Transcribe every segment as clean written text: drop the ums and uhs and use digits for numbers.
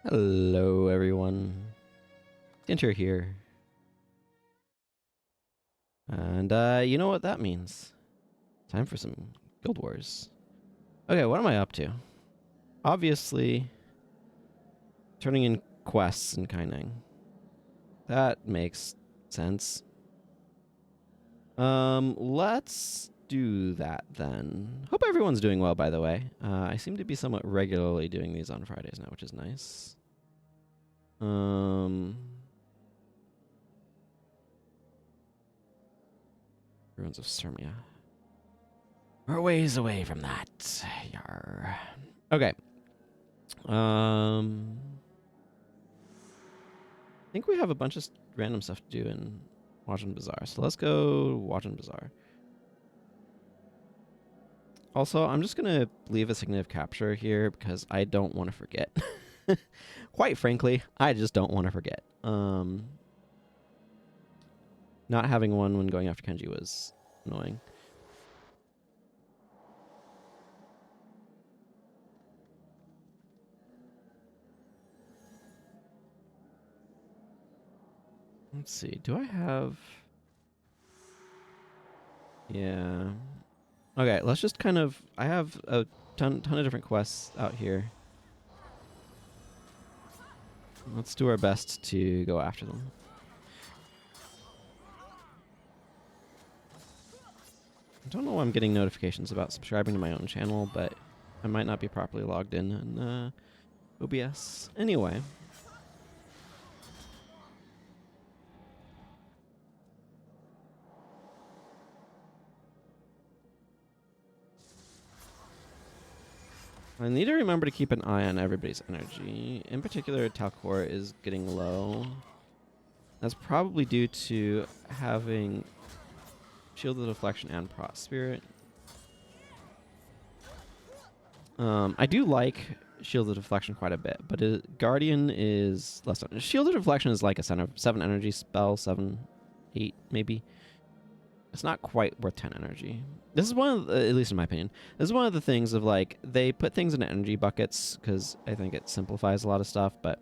Hello, everyone. Enter here. And you know what that means. Time for some Guild Wars. Okay, what am I up to? Obviously, turning in quests in Kaineng. That makes sense. Let's do that then. Hope everyone's doing well, by the way. I seem to be somewhat regularly doing these on Fridays now, which is nice. Ruins of Sirmia. We're ways away from that. Yar. Okay. I think we have a bunch of random stuff to do in Wajin Bazaar. So let's go Wajin Bazaar. Also, I'm just going to leave a signative capture here because I don't want to forget. Quite frankly, I just don't want to forget. Not having one when going after Kenji was annoying. Let's see. Do I have... Yeah. Okay, let's just kind of... I have a ton of different quests out here. Let's do our best to go after them. I don't know why I'm getting notifications about subscribing to my own channel, but I might not be properly logged in OBS. Anyway. I need to remember to keep an eye on everybody's energy. In particular, Talcor is getting low. That's probably due to having Shield of Deflection and Prot Spirit. I do like Shield of Deflection quite a bit, but Guardian is less. Shield of Deflection is like a 7 energy spell, 7, 8 maybe. It's not quite worth 10 energy. This is one of the, at least in my opinion, this is one of the things of like, they put things in energy buckets because I think it simplifies a lot of stuff, but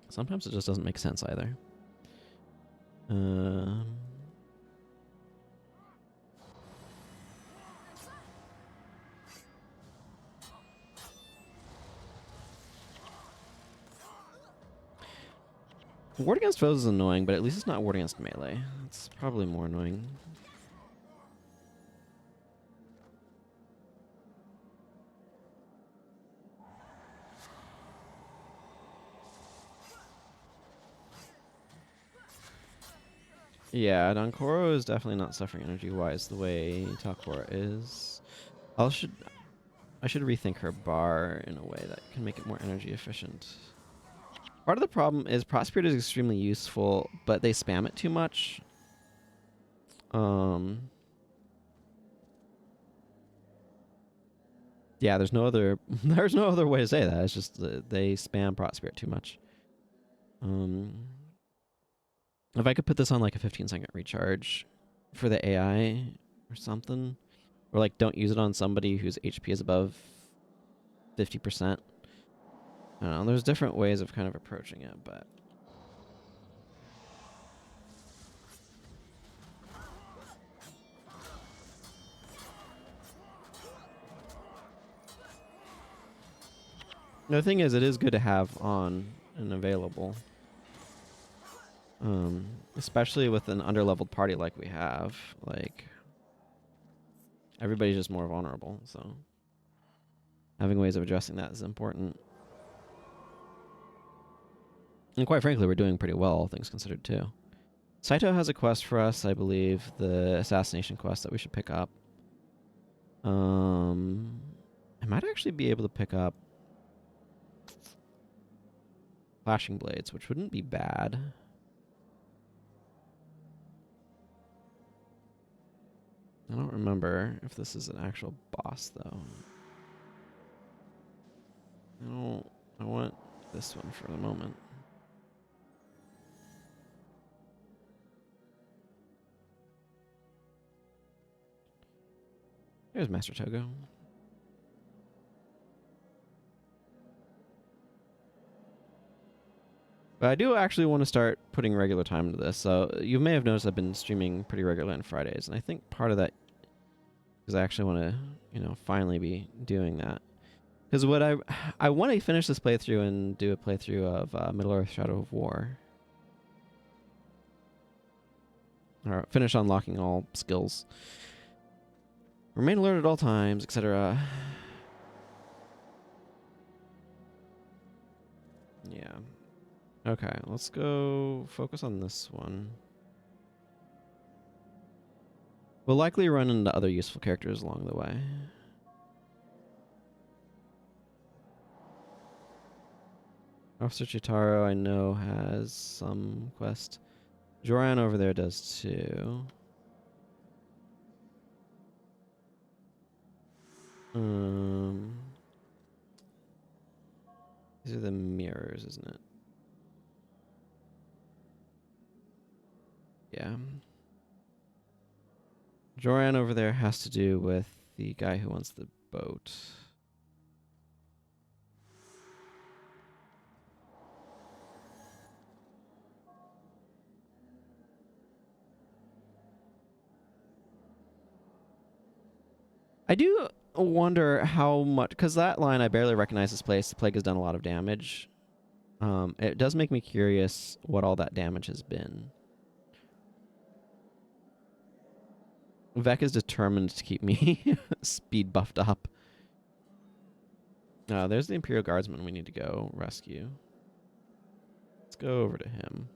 sometimes it just doesn't make sense either. Ward against foes is annoying, but at least it's not ward against melee. It's probably more annoying. Yeah, Donkoro is definitely not suffering energy-wise the way Talcor is. I should rethink her bar in a way that can make it more energy efficient. Part of the problem is Prosperity is extremely useful, but they spam it too much. Yeah, there's no other way to say that. It's just they spam Prot Spirit too much. If I could put this on like a 15-second recharge for the AI or something, or like don't use it on somebody whose HP is above 50%. I don't know. There's different ways of kind of approaching it, but the thing is, it is good to have on and available. Especially with an underleveled party like we have. Like, everybody's just more vulnerable, so having ways of addressing that is important. And quite frankly, we're doing pretty well, all things considered, too. Saito has a quest for us, I believe, the assassination quest that we should pick up. I might actually be able to pick up Flashing Blades, which wouldn't be bad. I don't remember if this is an actual boss, though. I want this one for the moment. There's Master Togo. But I do actually want to start putting regular time into this. So you may have noticed I've been streaming pretty regularly on Fridays, and I think part of that is I actually want to, you know, finally be doing that. Because what I want to finish this playthrough and do a playthrough of Middle-earth: Shadow of War. Or finish unlocking all skills. Remain alert at all times, etc. Yeah. Okay, let's go focus on this one. We'll likely run into other useful characters along the way. Officer Chitaro, I know, has some quest. Joran over there does too. These are the mirrors, isn't it? Yeah. Joran over there has to do with the guy who wants the boat. I do wonder how much, because that line, I barely recognize this place. The plague has done a lot of damage. It does make me curious what all that damage has been. Vec is determined to keep me speed buffed up. There's the Imperial Guardsman we need to go rescue. Let's go over to him.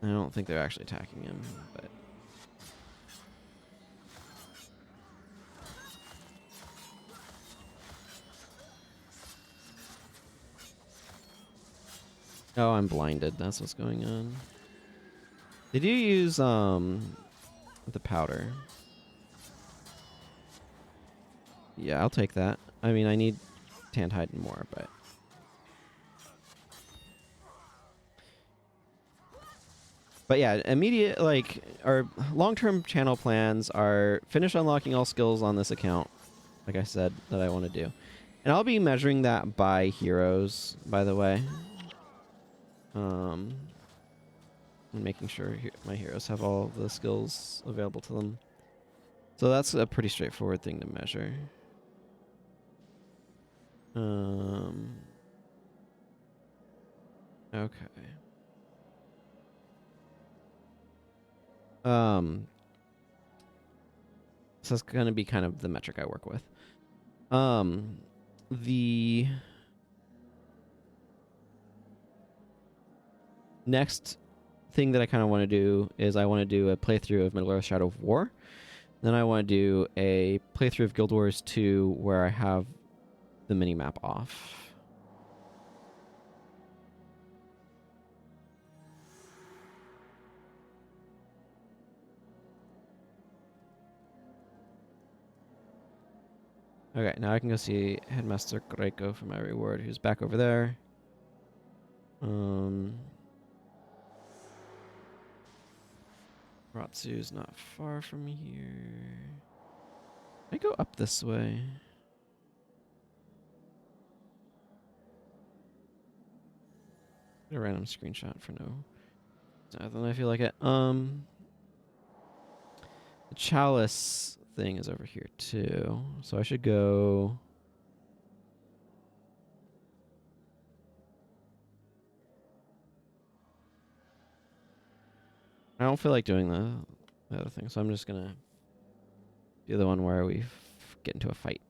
I don't think they're actually attacking him, but... Oh, I'm blinded. That's what's going on. Did you use, the powder? Yeah, I'll take that. I mean, I need Tantide and more, but... But yeah, immediate, like, our long-term channel plans are finish unlocking all skills on this account, like I said, that I want to do. And I'll be measuring that by heroes, by the way. And making sure my heroes have all the skills available to them. So that's a pretty straightforward thing to measure. Okay. So that's going to be kind of the metric I work with. The next thing that I kind of want to do is I want to do a playthrough of Middle-earth: Shadow of War. Then I want to do a playthrough of Guild Wars 2 where I have the mini-map off. Okay, now I can go see Headmaster Greco for my reward, who's back over there. Ratsu's not far from here. I go up this way. A random screenshot for nothing. I feel like it. The chalice thing is over here too, so I should go. I don't feel like doing the other thing, so I'm just gonna do the one where we get into a fight.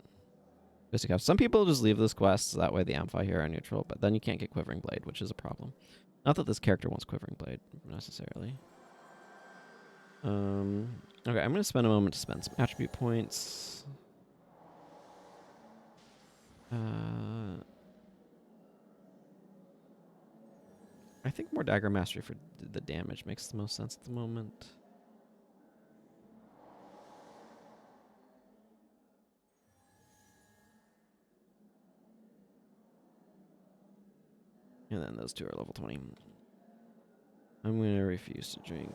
Just to have some people just leave this quest, so that way the Amphi here are neutral, but then you can't get Quivering Blade, which is a problem. Not that this character wants Quivering Blade necessarily. Okay, I'm gonna spend a moment to spend some attribute points. I think more Dagger Mastery for the damage makes the most sense at the moment. And then those two are level 20. I'm going to refuse to drink.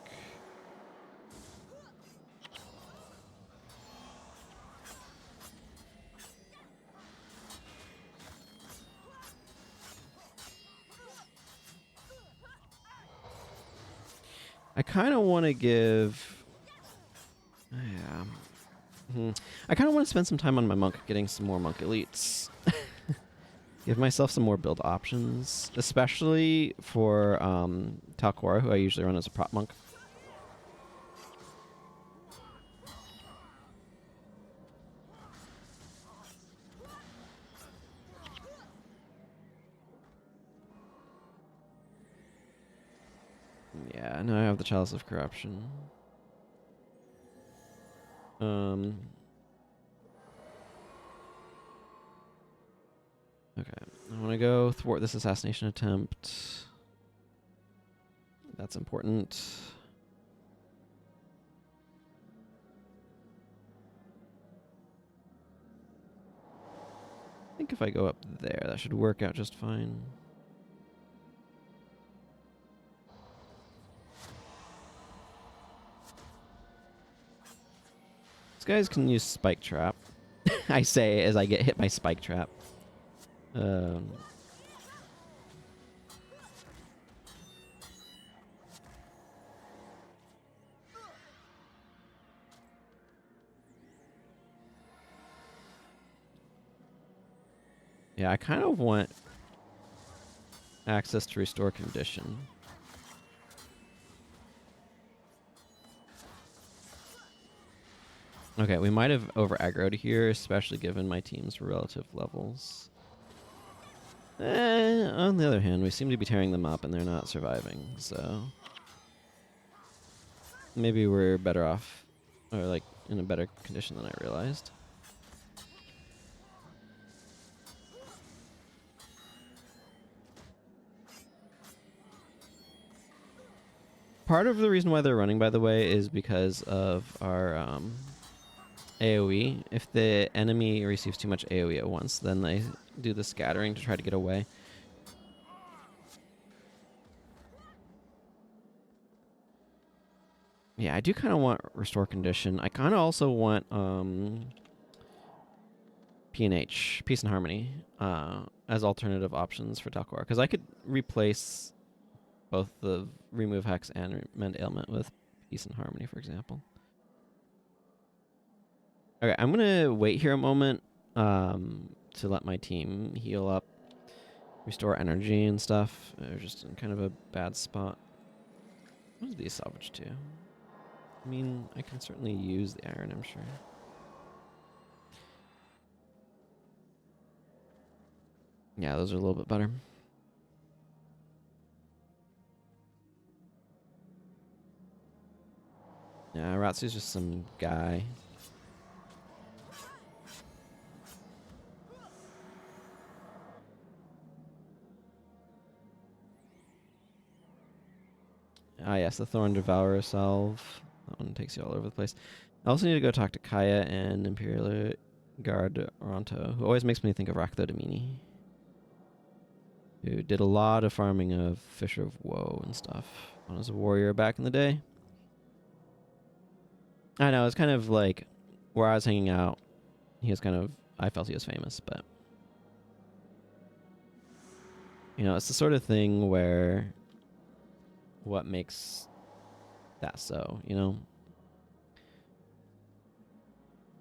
I kind of want to give... Yeah. I kind of want to spend some time on my monk, getting some more monk elites. Give myself some more build options, especially for Talcora, who I usually run as a prop monk. Yeah, now I have the Chalice of Corruption. Okay, I want to go thwart this assassination attempt. That's important. I think if I go up there, that should work out just fine. These guys can use Spike Trap. I say as I get hit by Spike Trap. Yeah, I kind of want access to restore condition. Okay, we might have over-aggroed here, especially given my team's relative levels. On the other hand, we seem to be tearing them up and they're not surviving, so... Maybe we're better off, or like, in a better condition than I realized. Part of the reason why they're running, by the way, is because of our AoE. If the enemy receives too much AoE at once, then they do the scattering to try to get away. Yeah, I do kind of want Restore Condition. I kind of also want PNH, Peace and Harmony, as alternative options for Talcor. Because I could replace both the Remove Hex and Mend Ailment with Peace and Harmony, for example. Okay, I'm going to wait here a moment to let my team heal up, restore energy and stuff. They're just in kind of a bad spot. What does these salvage to? I mean, I can certainly use the iron, I'm sure. Yeah, those are a little bit better. Yeah, Ratsu's just some guy. Ah, yes, the Thorn Devourer salve. That one takes you all over the place. I also need to go talk to Kaya and Imperial Guard Ronto, who always makes me think of Rakhtho Domini, who did a lot of farming of Fisher of Woe and stuff when I was a warrior back in the day. I know, it's kind of like where I was hanging out. He was kind of, I felt he was famous, but you know, it's the sort of thing where what makes that so, you know?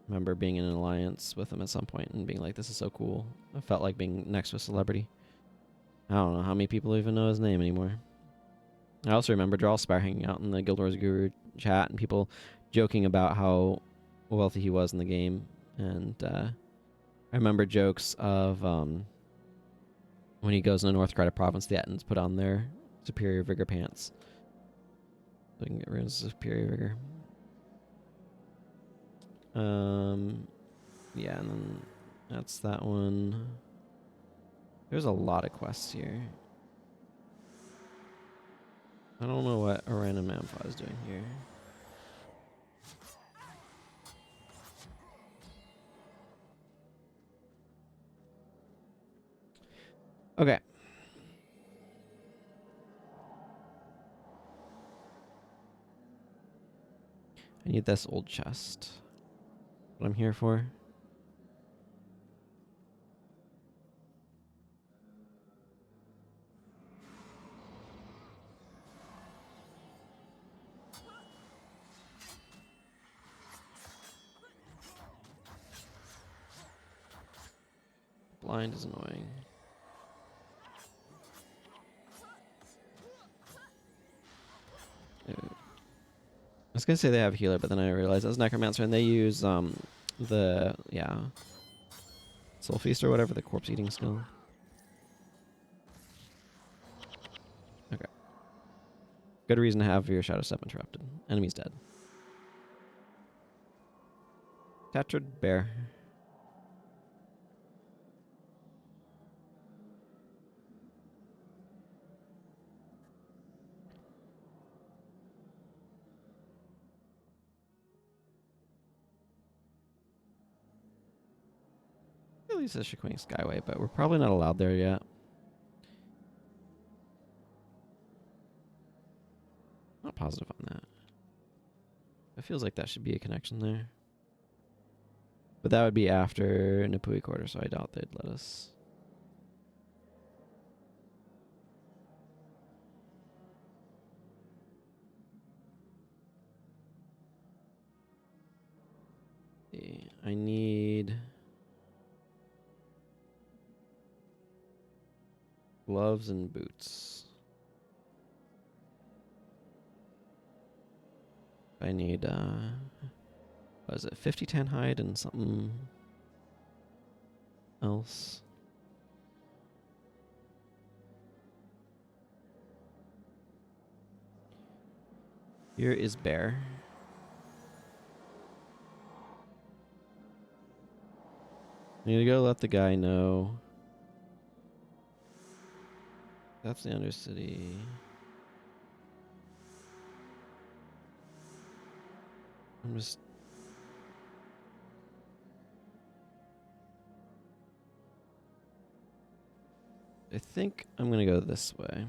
Remember being in an alliance with him at some point and being like, this is so cool. I felt like being next to a celebrity. I don't know how many people even know his name anymore. I also remember Drawspire hanging out in the Guild Wars Guru chat and people joking about how wealthy he was in the game. And I remember jokes of when he goes in the North Credit Province, the Ettins put on their Superior Vigor pants so he can get rid of Superior Vigor. Yeah, and then that's that one. There's a lot of quests here. I don't know what a random Ampha is doing here. Okay. I need this old chest. What I'm here for. Blind is annoying. I was gonna say they have healer, but then I realized that's necromancer, and they use the soul feast or whatever, the corpse eating skill. Okay. Good reason to have your shadow step interrupted. Enemy's dead. Tattered bear. At least it's Shaquing Skyway, but we're probably not allowed there yet. Not positive on that. It feels like that should be a connection there. But that would be after Nipui Quarter, so I doubt they'd let us. I need gloves and boots. I need what is it, 50 tan hide and something else. Here is bear. I need to go let the guy know. That's the Undercity. I'm just... I think I'm going to go this way.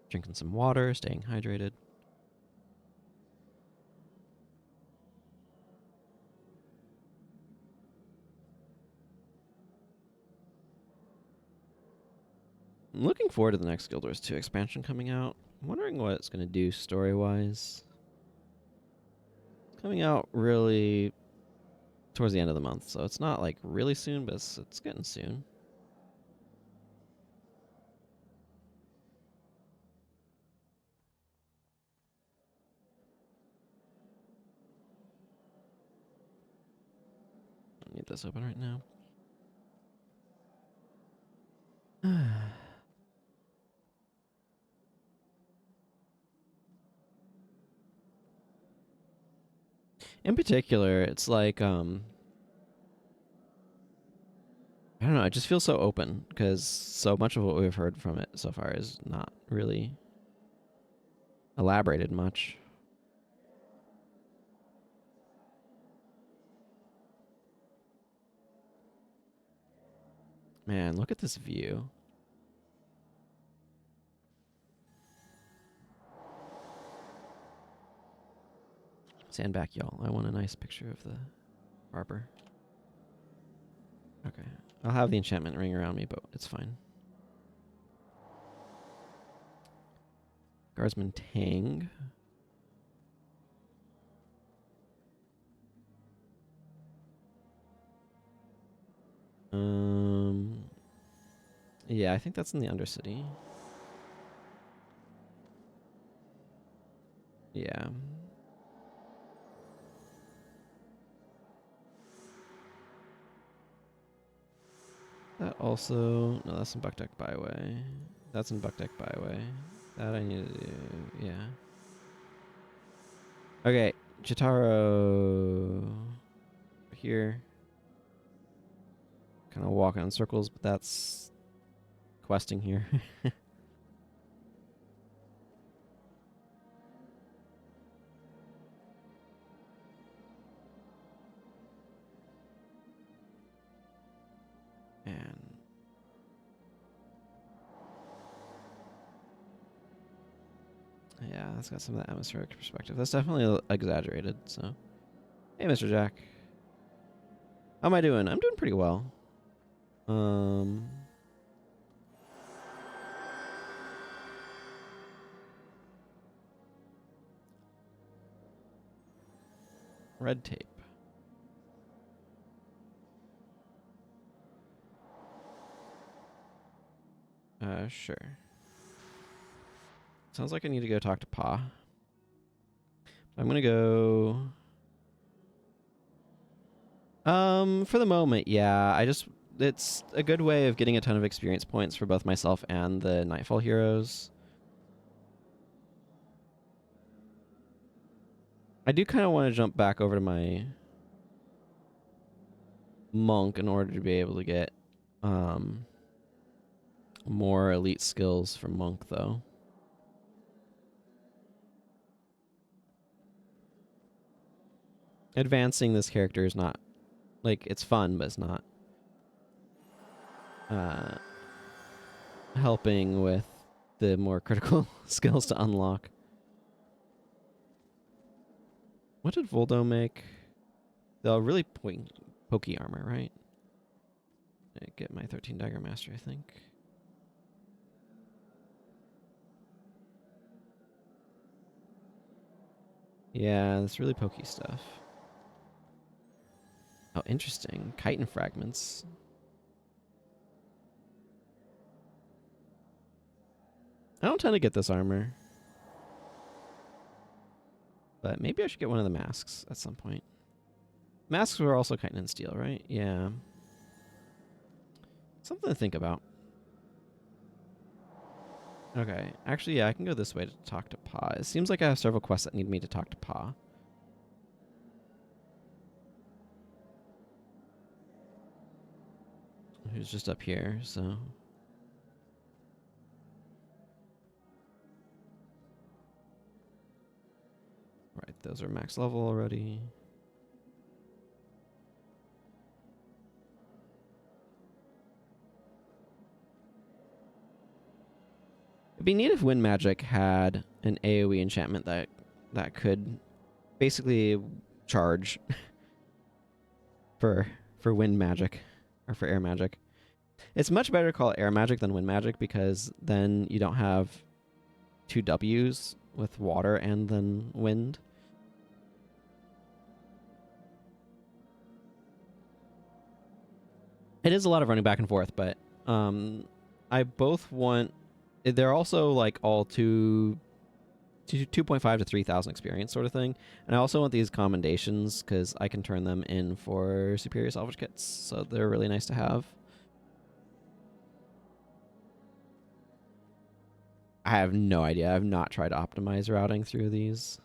Drinking some water, staying hydrated. I'm looking forward to the next Guild Wars 2 expansion coming out. I'm wondering what it's going to do story-wise. It's coming out really towards the end of the month, so it's not like really soon, but it's getting soon. I need this open right now. In particular, it's like, I don't know, it just feels so open, because so much of what we've heard from it so far is not really elaborated much. Man, look at this view. Stand back, y'all. I want a nice picture of the harbor. Okay. I'll have the enchantment ring around me, but it's fine. Guardsman Tang. Yeah, I think that's in the Undercity. Yeah. That also... No, that's in Buck Deck Byway. That's in Buck Deck Byway. That I need to do... Yeah. Okay, Chitaro... Here. Kind of walking in circles, but that's... questing here. And... Yeah, that's got some of that atmospheric perspective. That's definitely exaggerated, so... Hey, Mr. Jack. How am I doing? I'm doing pretty well. Red tape. Sure. Sounds like I need to go talk to Pa. I'm gonna go. For the moment, yeah. It's a good way of getting a ton of experience points for both myself and the Nightfall heroes. I do kind of want to jump back over to my monk in order to be able to get more elite skills from monk, though. Advancing this character is not, like, it's fun, but it's not helping with the more critical skills to unlock. What did Voldo make? The really pokey armor, right? I get my 13 Dagger Master, I think. Yeah, that's really pokey stuff. Oh, interesting. Chitin fragments. I don't tend to get this armor. But maybe I should get one of the masks at some point. Masks were also chitin and steel, right? Yeah. Something to think about. Okay. Actually, yeah, I can go this way to talk to Pa. It seems like I have several quests that need me to talk to Pa. Who's just up here, so... Right, those are max level already. It'd be neat if Wind Magic had an AoE enchantment that could basically charge for Wind Magic or for Air Magic. It's much better to call it Air Magic than Wind Magic because then you don't have two W's with water and then wind. It is a lot of running back and forth, but I both want... They're also like all 2.5 to 3,000 experience sort of thing. And I also want these commendations because I can turn them in for superior salvage kits. So they're really nice to have. I have no idea. I've not tried to optimize routing through these.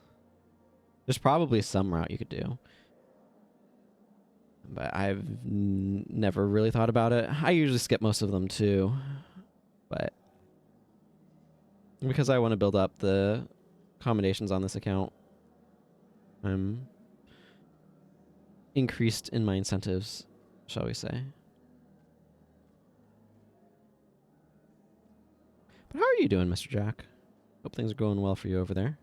There's probably some route you could do. But I've never really thought about it. I usually skip most of them too. But because I want to build up the accommodations on this account, I'm increased in my incentives, shall we say. But how are you doing, Mr. Jack? Hope things are going well for you over there.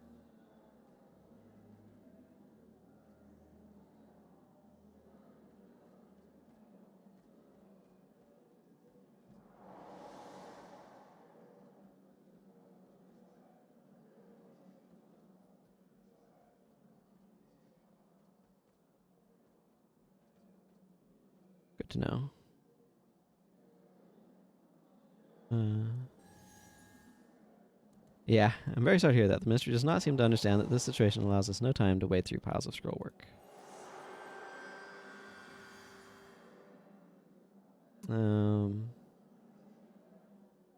Good to know. Yeah, I'm very sorry to hear that. The ministry does not seem to understand that this situation allows us no time to wade through piles of scroll work.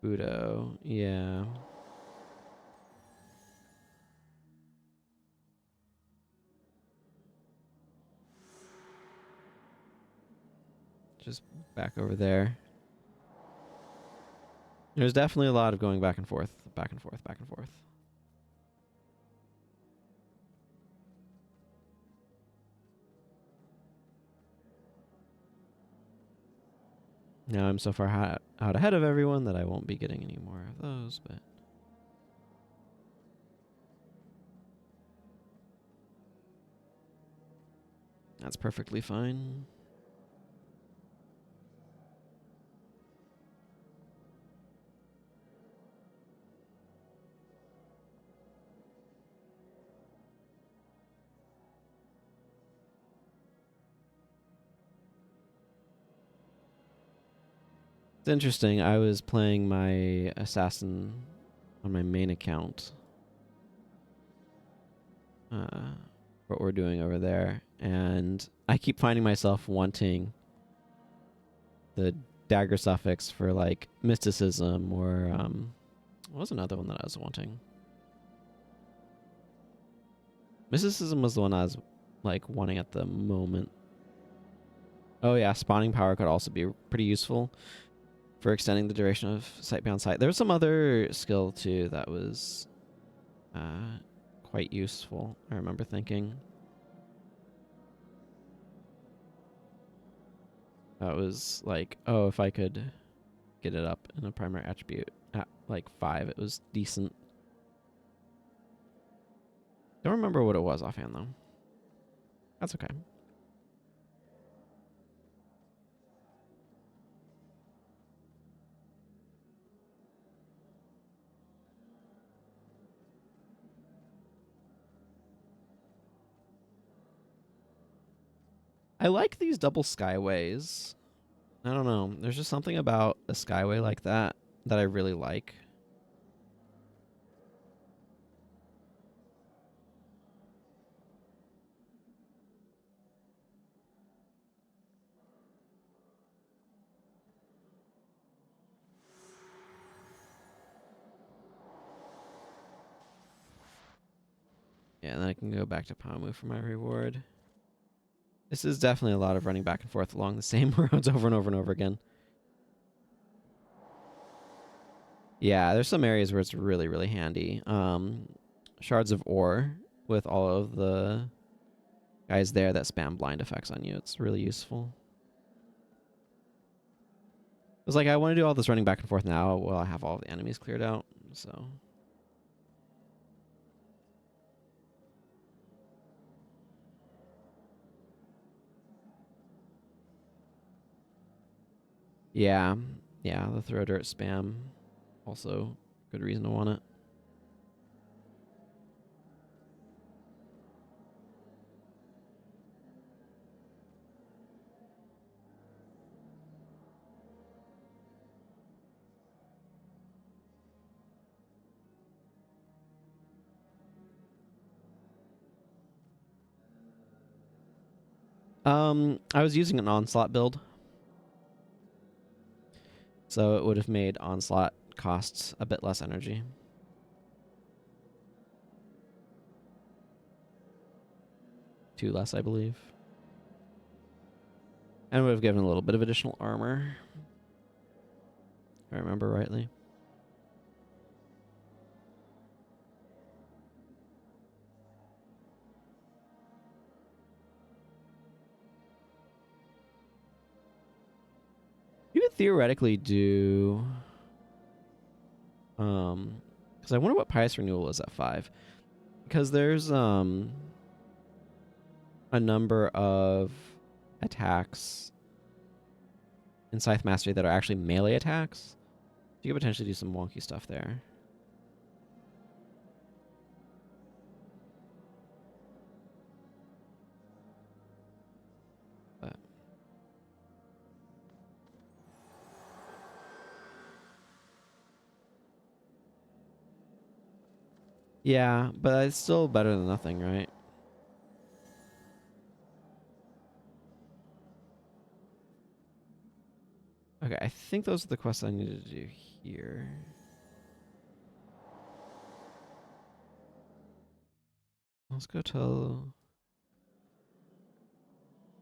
Udo, yeah. Just back over there. There's definitely a lot of going back and forth, back and forth, back and forth. Now I'm so far out ahead of everyone that I won't be getting any more of those, but... That's perfectly fine. It's interesting. I was playing my assassin on my main account. What we're doing over there, and I keep finding myself wanting the dagger suffix for like mysticism or what was another one that I was wanting? Mysticism was the one I was like wanting at the moment. Oh yeah, spawning power could also be pretty useful for extending the duration of sight beyond sight. There was some other skill too that was quite useful, I remember thinking. That was like, oh, if I could get it up in a primary attribute at like 5, it was decent. Don't remember what it was offhand though. That's okay. I like these double skyways. I don't know. There's just something about a skyway like that that I really like. Yeah, and then I can go back to Pamu for my reward. This is definitely a lot of running back and forth along the same roads over and over and over again. Yeah, there's some areas where it's really, really handy. Shards of ore with all of the guys there that spam blind effects on you. It's really useful. It was like, I want to do all this running back and forth now while I have all the enemies cleared out, so... Yeah, yeah, the throw dirt spam. Also, good reason to want it. I was using an onslaught build, so it would have made onslaught costs a bit less energy. Two less, I believe. And would have given a little bit of additional armor, if I remember rightly. You could theoretically do... because I wonder what Pious Renewal is at 5. Because there's a number of attacks in Scythe Mastery that are actually melee attacks. You could potentially do some wonky stuff there. But yeah, but it's still better than nothing, right? Okay, I think those are the quests I needed to do here. Let's go tell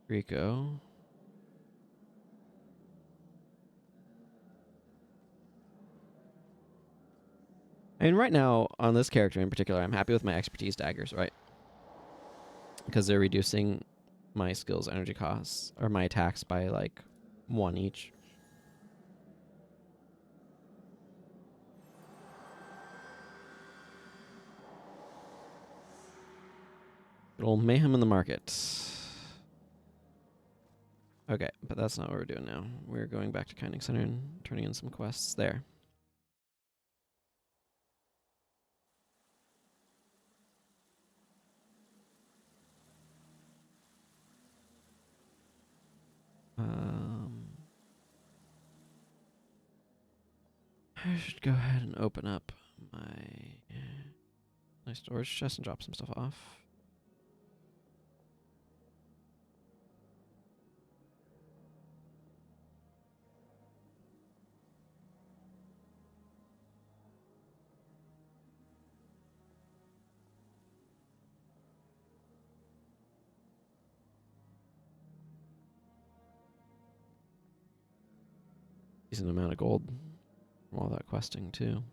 Rico. I mean, right now, on this character in particular, I'm happy with my expertise daggers, right? Because they're reducing my skills energy costs, or my attacks by, like, 1 each. Little mayhem in the market. Okay, but that's not what we're doing now. We're going back to Kaineng City and turning in some quests there. Um, I should go ahead and open up my storage chest and drop some stuff off. Decent amount of gold from all that questing too.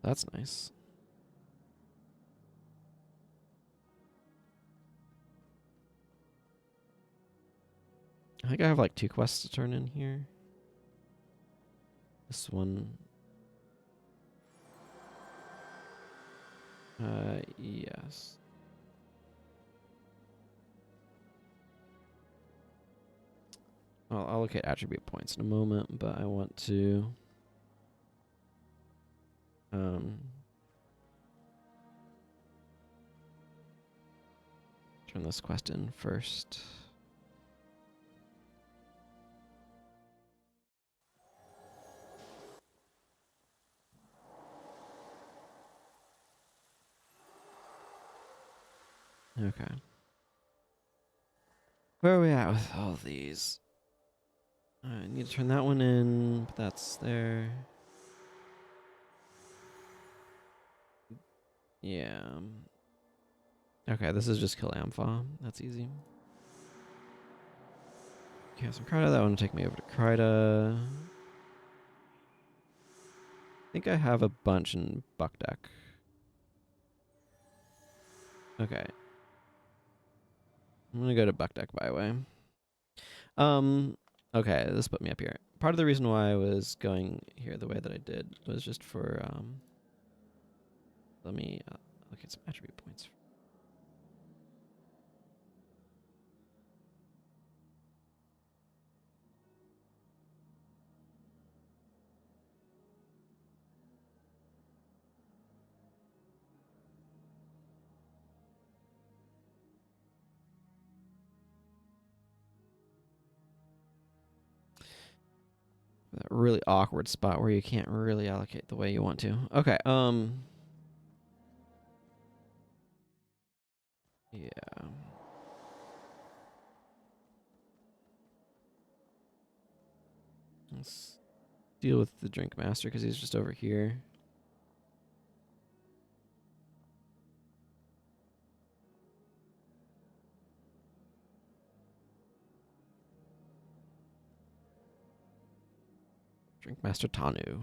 That's nice. I think I have like 2 quests to turn in here. This one. Yes. I'll allocate attribute points in a moment, but I want to turn this quest in first. Okay. Where are we at with all these? I need to turn that one in, but that's there. Yeah. Okay, this is just kill Ampha. That's easy. Okay, have some Kryta. That one will take me over to Kryta. I think I have a bunch in Buck Deck. Okay. I'm gonna go to Buck Deck Byway. Okay, this put me up here. Part of the reason why I was going here the way that I did was just for, let me look at some attribute points. That really awkward spot where you can't really allocate the way you want to. Okay, yeah. Let's deal with the Drink Master because he's just over here. Drink Master Tanu.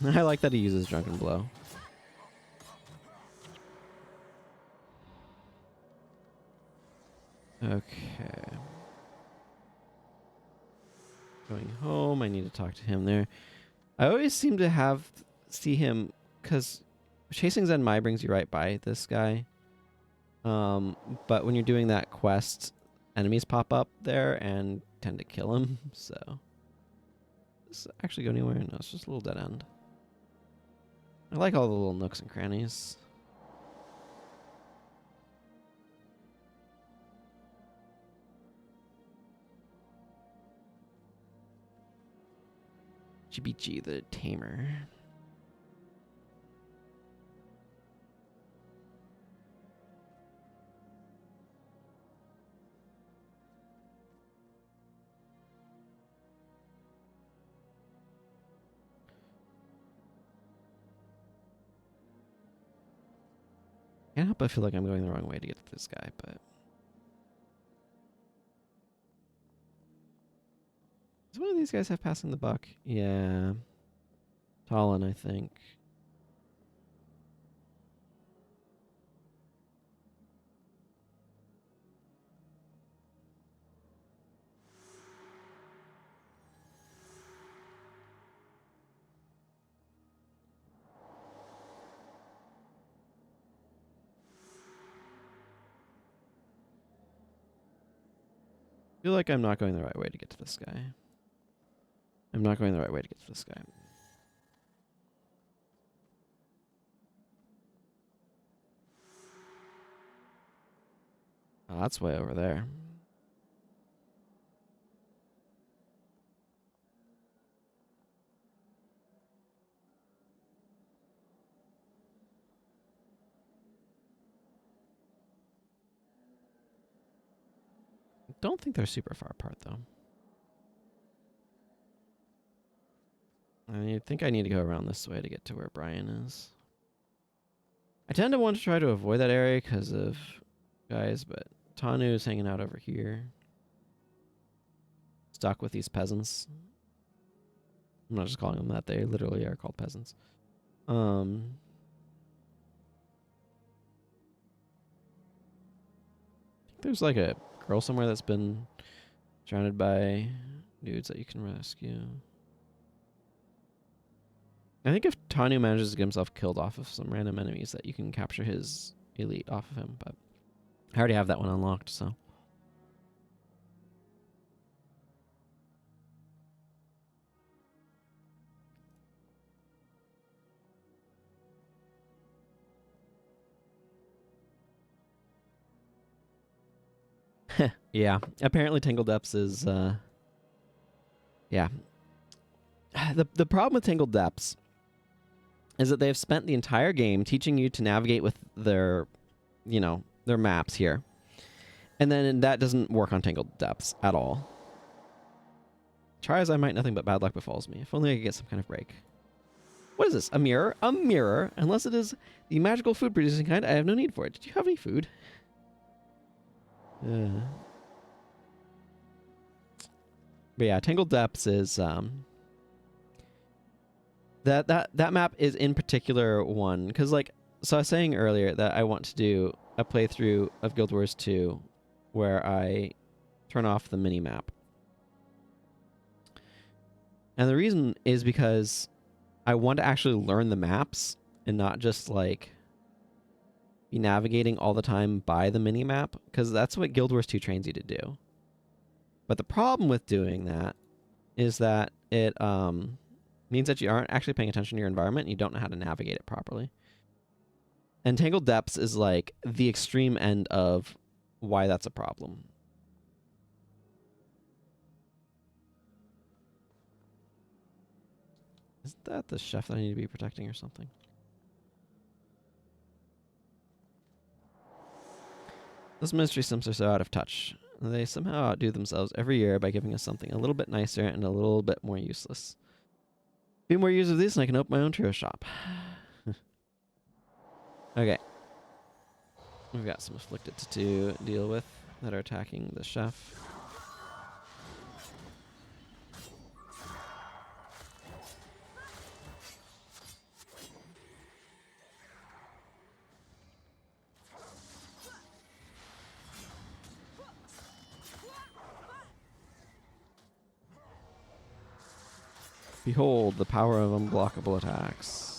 I like that he uses Drunken Blow. Okay. Going home. I need to talk to him there. I always seem to see him because chasing Zen Mai brings you right by this guy. But when you're doing that quest, enemies pop up there and tend to kill him. So, does this actually go anywhere? No, it's just a little dead end. I like all the little nooks and crannies. Chibichi the Tamer. Can't help but feel like I'm going the wrong way to get to this guy, but does one of these guys have passing the buck? Yeah. Talon, I think. feel like I'm not going the right way to get to this guy. I'm not going the right way to get to this guy. Oh, that's way over there. Don't think they're super far apart, though. I think I need to go around this way to get to where Brian is. I tend to want to try to avoid that area because of guys, but Tanu's hanging out over here. Stuck with these peasants. I'm not just calling them that. They literally are called peasants. I think there's like a girl somewhere that's been surrounded by dudes that you can rescue. I think if Tanu manages to get himself killed off of some random enemies, that you can capture his elite off of him, but I already have that one unlocked, so. Yeah, apparently Tangled Depths is, yeah. The problem with Tangled Depths is that they've spent the entire game teaching you to navigate with their, you know, their maps here. And then that doesn't work on Tangled Depths at all. Try as I might, nothing but bad luck befalls me. If only I could get some kind of break. What is this? A mirror? A mirror? Unless it is the magical food producing kind, I have no need for it. Did you have any food? But yeah, Tangled Depths is that map is in particular one because, like, so I was saying earlier that I want to do a playthrough of Guild Wars 2 where I turn off the mini map, and the reason is because I want to actually learn the maps and not just like be navigating all the time by the mini map, because that's what Guild Wars 2 trains you to do. But the problem with doing that is that it means that you aren't actually paying attention to your environment and you don't know how to navigate it properly. And Tangled Depths is like the extreme end of why that's a problem. Is that the chef that I need to be protecting or something? Those ministry sims are so out of touch. They somehow outdo themselves every year by giving us something a little bit nicer and a little bit more useless. A few more years of this and I can open my own trio shop. Okay. We've got some afflicted to deal with that are attacking the chef. Behold the power of unblockable attacks.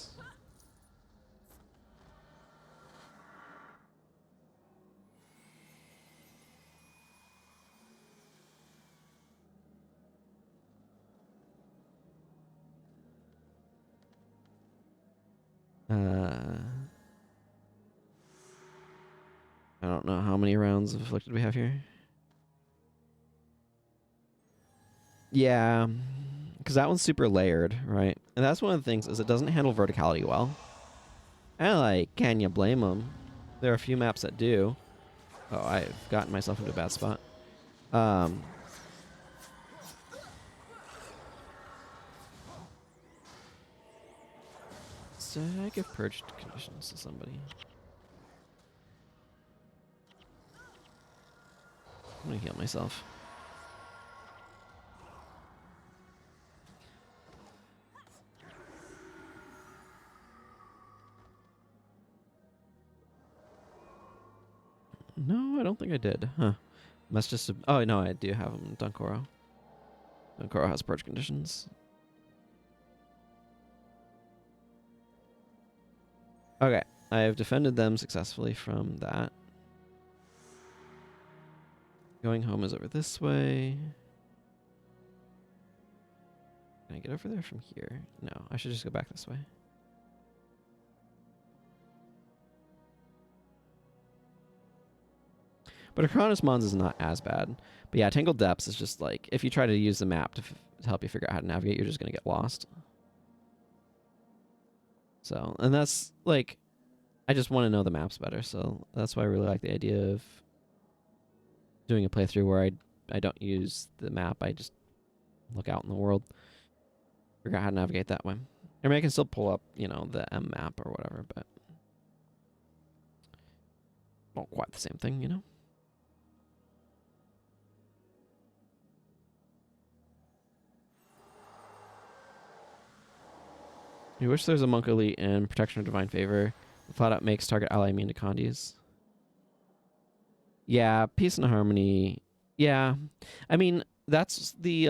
I don't know how many rounds of afflicted we have here. Yeah, because that one's super layered, right? And that's one of the things is it doesn't handle verticality well. And like, can you blame them? There are a few maps that do. Oh, I've gotten myself into a bad spot. So I give purged conditions to somebody. I'm gonna heal myself. No, I don't think I did. Huh. Must just have, oh, no, I do have them in Dunkoro. Dunkoro has purge conditions. Okay, I have defended them successfully from that. Going home is over this way. Can I get over there from here? No, I should just go back this way. But Acronis Mons is not as bad. But yeah, Tangled Depths is just like, if you try to use the map to help you figure out how to navigate, you're just going to get lost. So, and that's like, I just want to know the maps better. So that's why I really like the idea of doing a playthrough where I don't use the map. I just look out in the world, figure out how to navigate that way. I mean, I can still pull up, you know, the M map or whatever, but not quite the same thing, you know? You wish there's a Monk Elite in Protection of Divine Favor. It flat out makes target ally immune to Condis. Yeah, Peace and Harmony. Yeah. I mean, that's the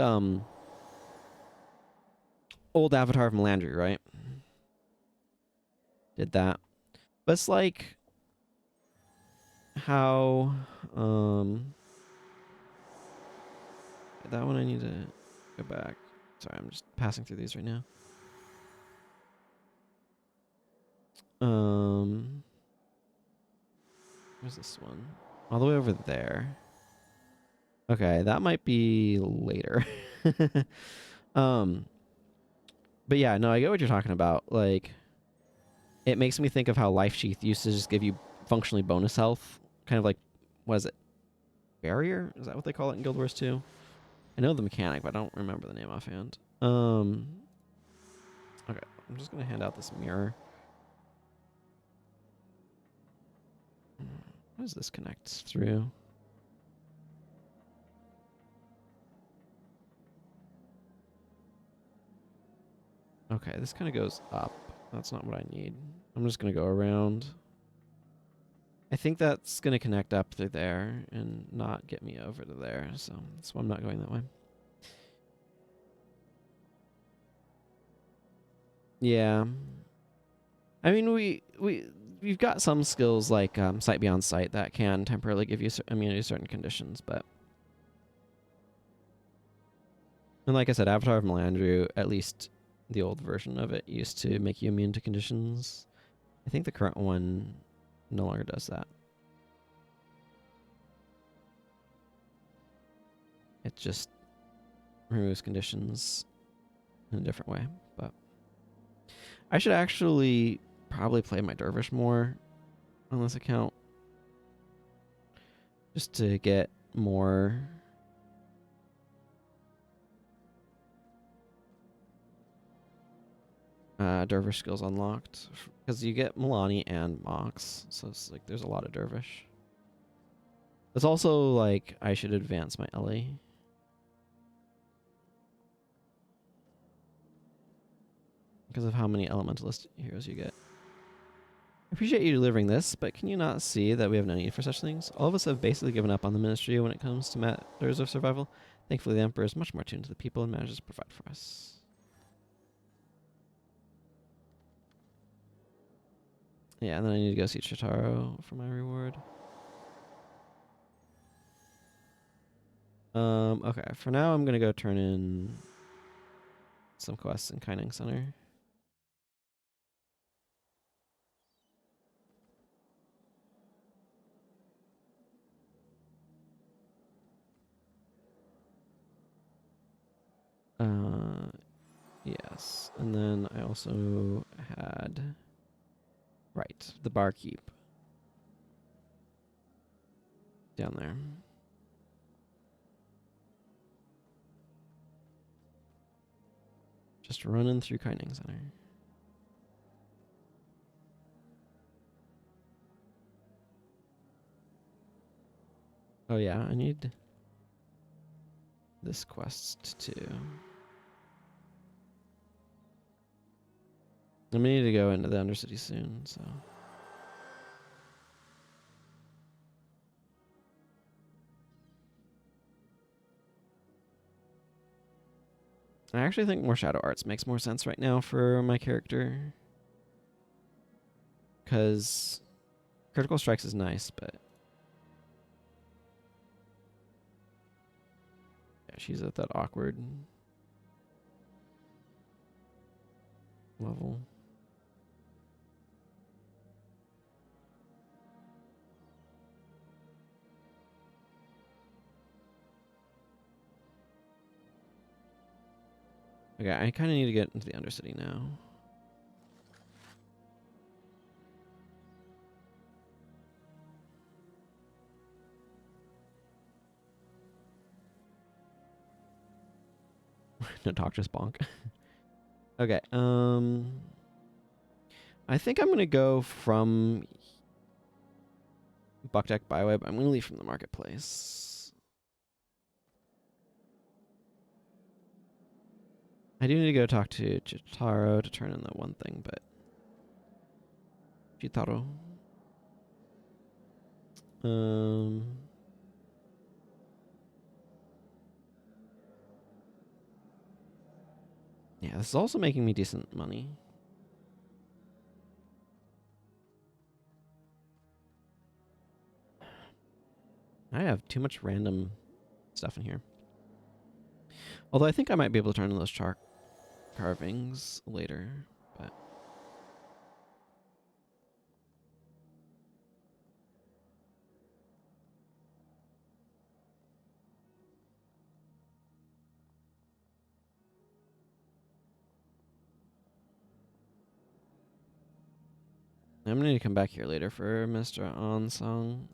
old Avatar of Melandri, right? Did that. But it's like how that one I need to go back. Sorry, I'm just passing through these right now. Where's this one? All the way over there. Okay, that might be later. But yeah, no, I get what you're talking about. Like, it makes me think of how Life Sheath used to just give you functionally bonus health. Kind of like, what is it? Barrier? Is that what they call it in Guild Wars 2? I know the mechanic, but I don't remember the name offhand. Okay, I'm just gonna hand out this mirror. How does this connect through? Okay, this kind of goes up. That's not what I need. I'm just gonna go around. I think that's gonna connect up through there and not get me over to there, so that's why I'm not going that way. Yeah. I mean, we've got some skills like Sight Beyond Sight that can temporarily give you immunity to certain conditions, but... And like I said, Avatar of Melandru, at least the old version of it, used to make you immune to conditions. I think the current one no longer does that. It just removes conditions in a different way, but... I should actually probably play my Dervish more on this account. Just to get more... Dervish skills unlocked. Because you get Milani and Mox, so it's like there's a lot of Dervish. It's also like I should advance my Ellie. Because of how many Elementalist heroes you get. I appreciate you delivering this, but can you not see that we have no need for such things? All of us have basically given up on the ministry when it comes to matters of survival. Thankfully, the Emperor is much more tuned to the people and manages to provide for us. Yeah, and then I need to go see Chitaro for my reward. Okay, for now I'm gonna go turn in some quests in Kaineng Center. Yes, and then I also had, right, the barkeep down there. Just running through Kaineng Center. Oh yeah, I need this quest too. I'm gonna need to go into the Undercity soon, so. I actually think more Shadow Arts makes more sense right now for my character. Because Critical Strikes is nice, but... She's at that awkward level. Okay, I kind of need to get into the Undercity now. No talk, just bonk. Okay, I think I'm gonna go from Buckdeck Byway, but I'm gonna leave from the marketplace. I do need to go talk to Chitaro to turn in that one thing, but Chitaro. Yeah, this is also making me decent money. I have too much random stuff in here. Although I think I might be able to turn in those char carvings later, but I'm gonna need to come back here later for Mr. Ansong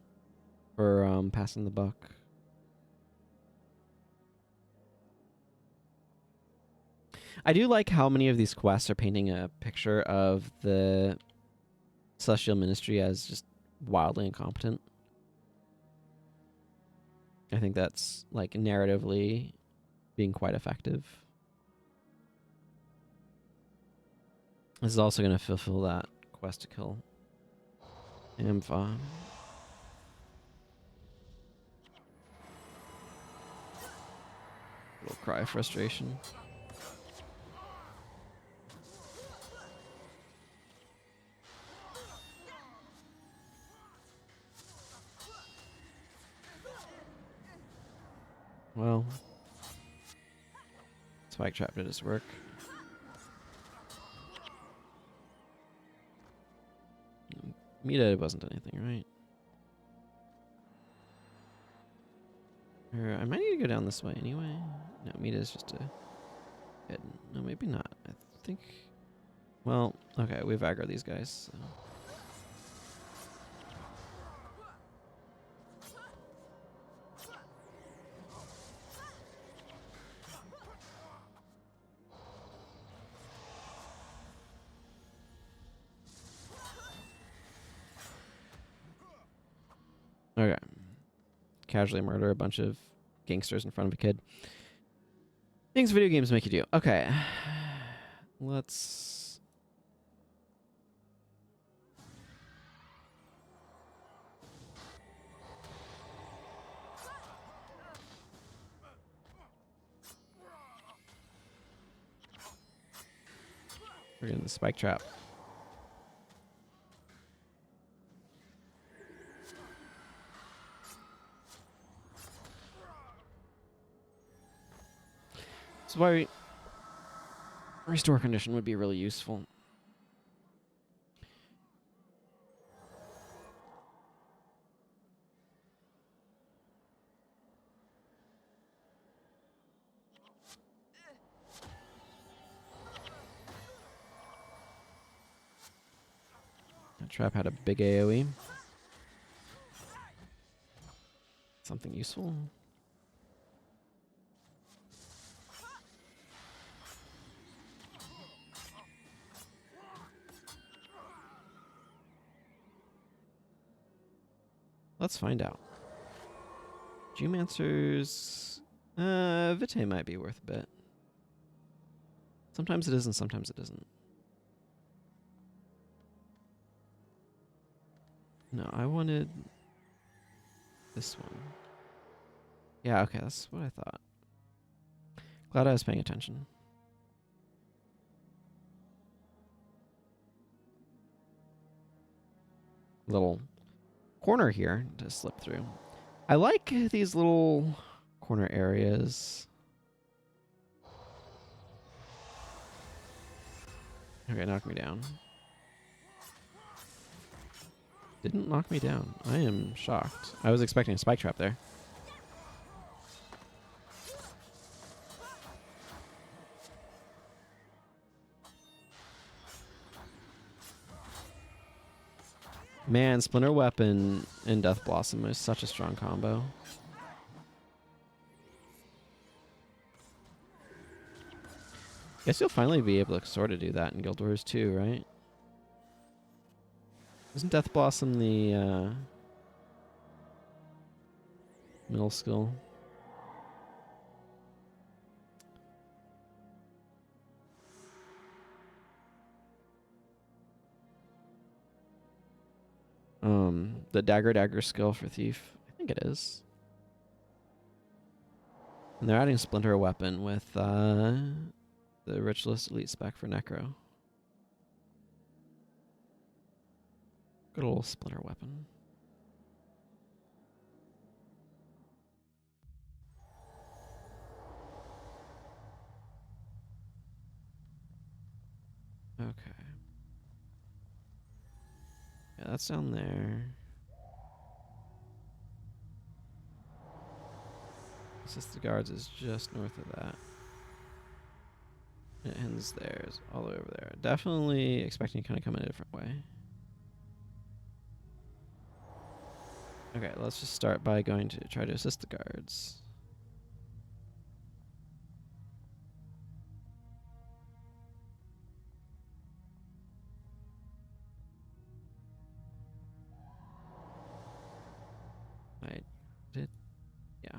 for passing the buck. I do like how many of these quests are painting a picture of the Celestial Ministry as just wildly incompetent. I think that's like narratively being quite effective. This is also going to fulfill that quest to kill Amfa. Little cry of frustration. Well, Spike Trap did its work. Mita wasn't anything, right? Or I might need to go down this way anyway. No, Mita is just a head. No, maybe not. I think. Well, okay, we've aggroed these guys. So. Okay. Casually murder a bunch of gangsters in front of a kid. Things video games make you do. Okay. Let's... We're getting the spike trap. That's why restore condition would be really useful. That trap had a big AoE. Something useful. Let's find out. Geomancer's... Vitae might be worth a bit. Sometimes it is and sometimes it isn't. No, I wanted this one. Yeah, okay, that's what I thought. Glad I was paying attention. Little corner here to slip through. I like these little corner areas. Okay, knock me down. Didn't knock me down. I am shocked. I was expecting a spike trap there. Man, Splinter Weapon and Death Blossom is such a strong combo. Guess you'll finally be able to sort of do that in Guild Wars 2, right? Isn't Death Blossom the middle skill? The dagger skill for Thief. I think it is. And they're adding Splinter Weapon with the Ritualist Elite spec for Necro. Good old Splinter Weapon. Okay. Yeah, that's down there. Assist the Guards is just north of that. It ends there, is all the way over there. Definitely expecting to kind of come in a different way. Okay, let's just start by going to try to assist the guards. I did, yeah.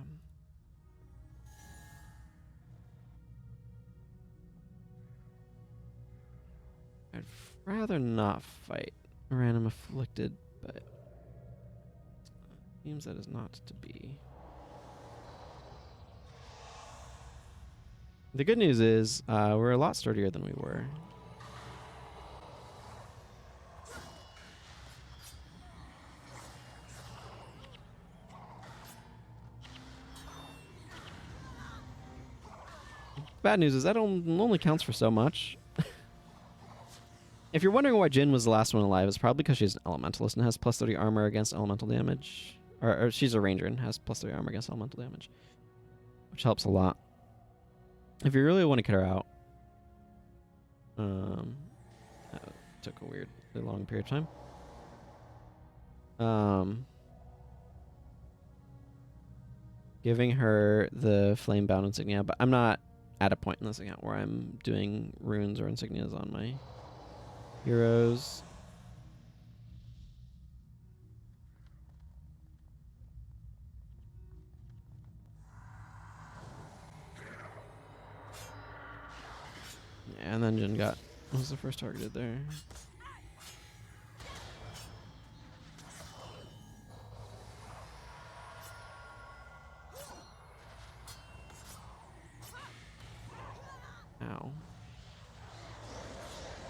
I'd rather not fight Random Afflicted, but seems that is not to be. The good news is we're a lot sturdier than we were. Bad news is that only counts for so much. If you're wondering why Jin was the last one alive, it's probably because she's an elementalist and has plus 30 armor against elemental damage. Or she's a ranger and has plus 30 armor against elemental damage, which helps a lot. If you really want to get her out, that took a weirdly long period of time. Giving her the flame-bound insignia, but I'm not at a point in this account where I'm doing runes or insignias on my heroes. Yeah, and then Jin was the first targeted there. Ow.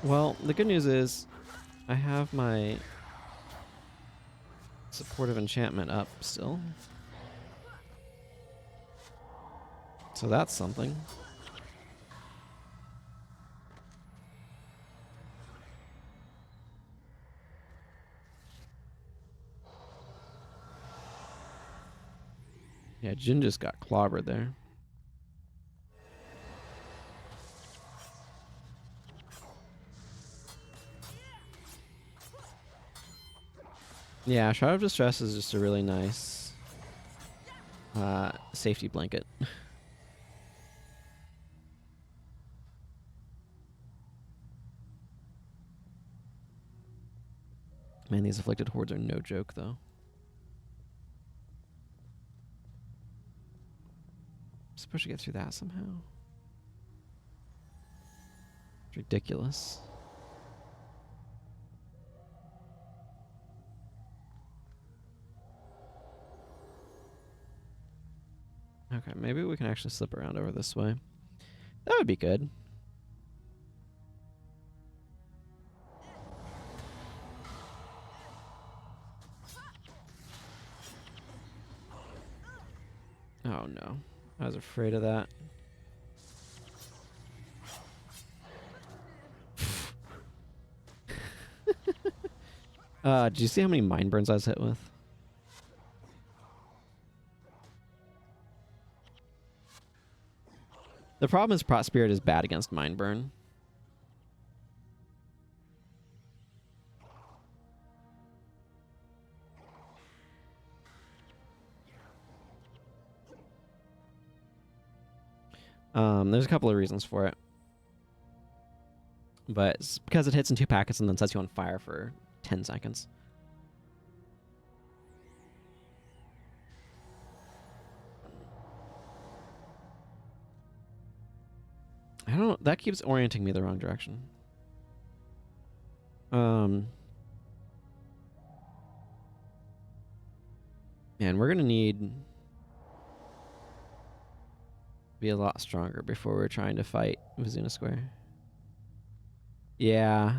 Well, the good news is I have my supportive enchantment up still. So that's something. Yeah, Jin just got clobbered there. Yeah, Shroud of Distress is just a really nice safety blanket. Man, these afflicted hordes are no joke, though. I'm supposed to get through that somehow. It's ridiculous. Okay, maybe we can actually slip around over this way. That would be good. Oh no, I was afraid of that. Did you see how many mine burns I was hit with? The problem is Prot Spirit is bad against mine burn. There's a couple of reasons for it. But it's because it hits in 2 packets and then sets you on fire for 10 seconds. I don't... That keeps orienting me the wrong direction. Man, we're gonna need... be a lot stronger before we're trying to fight Vizuna Square. Yeah.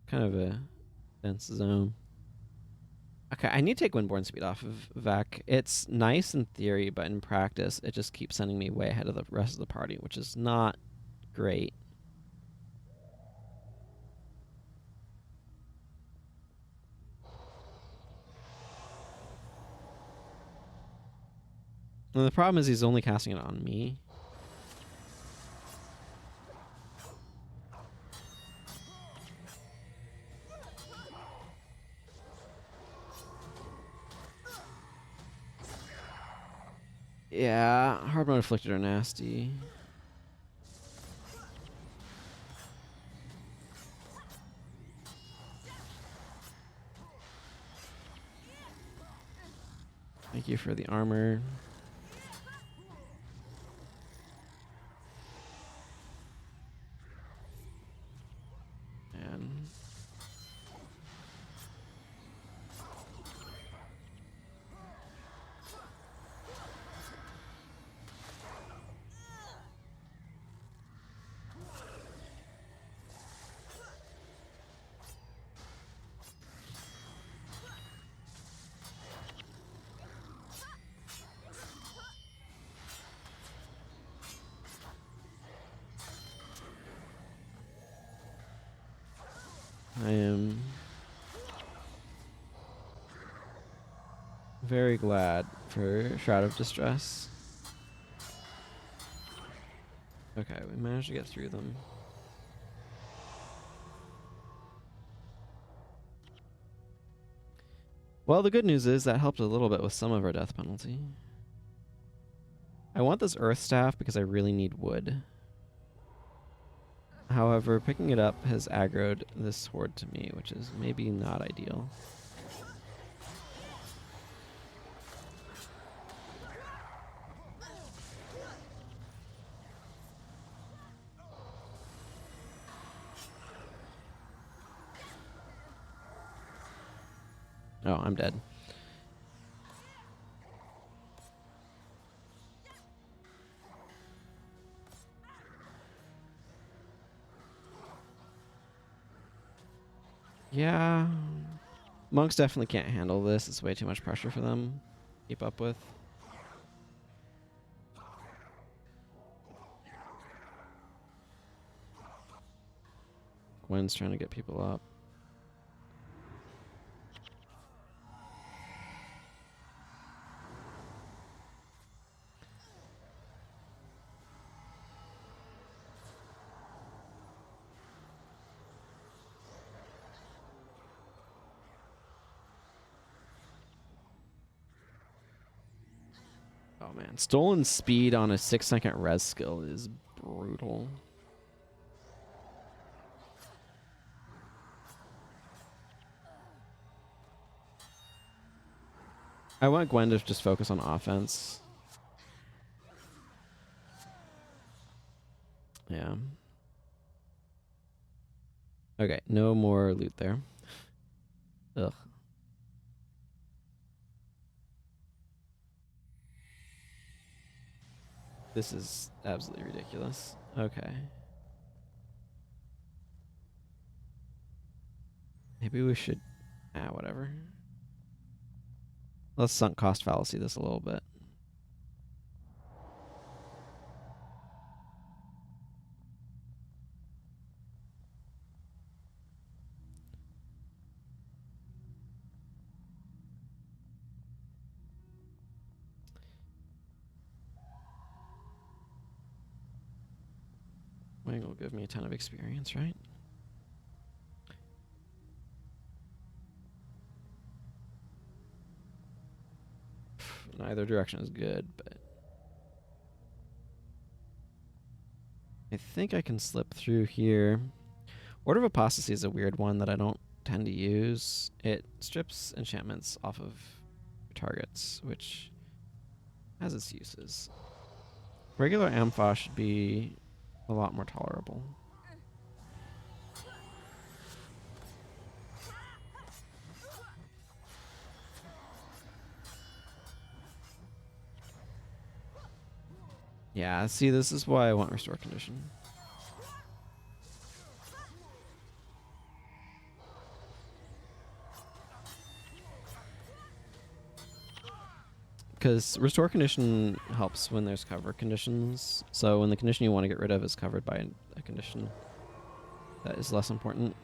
Kind of a dense zone. Okay, I need to take Windborne Speed off of Vec. It's nice in theory, but in practice, it just keeps sending me way ahead of the rest of the party, which is not great. And the problem is he's only casting it on me. Yeah, hard mode afflicted are nasty. Thank you for the armor. And I am very glad for Shroud of Distress. Okay, we managed to get through them. Well, the good news is that helped a little bit with some of our death penalty. I want this Earth Staff because I really need wood. However, picking it up has aggroed this horde to me, which is maybe not ideal. Oh, I'm dead. Yeah. Monks definitely can't handle this. It's way too much pressure for them to keep up with. Gwen's trying to get people up. Oh man, stolen speed on a 6-second res skill is brutal. I want Gwen to just focus on offense. Yeah. Okay, no more loot there. Ugh. This is absolutely ridiculous. Okay. Maybe we should... whatever. Let's sunk cost fallacy this a little bit. Wing will give me a ton of experience, right? Neither direction is good, but I think I can slip through here. Order of Apostasy is a weird one that I don't tend to use. It strips enchantments off of targets, which has its uses. Regular Ampha should be a lot more tolerable. Yeah, see, this is why I want Restore Condition. Because Restore Condition helps when there's cover conditions. So when the condition you want to get rid of is covered by a condition that is less important.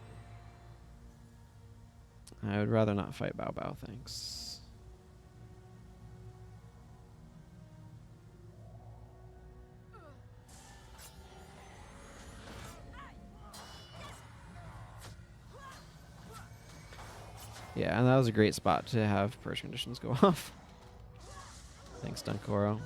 I would rather not fight Bao Bao, thanks. Yeah, and that was a great spot to have purge conditions go off. Thanks, Dunkoro.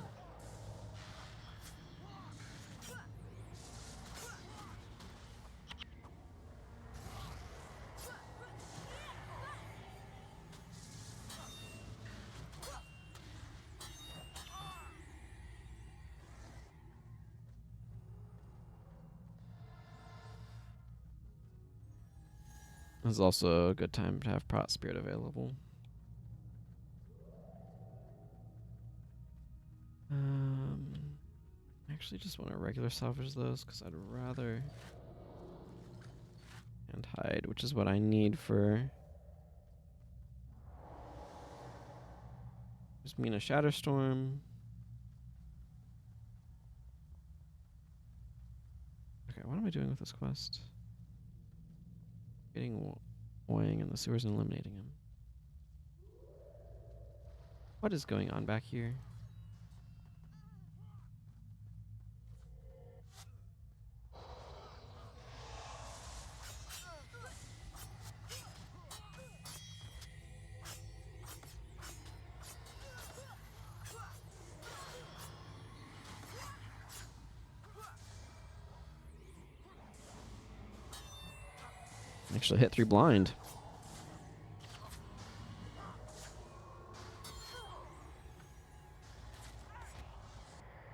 This is also a good time to have Prot Spirit available. I actually just want to regular salvage those because I'd rather and hide, which is what I need for. Just mean a Shatterstorm. Okay, what am I doing with this quest? Getting Wang in the sewers and eliminating him. What is going on back here? Actually hit 3 blind.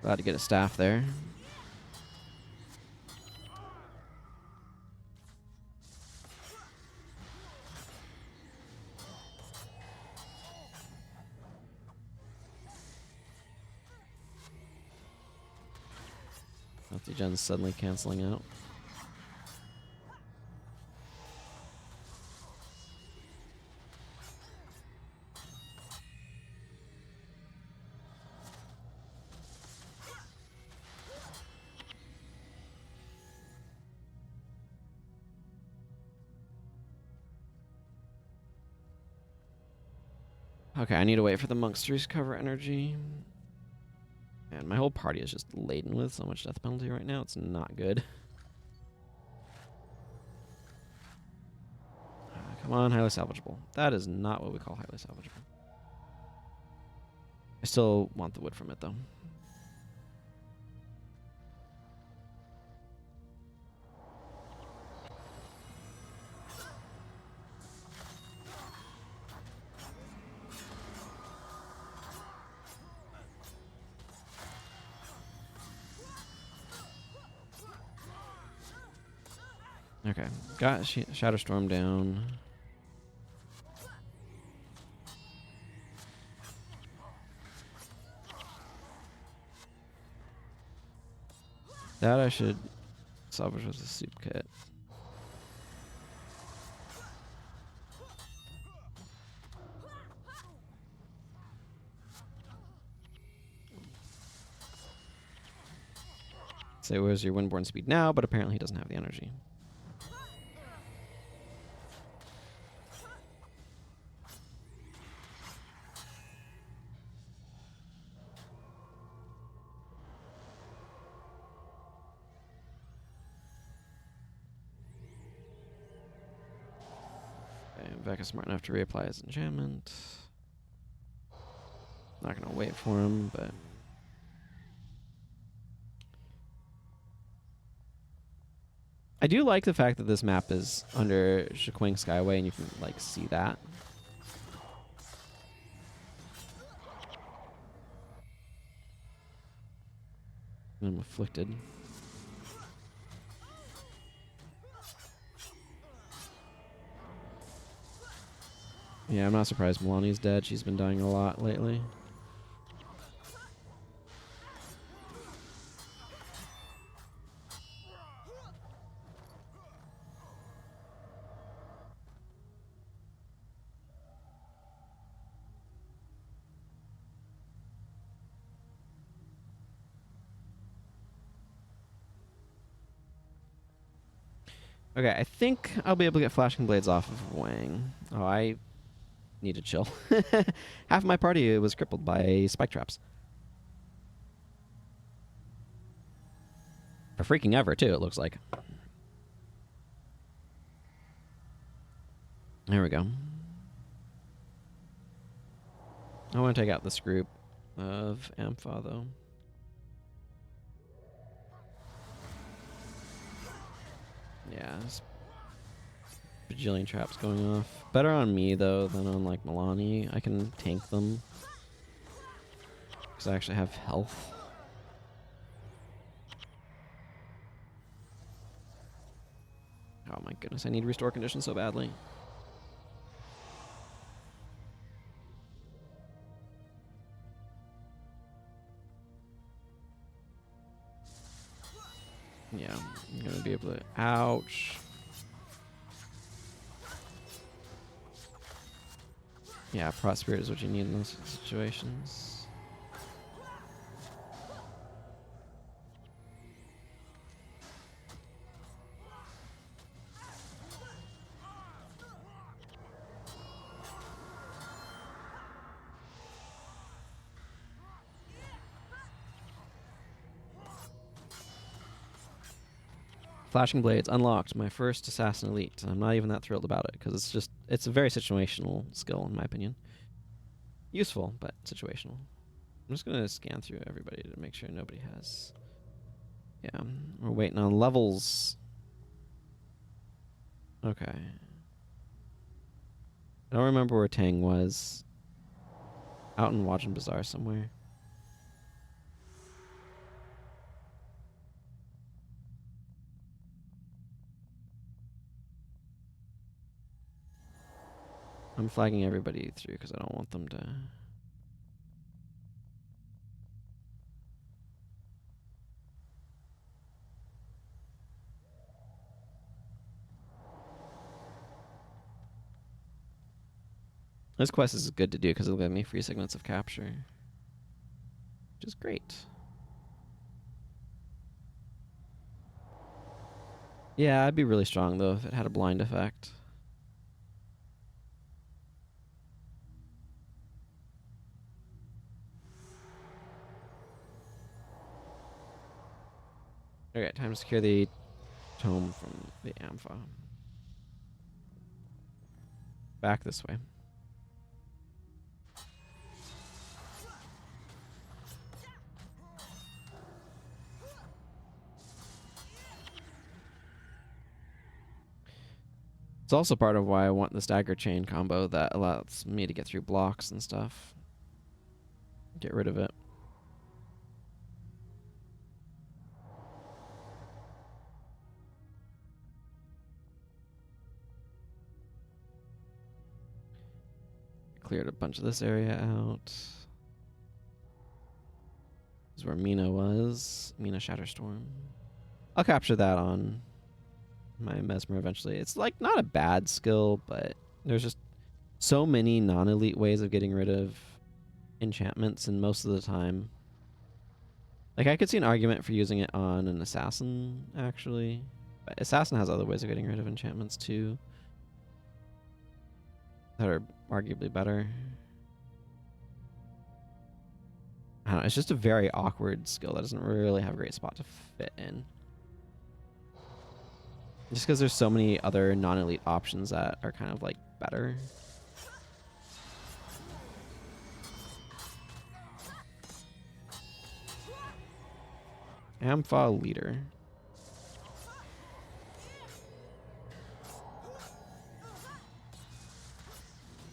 Glad to get a staff there. Multi-gen's suddenly canceling out. Okay, I need to wait for the monks to recover energy. And my whole party is just laden with so much death penalty right now. It's not good. Come on, highly salvageable. That is not what we call highly salvageable. I still want the wood from it, though. Okay, got Shatterstorm down. That I should salvage with a soup kit. Say, where's your Windborne Speed now? But apparently he doesn't have the energy. Vec is smart enough to reapply his enchantment. Not gonna wait for him, but I do like the fact that this map is under Shaquing Skyway and you can like see that. I'm afflicted. Yeah, I'm not surprised Milani's dead. She's been dying a lot lately. Okay, I think I'll be able to get Flashing Blades off of Wang. Oh, I need to chill. Half of my party was crippled by spike traps. For freaking ever, too, it looks like. There we go. I want to take out this group of Ampha, though. Yeah, bajillion traps going off. Better on me, though, than on, like, Milani. I can tank them. Because I actually have health. Oh my goodness, I need restore condition so badly. Yeah, I'm gonna be able to... Ouch. Yeah, Prosperity is what you need in those situations. Flashing Blades unlocked, my first Assassin Elite. I'm not even that thrilled about it, because it's a very situational skill, in my opinion. Useful, but situational. I'm just going to scan through everybody to make sure nobody has... Yeah, we're waiting on levels. Okay. I don't remember where Tang was. Out in Wajan Bazaar somewhere. I'm flagging everybody through because I don't want them to... This quest is good to do because it'll give me free segments of capture. Which is great. Yeah, I'd be really strong though if it had a blind effect. Okay, time to secure the tome from the Ampha. Back this way. It's also part of why I want the stagger chain combo that allows me to get through blocks and stuff. Get rid of it. Cleared a bunch of this area out. This is where Mina was. Mina Shatterstorm. I'll capture that on my Mesmer eventually. It's like not a bad skill, but there's just so many non-elite ways of getting rid of enchantments, and most of the time, like, I could see an argument for using it on an assassin, actually. But assassin has other ways of getting rid of enchantments too that are arguably better. I don't know, it's just a very awkward skill that doesn't really have a great spot to fit in. Just because there's so many other non-elite options that are kind of like better. Ampha leader.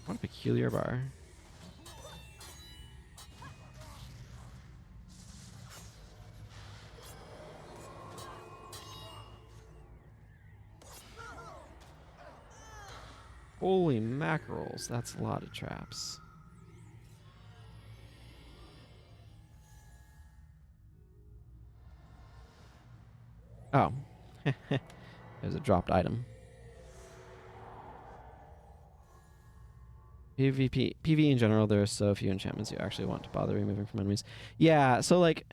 What a peculiar bar. Holy mackerels, that's a lot of traps. Oh. There's a dropped item. PvP in general, there are so few enchantments you actually want to bother removing from enemies. Yeah, so like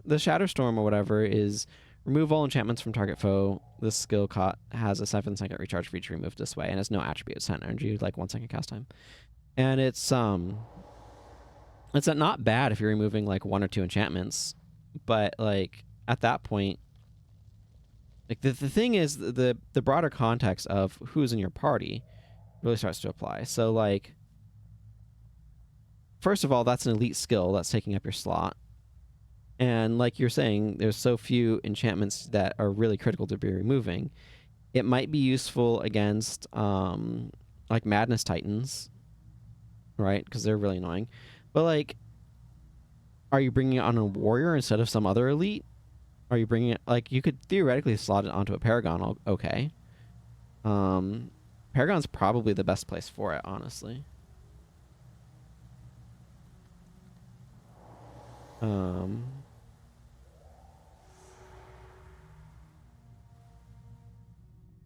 the Shatterstorm or whatever is remove all enchantments from target foe. This skill has a 7-second recharge for each removed this way and has no attribute 10 energy, like 1 second cast time. And it's not bad if you're removing like 1 or 2 enchantments, but like at that point, like the thing is the broader context of who's in your party really starts to apply. So like, first of all, that's an elite skill that's taking up your slot. And like you're saying, there's so few enchantments that are really critical to be removing. It might be useful against like Madness Titans, right? Because they're really annoying. But like, are you bringing it on a warrior instead of some other elite? Are you bringing it, like, you could theoretically slot it onto a Paragon, okay. Paragon's probably the best place for it, honestly.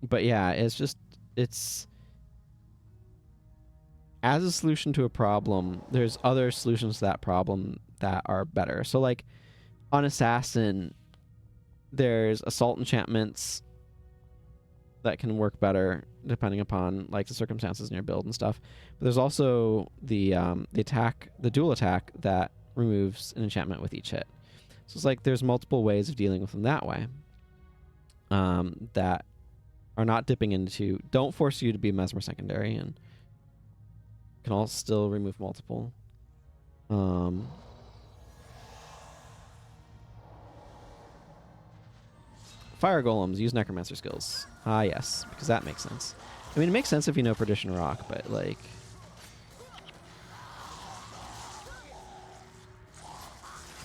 But yeah, it's as a solution to a problem, there's other solutions to that problem that are better. So like on Assassin, there's assault enchantments that can work better depending upon like the circumstances in your build and stuff. But there's also the dual attack that removes an enchantment with each hit. So it's like there's multiple ways of dealing with them that way. That are not dipping into, don't force you to be Mesmer secondary, and can all still remove multiple. Fire golems use necromancer skills. Ah, yes, because that makes sense. I mean, it makes sense if you know Perdition Rock, but like,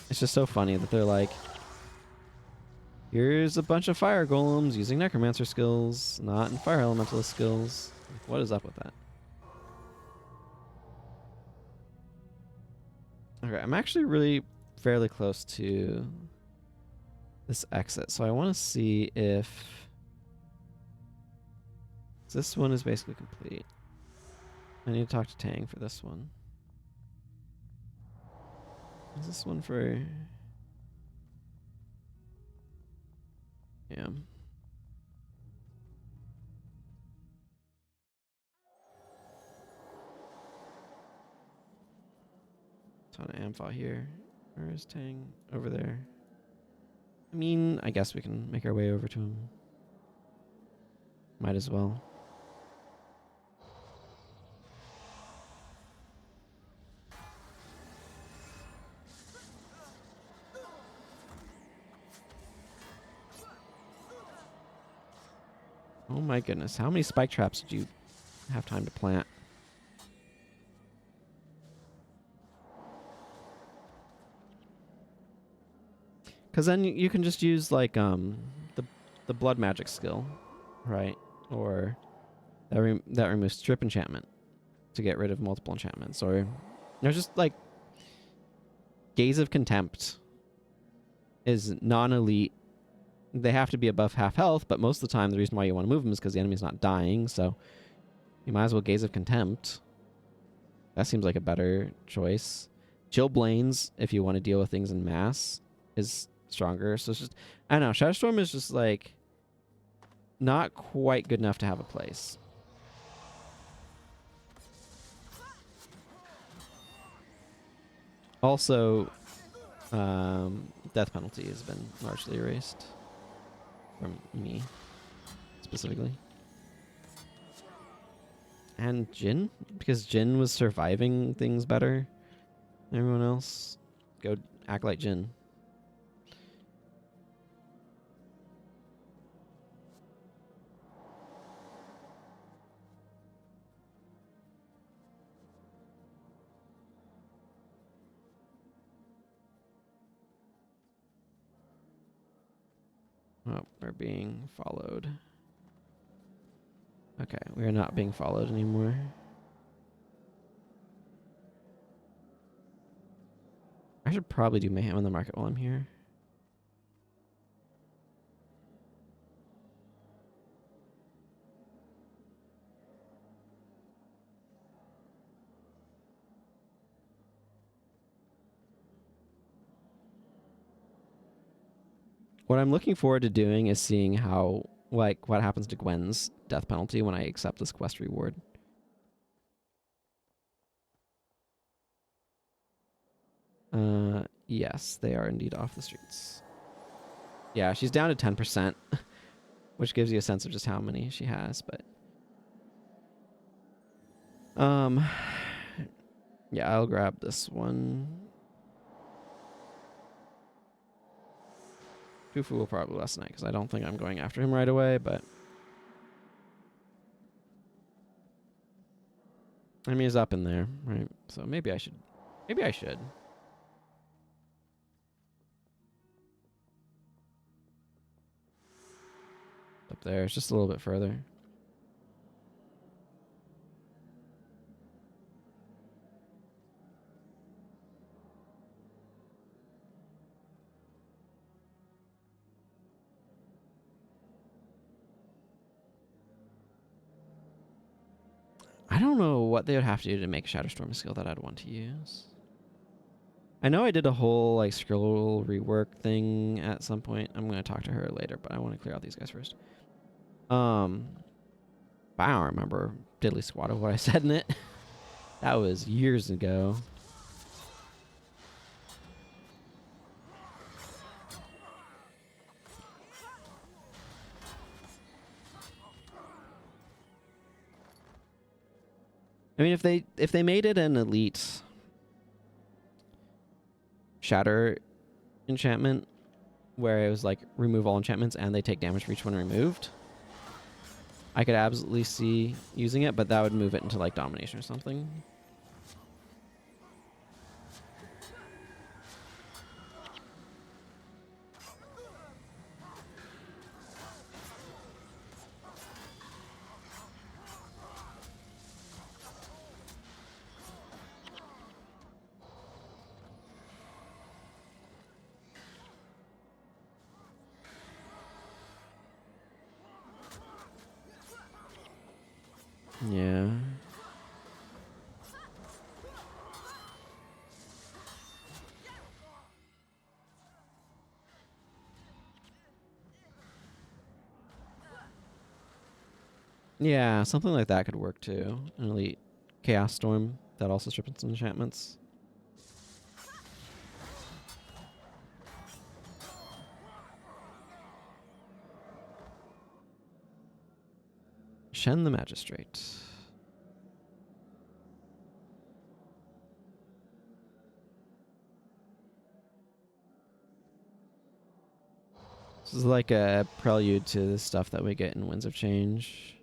it's just so funny that they're like, here's a bunch of fire golems using necromancer skills, not in fire elementalist skills. Like, what is up with that? Okay, I'm actually really fairly close to this exit, so I want to see if this one is basically complete. I need to talk to Tang for this one. Is this one for... Yeah. Ton of Ampha here. Where is Tang? Over there. I mean, I guess we can make our way over to him. Might as well. Oh my goodness. How many spike traps did you have time to plant? Because then you can just use like the blood magic skill, right? Or that removes strip enchantment to get rid of multiple enchantments. Or there's just like Gaze of Contempt is non-elite. They have to be above half health, but most of the time the reason why you want to move them is because the enemy's not dying. So you might as well Gaze of Contempt. That seems like a better choice. Chillblains, if you want to deal with things in mass, is stronger. So it's just, I don't know, Shatterstorm is just like not quite good enough to have a place. Also, death penalty has been largely erased from me specifically. And Jin? Because Jin was surviving things better than everyone else. Go act like Jin. Oh, we're being followed. Okay, we are not being followed anymore. I should probably do mayhem in the market while I'm here. What I'm looking forward to doing is seeing how, like, what happens to Gwen's death penalty when I accept this quest reward. Yes, they are indeed off the streets. Yeah, she's down to 10%, which gives you a sense of just how many she has, but... Yeah, I'll grab this one. Fufu will probably last night, because I don't think I'm going after him right away, but... I mean, he's up in there, right? So maybe I should... Maybe I should. Up there, it's just a little bit further. I don't know what they would have to do to make Shatterstorm a skill that I'd want to use. I know I did a whole like scroll rework thing at some point. I'm gonna talk to her later, but I want to clear out these guys first. But I don't remember diddly squat of what I said in it. That was years ago. I mean, if they made it an elite shatter enchantment where it was like remove all enchantments and they take damage for each one removed, I could absolutely see using it, but that would move it into like domination or something. Yeah. Yeah, something like that could work too. An elite Chaos Storm that also strips some enchantments. Shen the Magistrate. This is like a prelude to the stuff that we get in Winds of Change.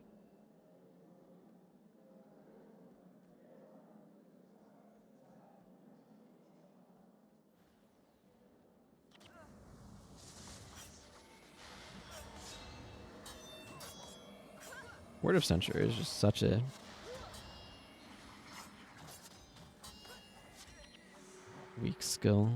Word of Censure is just such a weak skill.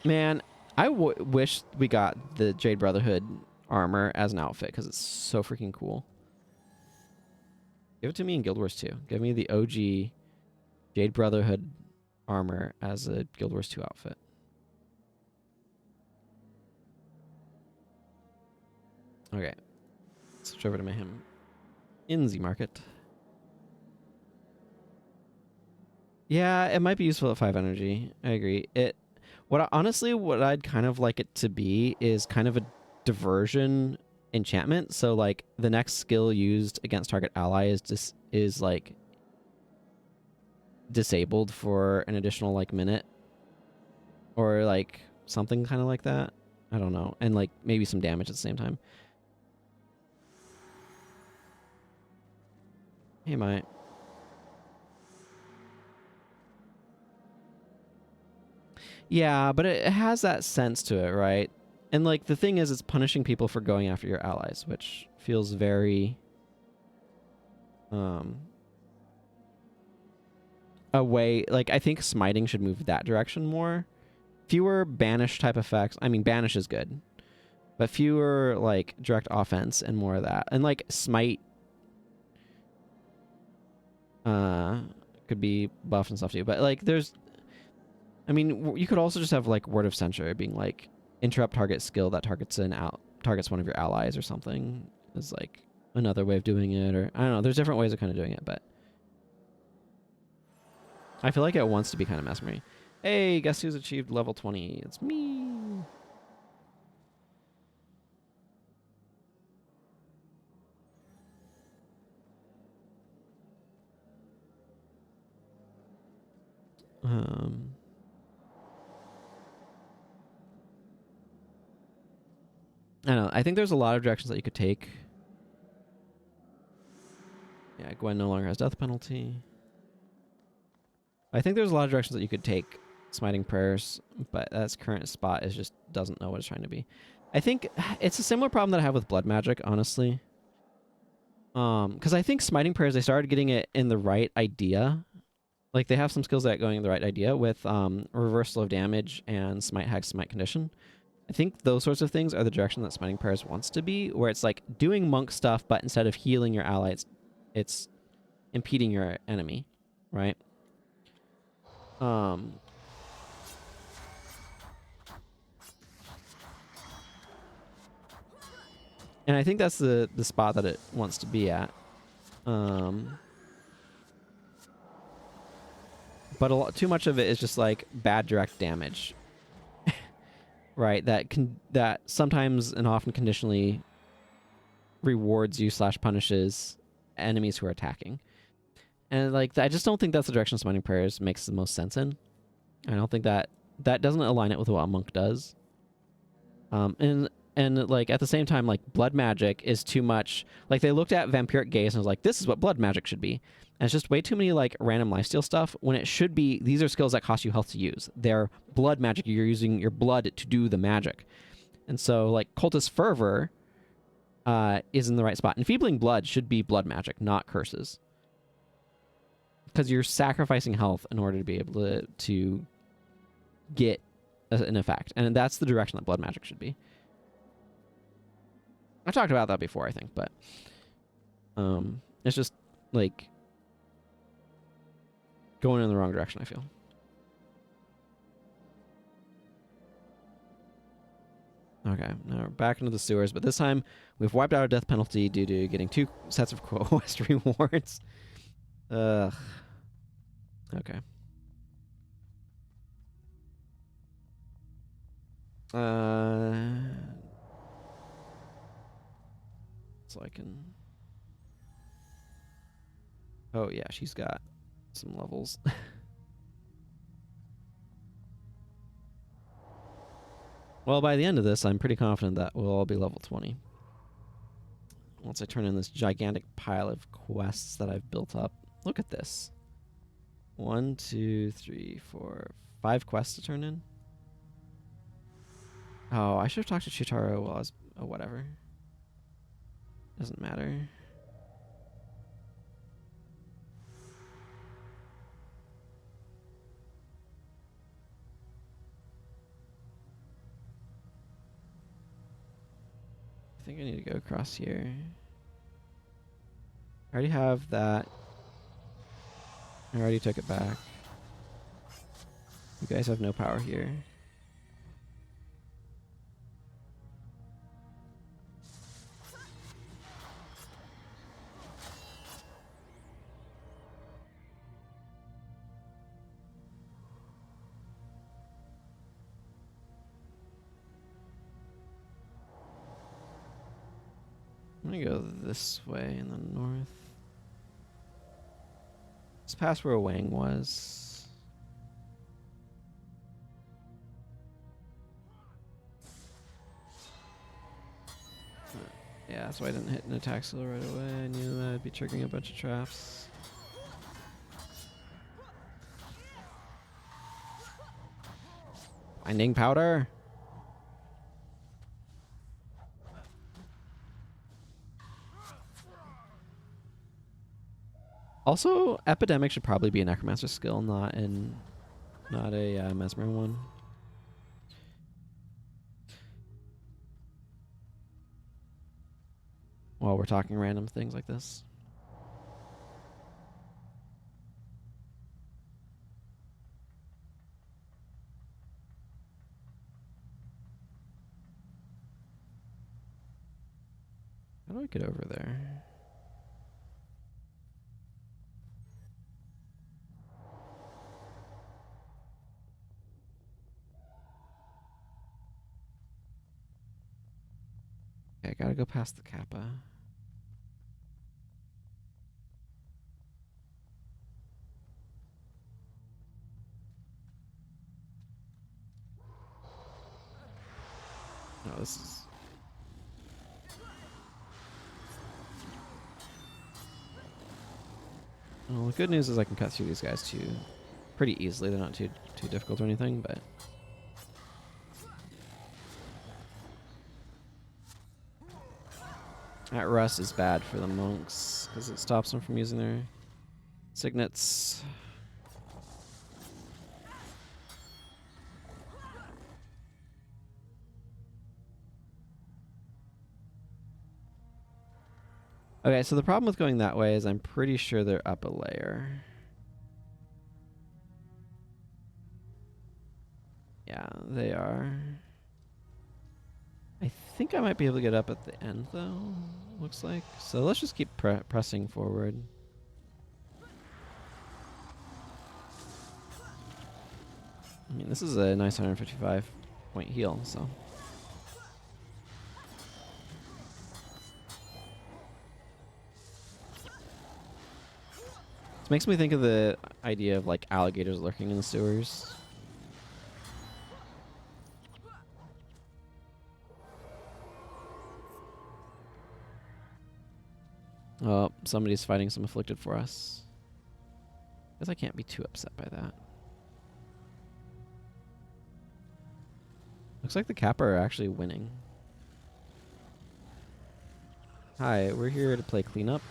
Man, I wish we got the Jade Brotherhood armor as an outfit because it's so freaking cool. Give it to me in Guild Wars 2. Give me the OG Jade Brotherhood armor as a Guild Wars 2 outfit. Okay. Switch over to Mayhem in the market. Yeah, it might be useful at 5 energy. I agree. Honestly, what I'd kind of like it to be is kind of a diversion enchantment. So like the next skill used against target ally is like disabled for an additional like minute, or like something kind of like that. I don't know. And like maybe some damage at the same time. Hey, mate. Yeah, but it has that sense to it, right? And like the thing is, it's punishing people for going after your allies, which feels very um away. Like I think smiting should move that direction more. Fewer banish type effects. I mean, banish is good, but fewer like direct offense and more of that. And like smite uh could be buffed and stuff too. But like there's, I mean, you could also just have like word of censure being like interrupt target skill that targets one of your allies or something is like another way of doing it. Or I don't know. There's different ways of kind of doing it, but I feel like it wants to be kind of mesmery. Hey, guess who's achieved level 20? It's me. Um, I don't know. I think there's a lot of directions that you could take. Yeah, Gwen no longer has death penalty. I think there's a lot of directions that you could take smiting prayers, but that's current spot is just doesn't know what it's trying to be. I think it's a similar problem that I have with blood magic, honestly. Because I think smiting prayers, they started getting it in the right idea. Like they have some skills that going in the right idea with reversal of damage and smite hex, smite condition. I think those sorts of things are the direction that smiting prayers wants to be, where it's like doing monk stuff, but instead of healing your ally, it's impeding your enemy, right? Um, and I think that's the spot that it wants to be at. Um, but too much of it is just like bad direct damage, right? That sometimes and often conditionally rewards you / punishes enemies who are attacking. And like I just don't think that's the direction summoning prayers makes the most sense in. I don't think that doesn't align it with what a monk does. And like at the same time, like blood magic is too much. Like they looked at vampiric gaze and was like, this is what blood magic should be. And it's just way too many like random lifesteal stuff when it should be these are skills that cost you health to use. They're blood magic. You're using your blood to do the magic. And so like cultist fervor is in the right spot. Enfeebling blood should be blood magic, not curses. Because you're sacrificing health in order to be able to get an effect. And that's the direction that blood magic should be. I talked about that before, I think, but it's just like going in the wrong direction, I feel. Okay, now we're back into the sewers, but this time we've wiped out our death penalty due to getting 2 sets of quest rewards. Ugh. Okay. So I can... Oh, yeah, she's got some levels. Well, by the end of this, I'm pretty confident that we'll all be level 20. Once I turn in this gigantic pile of quests that I've built up. Look at this. 1, 2, 3, 4, 5 quests to turn in. Oh, I should have talked to Chitaro while I was... Oh, whatever. Doesn't matter. I think I need to go across here. I already have that. I already took it back. You guys have no power here. I'm gonna go this way in the north. It's past where Wang was. Yeah, that's why I didn't hit an attack skill right away. I knew that I'd be triggering a bunch of traps. Binding powder. Also, epidemic should probably be a necromancer skill, not a mesmer one. While we're talking random things like this. How do I get over there? Okay, I gotta go past the Kappa. No, this is... Well, the good news is I can cut through these guys too pretty easily. They're not too difficult or anything, but... That rust is bad for the monks, because it stops them from using their signets. Okay, so the problem with going that way is I'm pretty sure they're up a layer. Yeah, they are. I think I might be able to get up at the end, though, looks like. So let's just keep pressing forward. I mean, this is a nice 155 point heal, so... This makes me think of the idea of, like, alligators lurking in the sewers. Oh, somebody's fighting some afflicted for us. Guess I can't be too upset by that. Looks like the Kappa are actually winning. Hi, we're here to play cleanup.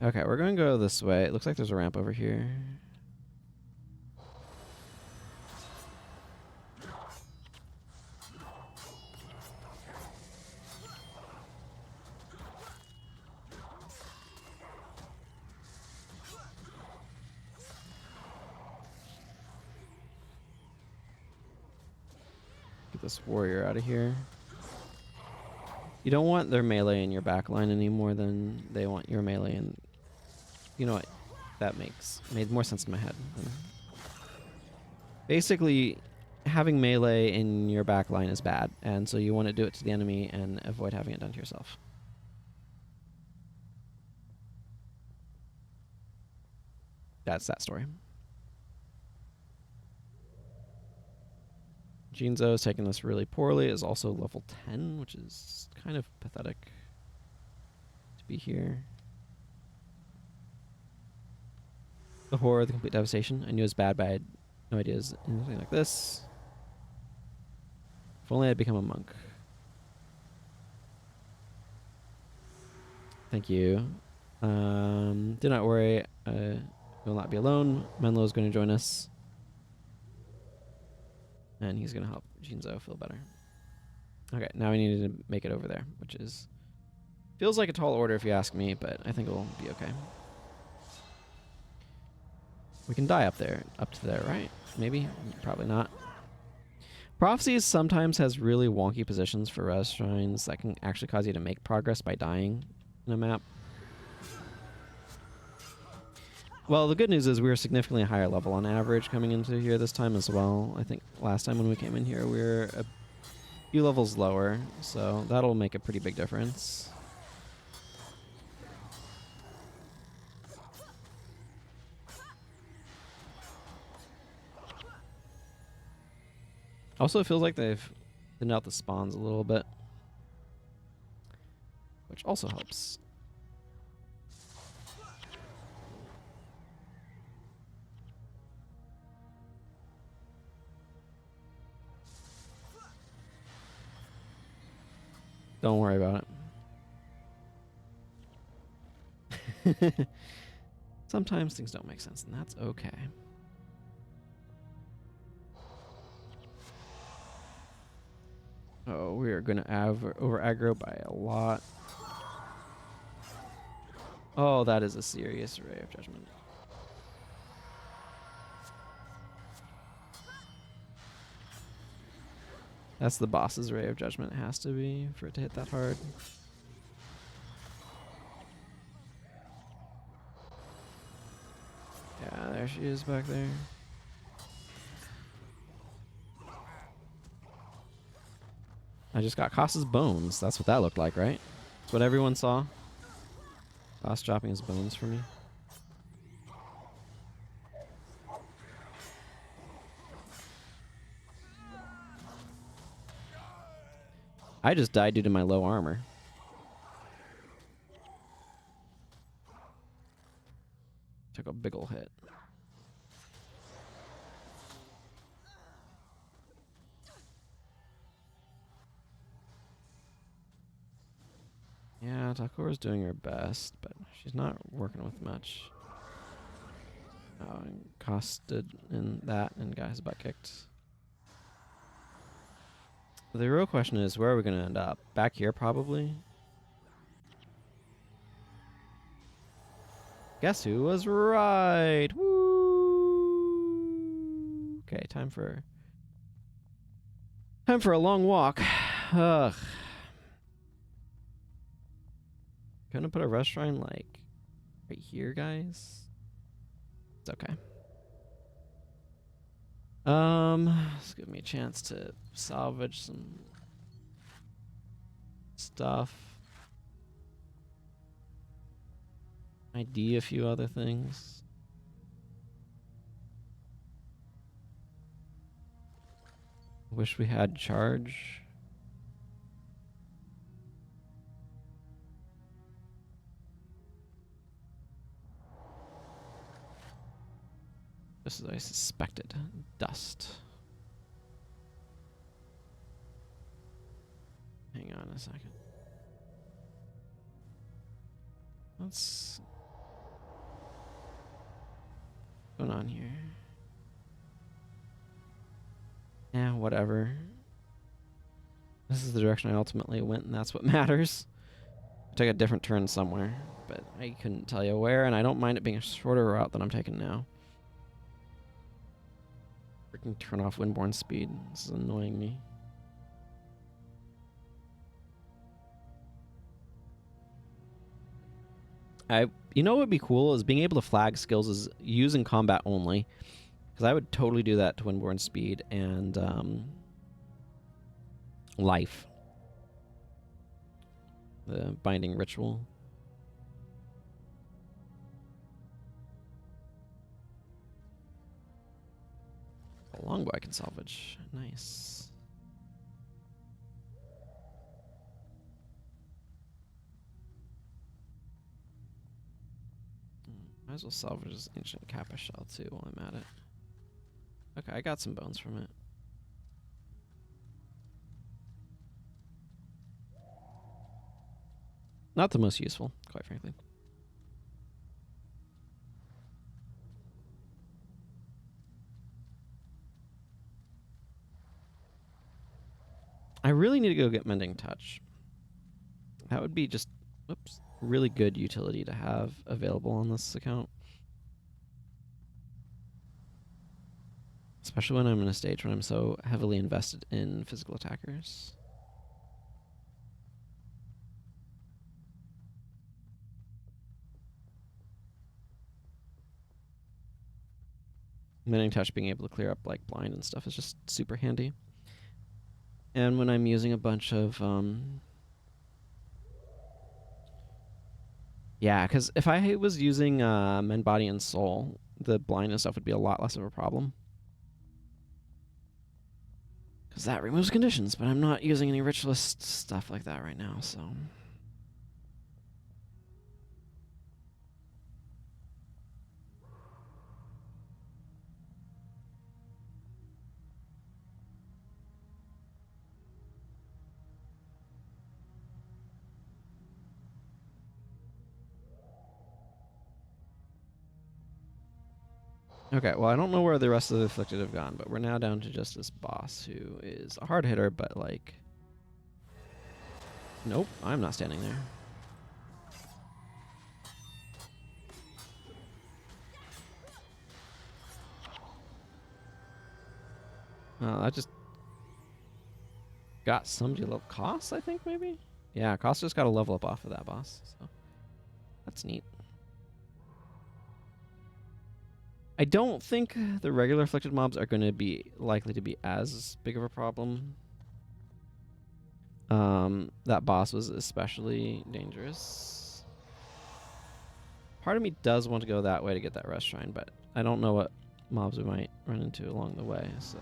Okay, we're going to go this way. It looks like there's a ramp over here. Get this warrior out of here. You don't want their melee in your backline any more than they want your melee in... You know what? That made more sense in my head. Basically, having melee in your backline is bad, and so you want to do it to the enemy and avoid having it done to yourself. That's that story. Jinzo is taking this really poorly, is also level 10, which is kind of pathetic to be here. The horror, the complete devastation. I knew it was bad, but I had no ideas. Anything like this. If only I'd become a monk. Thank you. Do not worry. You will not be alone. Menlo is going to join us. And he's going to help Jinzo feel better. Okay, now we need to make it over there, which is... Feels like a tall order if you ask me, but I think it'll be okay. We can die up there, up to there, right? Maybe? Probably not. Prophecies sometimes has really wonky positions for res shrines that can actually cause you to make progress by dying in a map. Well, the good news is we were significantly higher level on average coming into here this time as well. I think last time when we came in here, we were a few levels lower, so that'll make a pretty big difference. Also, it feels like they've thinned out the spawns a little bit, which also helps. Don't worry about it. Sometimes things don't make sense, and that's okay. Oh, we are going to over aggro by a lot. Oh, that is a serious Ray of Judgment. That's the boss's Ray of Judgment. It has to be for it to hit that hard. Yeah, there she is back there. I just got Koss's bones. That's what that looked like, right? That's what everyone saw. Koss dropping his bones for me. I just died due to my low armor. Took a big ol' hit. Yeah, Takura's doing her best, but she's not working with much. Oh, and costed in that and got his butt kicked. The real question is, where are we going to end up? Back here, probably? Guess who was right? Woo! Okay, time for a long walk. Ugh. Couldn't put a restaurant like right here, guys. It's okay. Let's give me a chance to salvage some stuff. ID a few other things. Wish we had charge. Just as I suspected. Dust. Hang on a second. What's going on here? Yeah, whatever. This is the direction I ultimately went, and that's what matters. I took a different turn somewhere, but I couldn't tell you where, and I don't mind it being a shorter route than I'm taking now. Freaking turn off Windborne Speed. This is annoying me. You know what would be cool is being able to flag skills is using combat only. Because I would totally do that to Windborne Speed and Life. The Binding Ritual. A longbow I can salvage. Nice. Might as well salvage this ancient Kappa shell too while I'm at it. Okay, I got some bones from it. Not the most useful, quite frankly. I really need to go get Mending Touch. That would be just, whoops, really good utility to have available on this account. Especially when I'm in a stage when I'm so heavily invested in physical attackers. Mending touch being able to clear up like blind and stuff is just super handy. And when I'm using a bunch of yeah, because if I was using Mend Body and Soul, the blind and stuff would be a lot less of a problem. Because that removes conditions, but I'm not using any ritualist stuff like that right now, so. Okay, well, I don't know where the rest of the Afflicted have gone, but we're now down to just this boss who is a hard hitter, but like. Nope, I'm not standing there. I just got somebody a little Cost, I think, maybe? Yeah, Cost just got a level up off of that boss, so that's neat. I don't think the regular afflicted mobs are going to be likely to be as big of a problem. That boss was especially dangerous. Part of me does want to go that way to get that rest shrine, but I don't know what mobs we might run into along the way, so.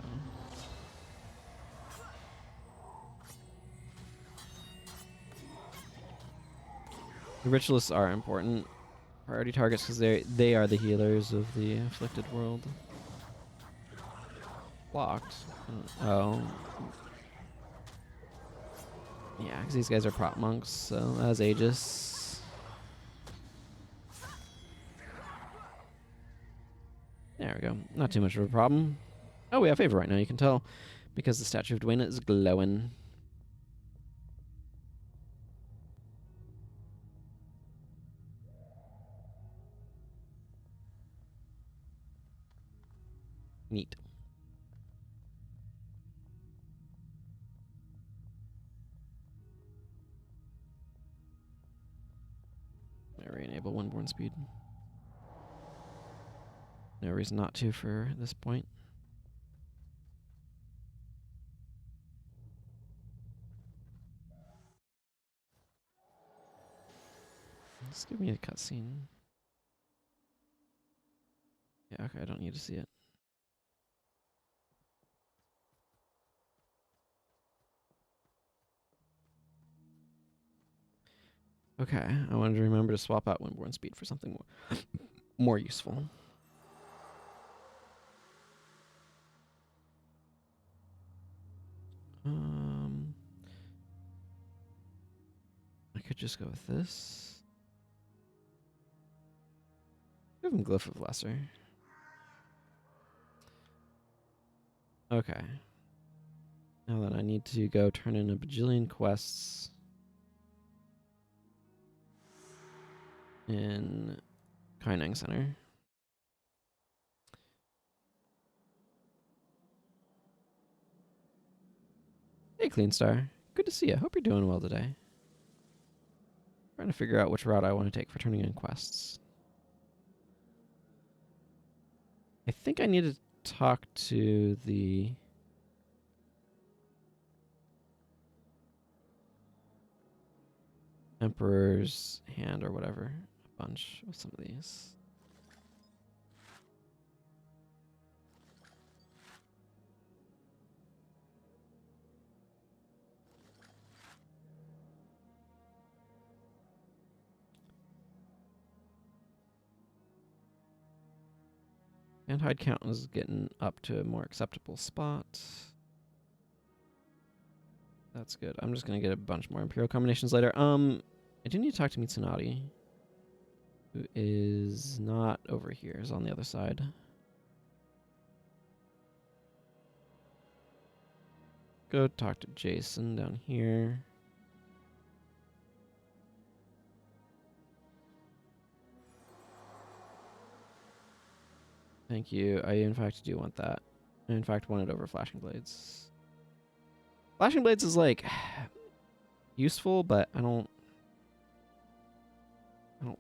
The ritualists are important priority targets because they are the healers of the afflicted world. Blocked. Oh. Yeah, because these guys are prop monks, so as Aegis. There we go. Not too much of a problem. Oh, we have favor right now, you can tell. Because the statue of Dwayne is glowing. Neat. I re-enable Windborne Speed. No reason not to for this point. Just give me a cutscene. Yeah, okay, I don't need to see it. Okay, I wanted to remember to swap out Windborne Speed for something more useful. I could just go with this. Give him Glyph of Lesser. Okay. Now then, I need to go turn in a bajillion quests in Kaineng Center. Hey, Clean Star. Good to see you. Hope you're doing well today. Trying to figure out which route I want to take for turning in quests. I think I need to talk to the Emperor's Hand or whatever a bunch with some of these. And hide count is getting up to a more acceptable spot. That's good. I'm just gonna get a bunch more Imperial combinations later. I do need to talk to Mitsunari, who is not over here, is on the other side. Go talk to Jason down here. Thank you. I in fact do want that. I in fact want it over Flashing Blades. Flashing Blades is like useful, but I don't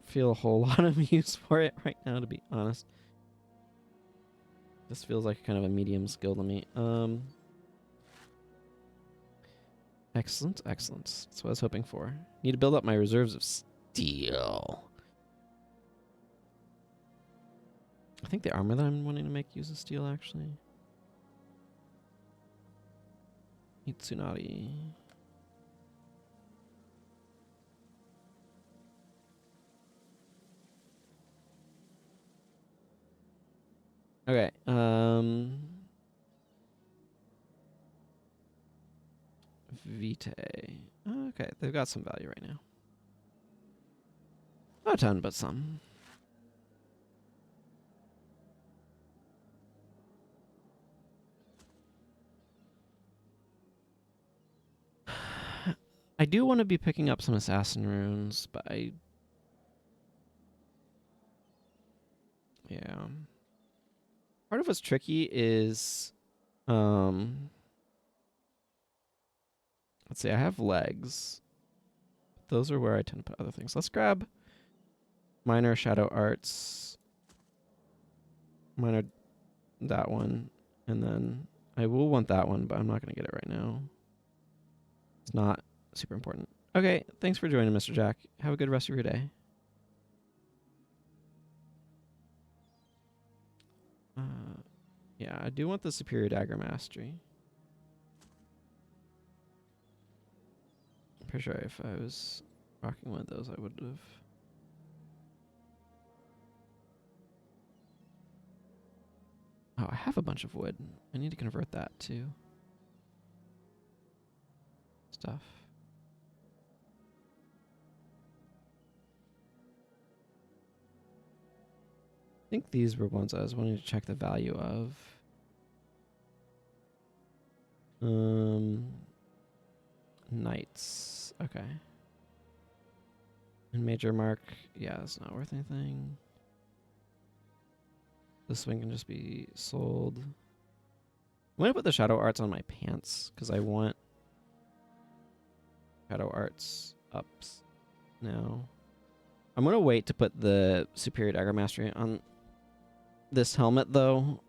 feel a whole lot of use for it right now, to be honest. This feels like kind of a medium skill to me. Excellent, excellent. That's what I was hoping for. Need to build up my reserves of steel. I think the armor that I'm wanting to make uses steel, actually. Itsunari. Okay, Vitae. Okay, they've got some value right now. Not a ton, but some. I do want to be picking up some assassin runes, but yeah. Part of what's tricky is, let's see, I have legs. Those are where I tend to put other things. Let's grab minor shadow arts, minor that one, and then I will want that one, but I'm not going to get it right now. It's not super important. Okay, thanks for joining, Mr. Jack. Have a good rest of your day. Yeah, I do want the superior dagger mastery. I'm pretty sure if I was rocking one of those, I would have. Oh, I have a bunch of wood. I need to convert that to stuff. I think these were ones I was wanting to check the value of. Knights. Okay. And major mark. Yeah, that's not worth anything. This one can just be sold. I'm gonna put the shadow arts on my pants because I want shadow arts ups now. I'm gonna wait to put the superior dagger mastery on this helmet though.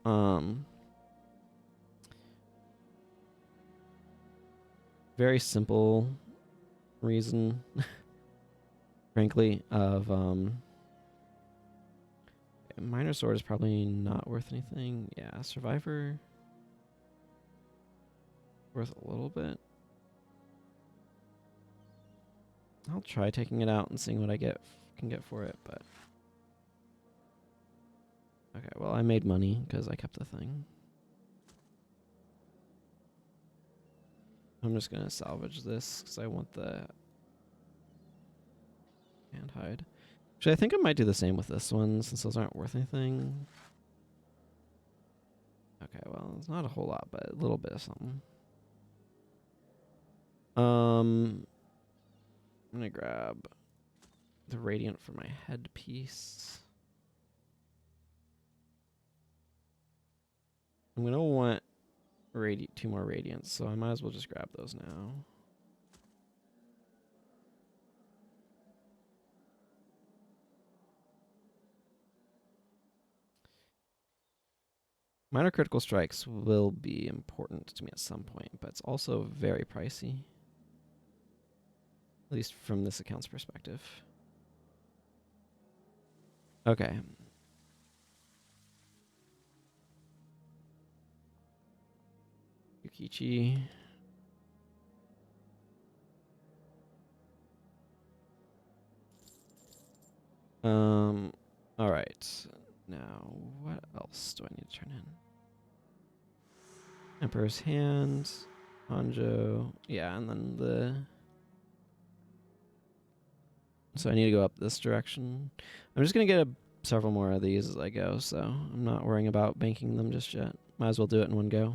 Very simple reason, frankly, of minor sword is probably not worth anything. Yeah, survivor worth a little bit. I'll try taking it out and seeing what I can get for it, but okay, well, I made money because I kept the thing. I'm just gonna salvage this because I want the hand hide. Actually, I think I might do the same with this one since those aren't worth anything. Okay, well, it's not a whole lot, but a little bit of something. I'm gonna grab the radiant for my headpiece. I'm gonna want 2 more radiants, so I might as well just grab those now. Minor critical strikes will be important to me at some point, but it's also very pricey. At least from this account's perspective. Okay. Yukichi. All right. Now, what else do I need to turn in? Emperor's Hand, Hanjo. Yeah, and then the... So I need to go up this direction. I'm just going to get several more of these as I go, so I'm not worrying about banking them just yet. Might as well do it in one go.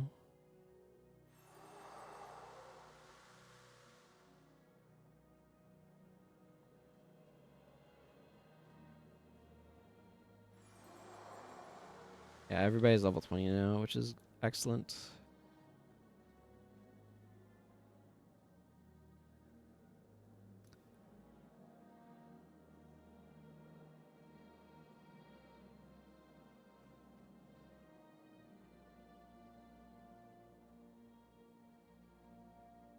Yeah, everybody's level 20 now, which is excellent.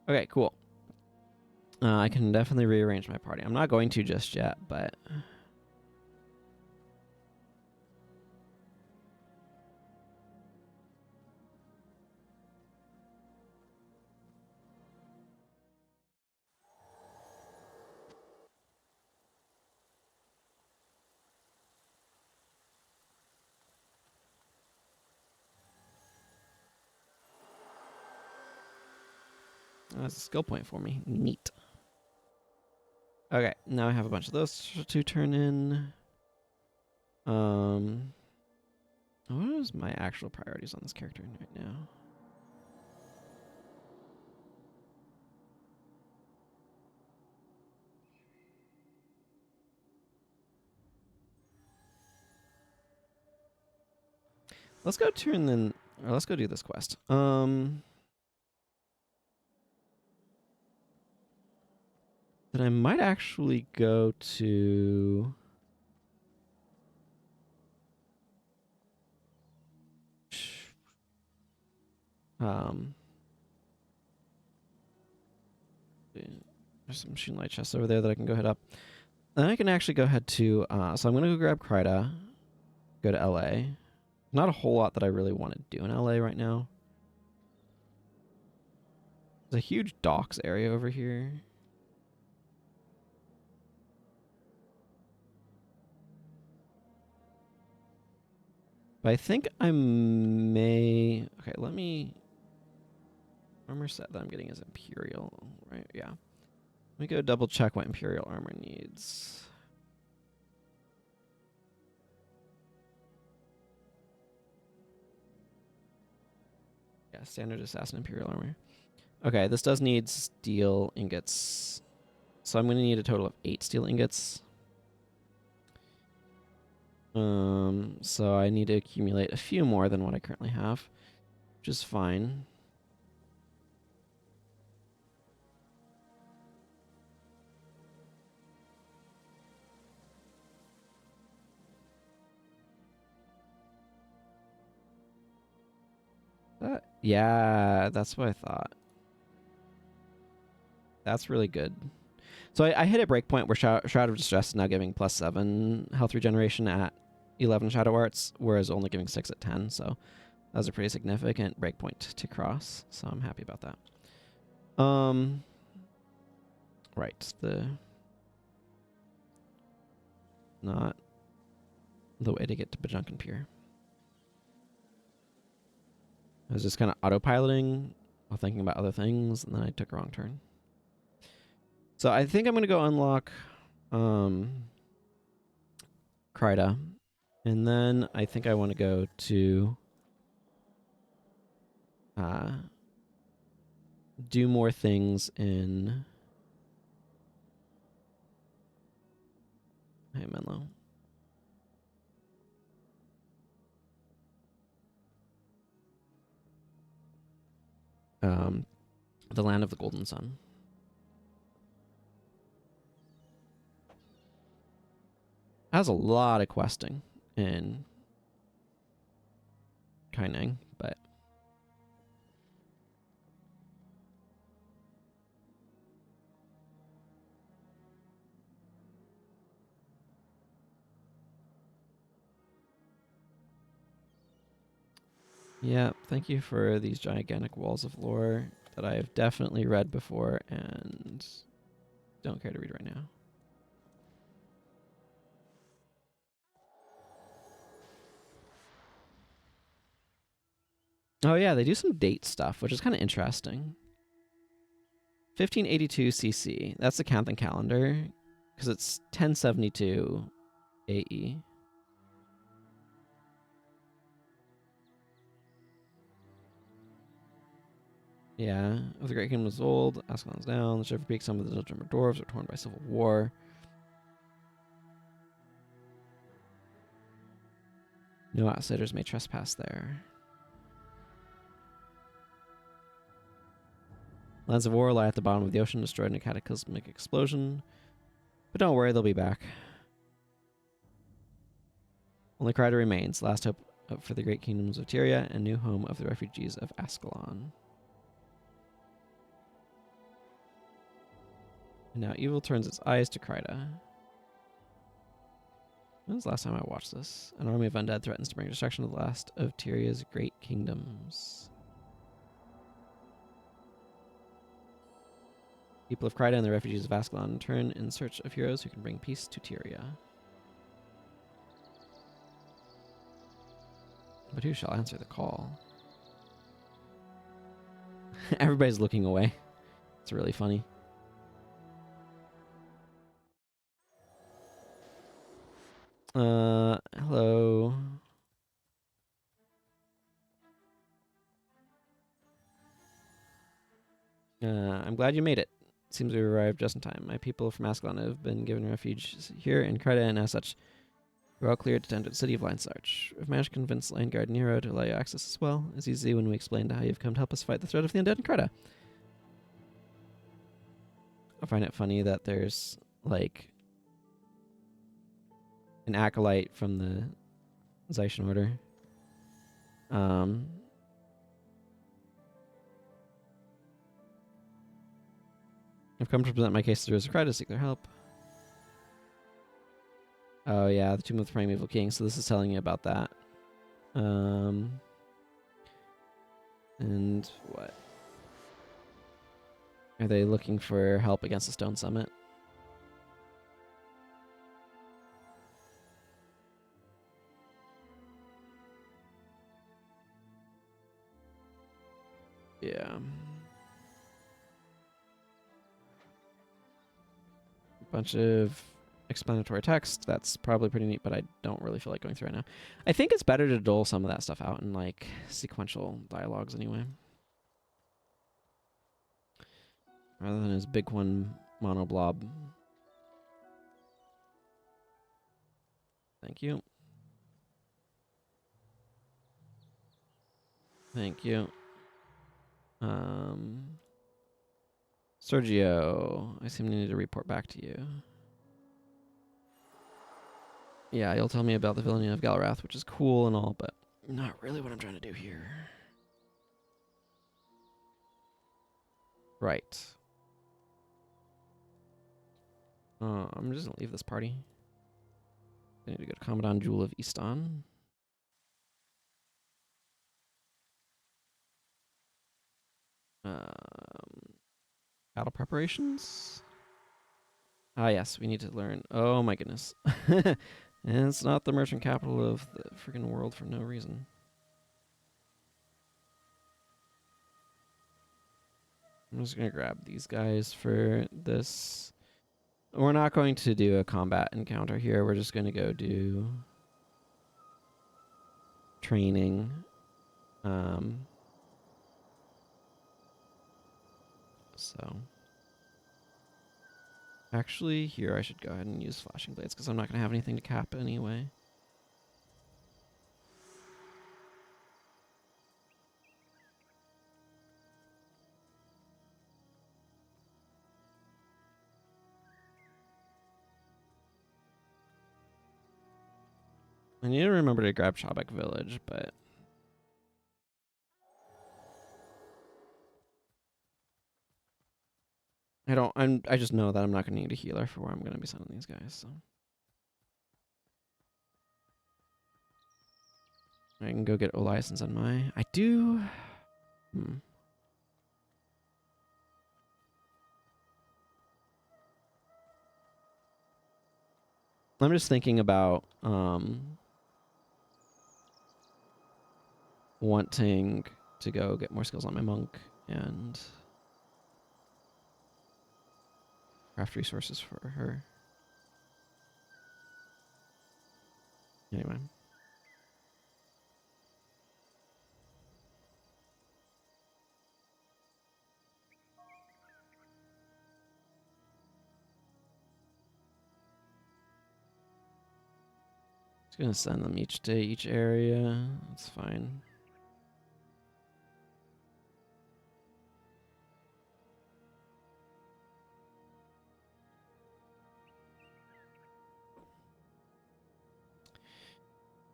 Okay, cool. I can definitely rearrange my party. I'm not going to just yet, but... That's a skill point for me. Neat. Okay, now I have a bunch of those to turn in. What is my actual priorities on this character right now? Let's go turn then, or let's go do this quest. Then I might actually go to... There's some machine light chests over there that I can go hit up. Then I can actually go ahead to... so I'm going to go grab Kryda, go to LA. Not a whole lot that I really want to do in LA right now. There's a huge docks area over here. But I think I may... Okay, let me... Armor set that I'm getting is Imperial, right? Yeah. Let me go double check what Imperial armor needs. Yeah, standard assassin Imperial armor. Okay, this does need steel ingots. So I'm going to need a total of 8 steel ingots. So I need to accumulate a few more than what I currently have, which is fine. Yeah, that's what I thought. That's really good. So I hit a breakpoint where Shroud of Distress is now giving +7 health regeneration at 11 Shadow Arts, whereas only giving 6 at 10. So that was a pretty significant breakpoint to cross. So I'm happy about that. Right. Not the way to get to Bajunkin Pier. I was just kind of autopiloting while thinking about other things, and then I took a wrong turn. So I think I'm going to go unlock Kryda. And then I think I want to go to do more things in... Hey, Menlo. The Land of the Golden Sun. Has a lot of questing in Kaineng, but yeah, thank you for these gigantic walls of lore that I have definitely read before and don't care to read right now. Oh yeah, they do some date stuff, which is kind of interesting. 1582 CC. That's the Canthan calendar, because it's 1072 AE. Yeah, if the Great Kingdom was old, Ascalon's down, the Shiver Peak, some of the Dildrimer dwarves are torn by civil war. No outsiders may trespass there. Lands of War lie at the bottom of the ocean, destroyed in a cataclysmic explosion. But don't worry, they'll be back. Only Kryda remains, last hope for the great kingdoms of Tyria and new home of the refugees of Ascalon. And now evil turns its eyes to Kryta. When was the last time I watched this? An army of undead threatens to bring destruction to the last of Tyria's great kingdoms. People of Kryta and the refugees of Ascalon turn in search of heroes who can bring peace to Tyria. But who shall answer the call? Everybody's looking away. It's really funny. Hello. I'm glad you made it. Seems we arrived just in time. My people from Ascalon have been given refuge here in Kryta, and as such, we're all cleared to tend to the city of Linesarch. We've managed to convince Lineguard Nero to allow you access as well. It's easy when we explained how you've come to help us fight the threat of the undead in Kryta. I find it funny that there's, like, an acolyte from the Zeischen Order. I've come to present my case to the Rose of Kryta to seek their help. Oh yeah, the Tomb of the Primeval King. So this is telling you about that. And what? Are they looking for help against the Stone Summit? Yeah. Bunch of explanatory text. That's probably pretty neat, but I don't really feel like going through it now. I think it's better to dole some of that stuff out in like sequential dialogues anyway. Rather than his big one monoblob. Thank you. Thank you. Sergio, I seem to need to report back to you. Yeah, you'll tell me about the villainy of Galrath, which is cool and all, but not really what I'm trying to do here. Right. I'm just gonna leave this party. I need to go to Commandant Jewel of Easton. Battle preparations? Ah, yes, we need to learn. Oh my goodness. And it's not the merchant capital of the freaking world for no reason. I'm just gonna grab these guys for this. We're not going to do a combat encounter here. We're just gonna go do training. So actually here I should go ahead and use flashing blades because I'm not gonna have anything to cap anyway. I need to remember to grab Shabak Village, but I just know that I'm not gonna need a healer for where I'm gonna be sending these guys, so I can go get Olias and Zenmai. I do I'm just thinking about wanting to go get more skills on my monk and craft resources for her. Anyway. Just gonna send them each to each area. That's fine.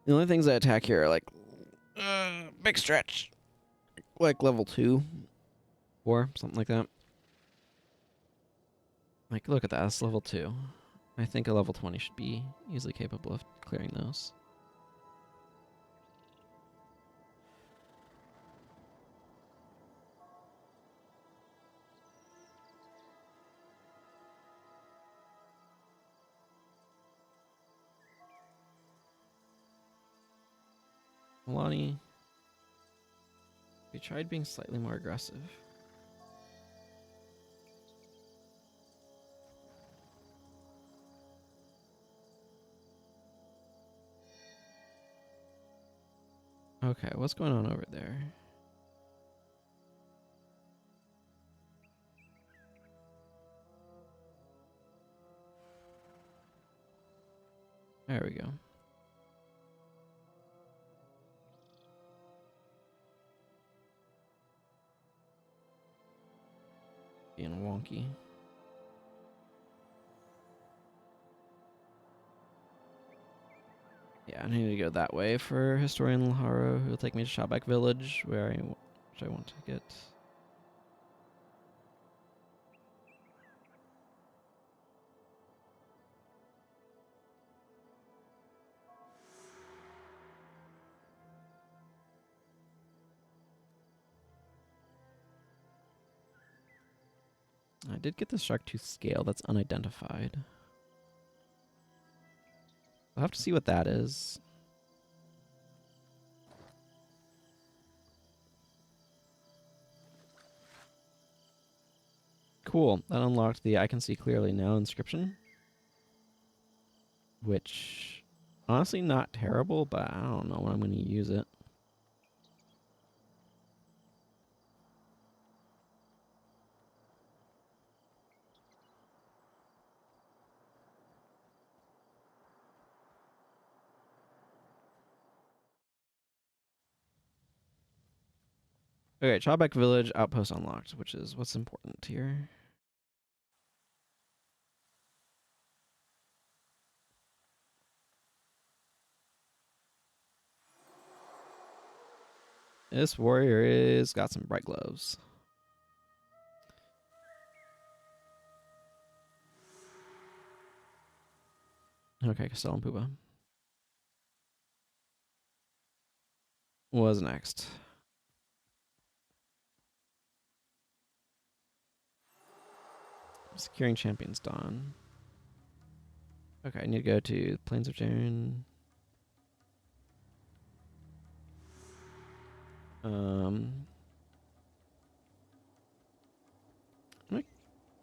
The only things that attack here are like big stretch. Like level 2 or something like that. Like, look at that. That's level 2. I think a level 20 should be easily capable of clearing those. Milani, we tried being slightly more aggressive. Okay, what's going on over there? There we go. Being wonky. Yeah, I need to go that way for Historian Laharo, who will take me to Shabak Village, which I want to get. I did get the Sharktooth scale that's unidentified. I'll have to see what that is. Cool. That unlocked the I can see clearly now inscription. Which, honestly, not terrible, but I don't know when I'm going to use it. Okay, Chawbeck Village outpost unlocked, which is what's important here. This warrior is got some bright gloves. Okay, Castell and Puba. What's next? Securing Champions Dawn. Okay, I need to go to Plains of Jaren. I'm gonna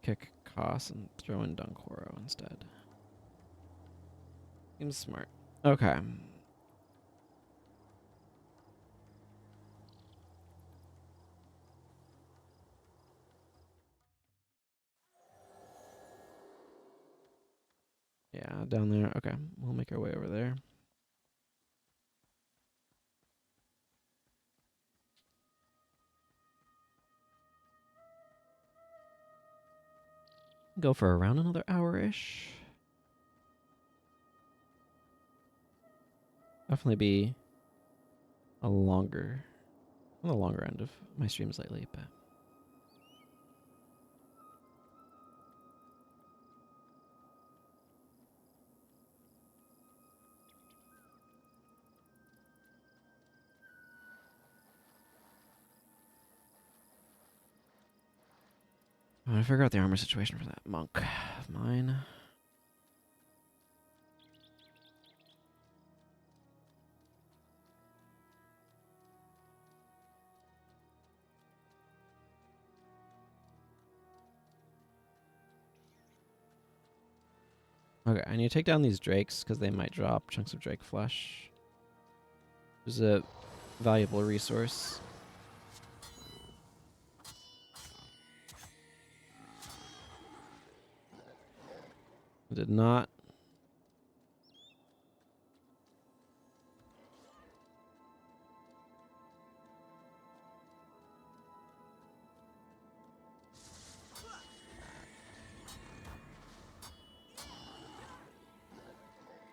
kick Koss and throw in Dunkoro instead. Seems smart. Okay. Yeah, down there. Okay, we'll make our way over there. Go for around another hour-ish. Definitely be a longer, on the longer end of my streams lately, but I want to figure out the armor situation for that monk of mine. Okay, I need to take down these drakes because they might drop chunks of drake flesh. There's a valuable resource. I did not.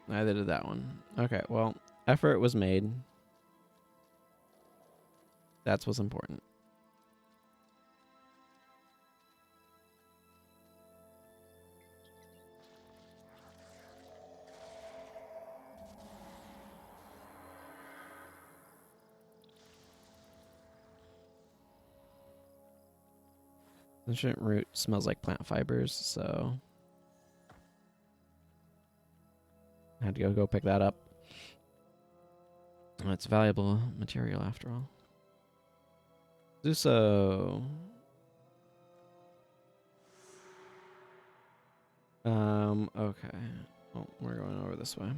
Neither did that one. Okay, well, effort was made. That's what's important. Ancient root smells like plant fibers, so I had to go pick that up. It's valuable material after all. Zuso. Okay. Oh, we're going over this way.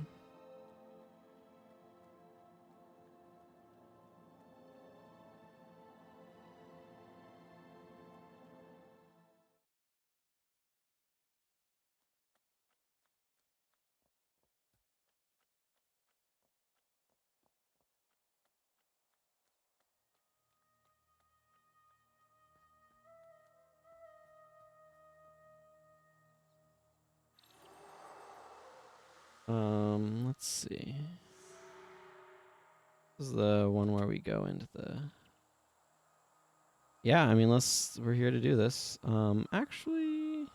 Let's see. This is the one where we go into the... Yeah, I mean, we're here to do this. Actually...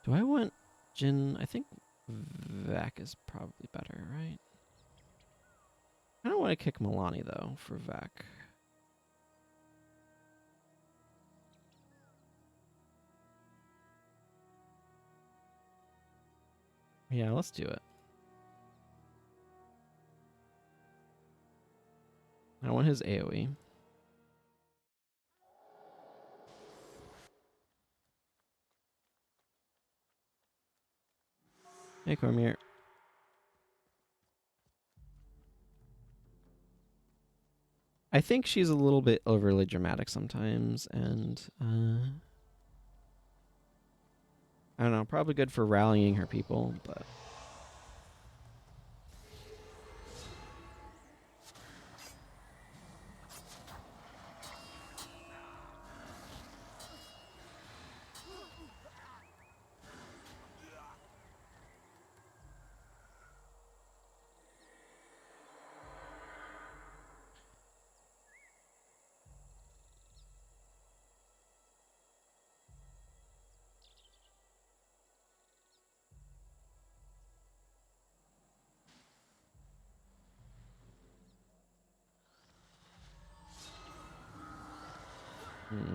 Do I want Jin? I think Vac is probably better, right? I don't want to kick Milani, though, for Vac. Yeah, let's do it. I want his AoE. Hey, Cormier. I think she's a little bit overly dramatic sometimes, and I don't know, probably good for rallying her people, but...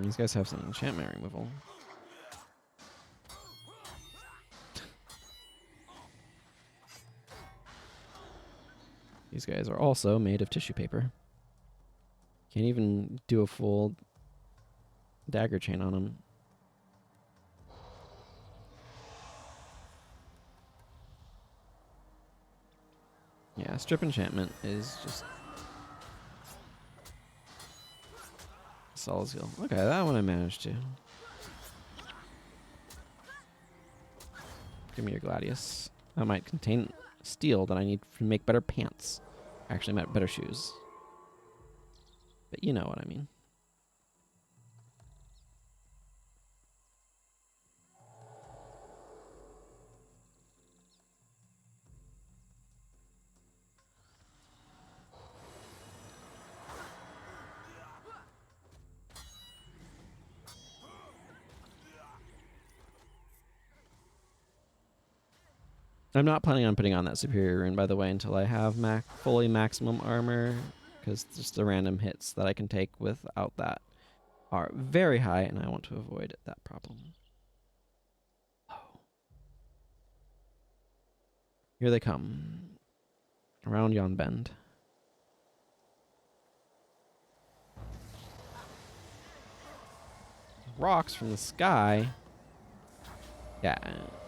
these guys have some enchantment removal. These guys are also made of tissue paper. Can't even do a full dagger chain on them. Yeah, strip enchantment is just solid skill. Okay, that one I managed to. Give me your Gladius. That might contain steel that I need to make better pants. Actually, better shoes. But you know what I mean. I'm not planning on putting on that superior rune, by the way, until I have fully maximum armor, because just the random hits that I can take without that are very high, and I want to avoid that problem. Oh. Here they come. Around yon bend. Rocks from the sky.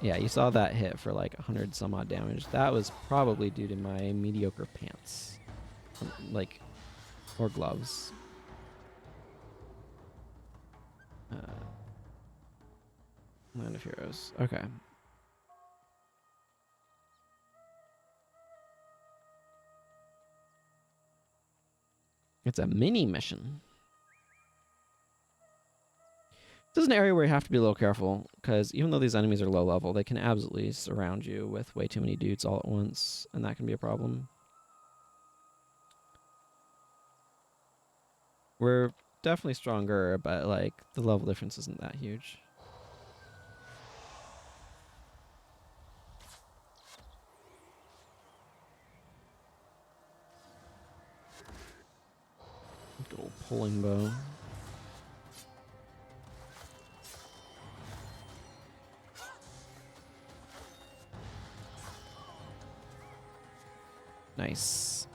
Yeah, you saw that hit for like 100 some odd damage. That was probably due to my mediocre pants. Or gloves. Land of Heroes. Okay. It's a mini mission. This is an area where you have to be a little careful, because even though these enemies are low level, they can absolutely surround you with way too many dudes all at once, and that can be a problem. We're definitely stronger, but like the level difference isn't that huge. pulling bow. Nice.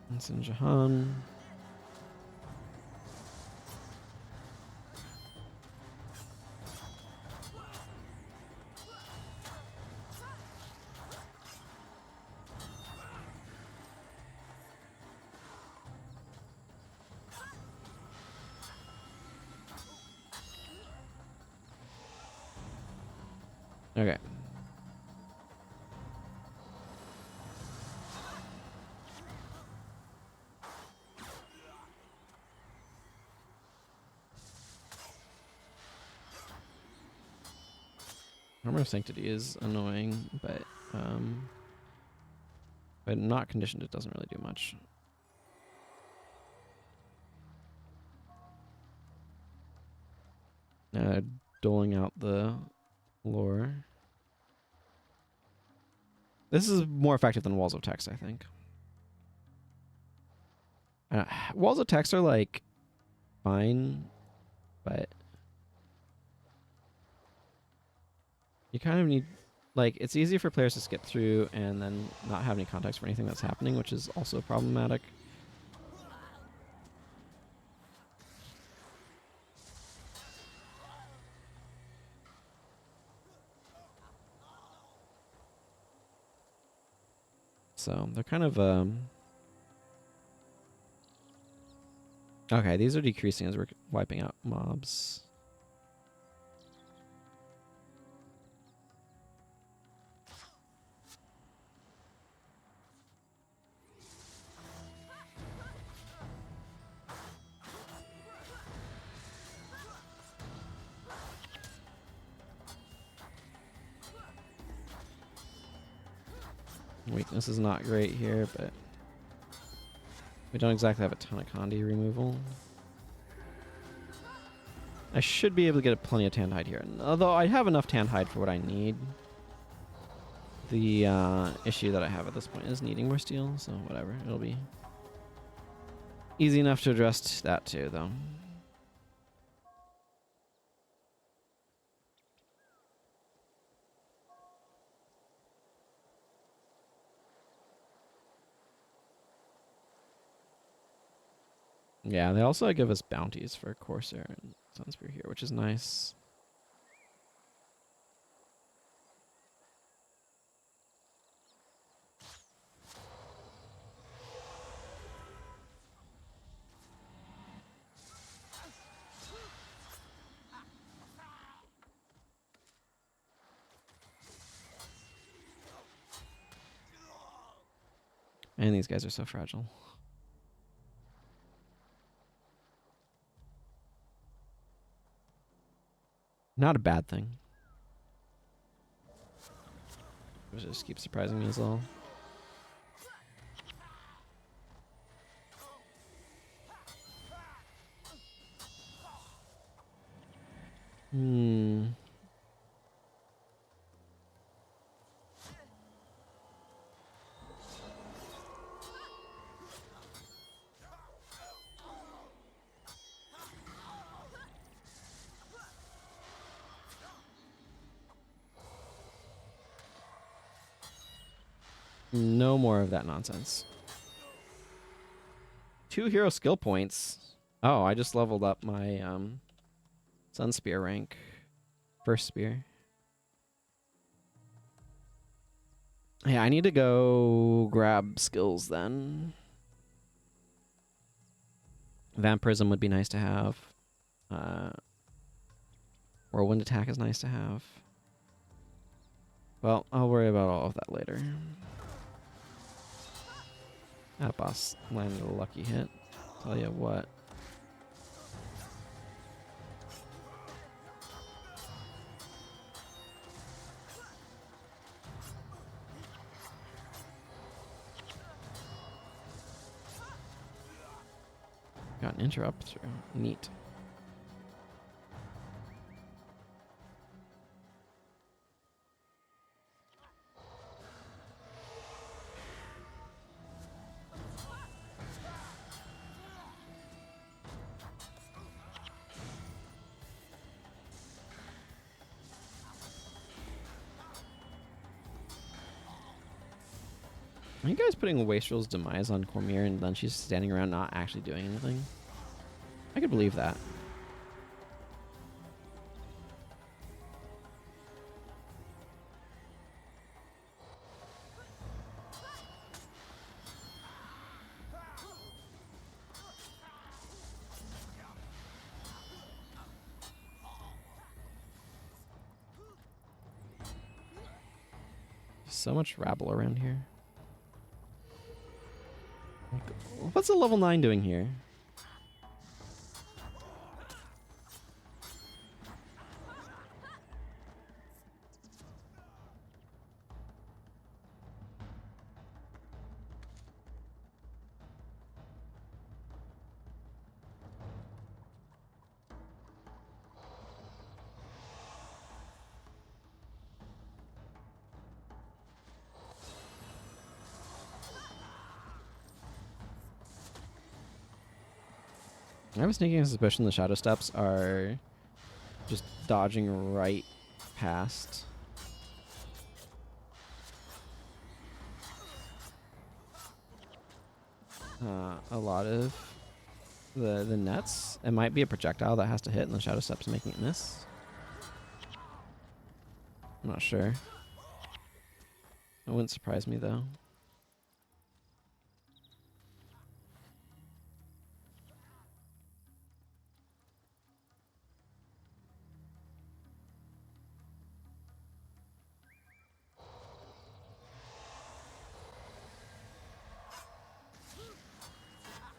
Vincent Jahan. Okay. Armor of Sanctity is annoying, but not conditioned, it doesn't really do much. Doling out the lore. This is more effective than Walls of Text, I think. Walls of Text are like fine, but you kind of need, like, it's easy for players to skip through and then not have any context for anything that's happening, which is also problematic. So they're kind of okay, these are decreasing as we're wiping out mobs. Weakness is not great here, but we don't exactly have a ton of Condi removal. I should be able to get plenty of Tanned Hide here, although I have enough Tanned Hide for what I need. The issue that I have at this point is needing more steel, so whatever. It'll be easy enough to address that too, though. Yeah, they also give us bounties for Corsair and Sunspear here, which is nice. And these guys are so fragile. Not a bad thing. It just keeps surprising me as well. No more of that nonsense. 2 hero skill points. Oh, I just leveled up my Sun Spear rank. First spear. Yeah, I need to go grab skills then. Vampirism would be nice to have. Or Wind Attack is nice to have. Well, I'll worry about all of that later. That boss landed a lucky hit. Tell you what. Got an interrupt through. Neat. Are you guys putting Wastrel's demise on Cormier and then she's standing around not actually doing anything? I could believe that. So much rabble around here. What's a level 9 doing here? I have a sneaking suspicion the Shadow Steps are just dodging right past. A lot of the nets. It might be a projectile that has to hit and the Shadow Steps making it miss. I'm not sure. It wouldn't surprise me though.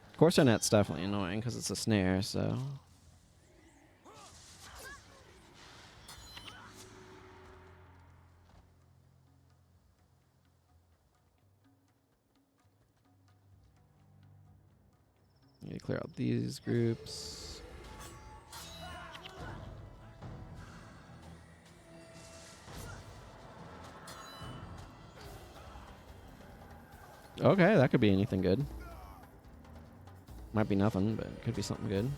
Of course, our net's definitely annoying because it's a snare, so. Need to clear out these groups. Okay, that could be anything good. Might be nothing, but it could be something good.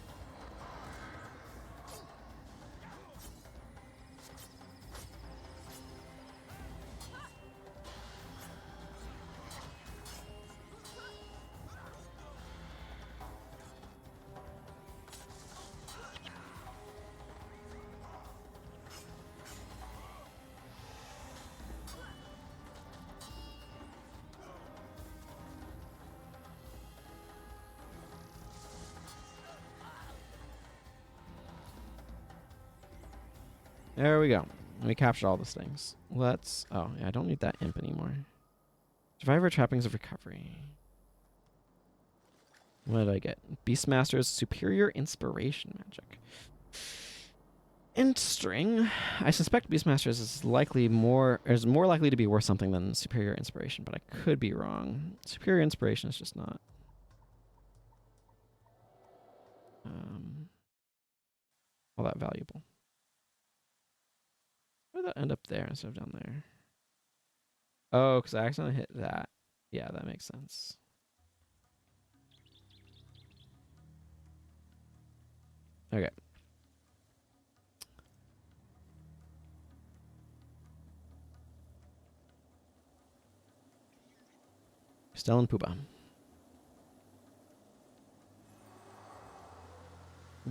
There we go. We captured all those things. Let's... Oh, yeah, I don't need that imp anymore. Survivor Trappings of Recovery. What did I get? Beastmaster's Superior Inspiration Magic. Int string. I suspect Beastmaster's is more likely to be worth something than Superior Inspiration, but I could be wrong. Superior Inspiration is just not all that valuable. Why did that end up there instead of down there? Oh, because I accidentally hit that. Yeah, that makes sense. Okay. Stellan Puba.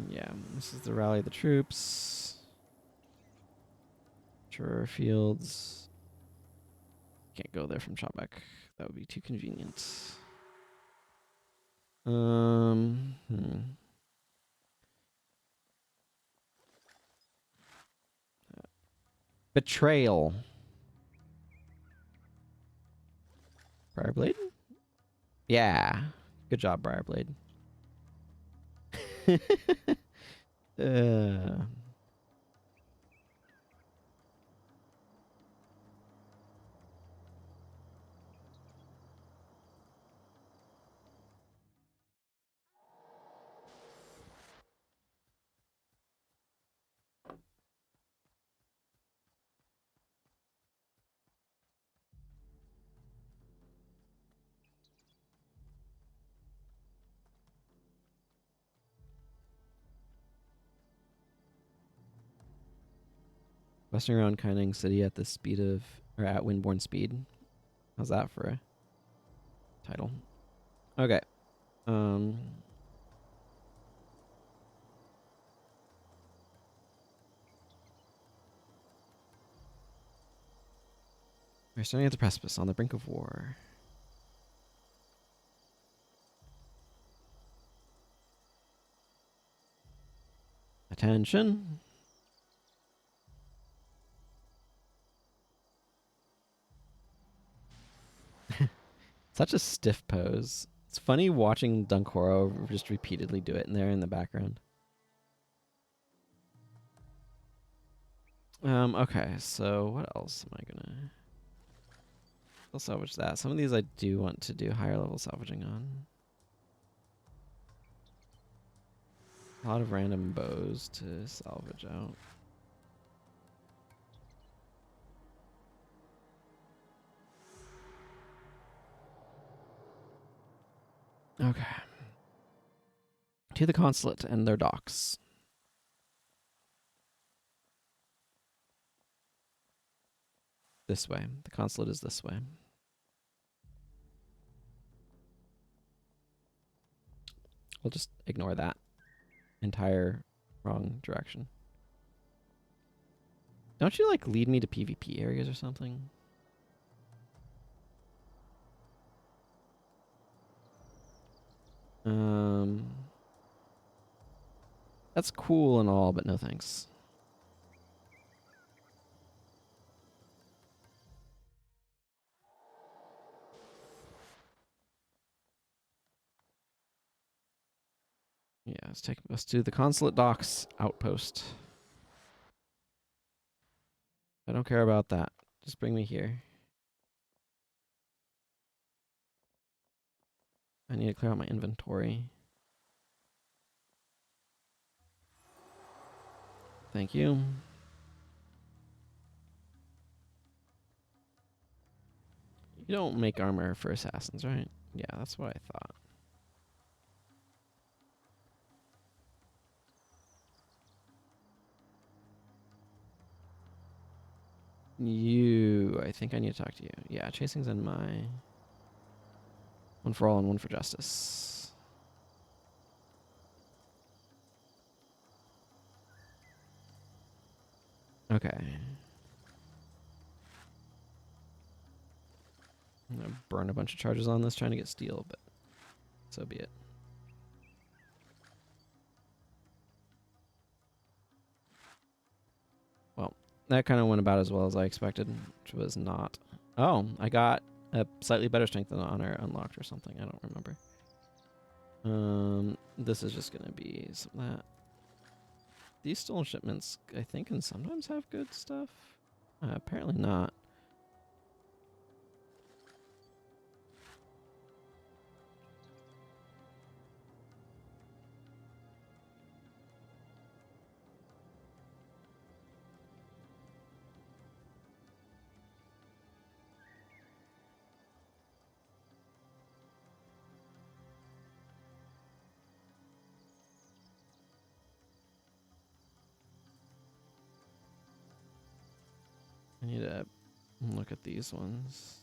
Yeah, this is the rally of the troops. Sure fields. Can't go there from Shopback. That would be too convenient. Betrayal. Briarblade? Yeah. Good job, Briarblade. Busting around Kaineng City at the speed of, or at Windborne Speed. How's that for a title. Okay. We're standing at the precipice on the brink of war. Attention. Such a stiff pose. It's funny watching Dunkoro just repeatedly do it in there in the background. Okay, so what else am I gonna... I'll salvage that. Some of these I do want to do higher level salvaging on. A lot of random bows to salvage out. Okay. To the consulate and their docks. This way. The consulate is this way. We'll just ignore that entire wrong direction. Don't you, like, lead me to PvP areas or something? That's cool and all, but no thanks. Yeah, let's take us to the consulate docks outpost. I don't care about that. Just bring me here. I need to clear out my inventory. Thank you. You don't make armor for assassins, right? Yeah, that's what I thought. I think I need to talk to you. Yeah, chasing's in my... One for all and one for justice. Okay. I'm gonna burn a bunch of charges on this trying to get steel, but so be it. Well, that kind of went about as well as I expected, which was not. Oh, I got a slightly better strength than honor unlocked or something. I don't remember. This is just gonna be some of that. These stolen shipments, I think, can sometimes have good stuff. Apparently not. I need to look at these ones.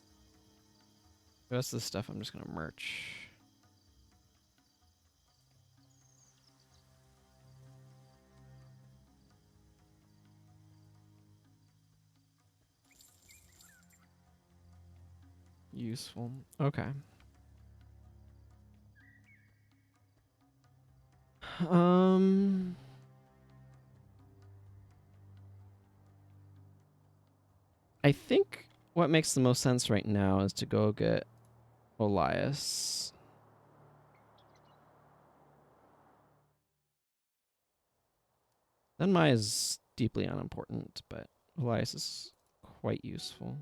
The rest of the stuff I'm just gonna merch. Useful. Okay. I think what makes the most sense right now is to go get Elias. Then is deeply unimportant, but Elias is quite useful.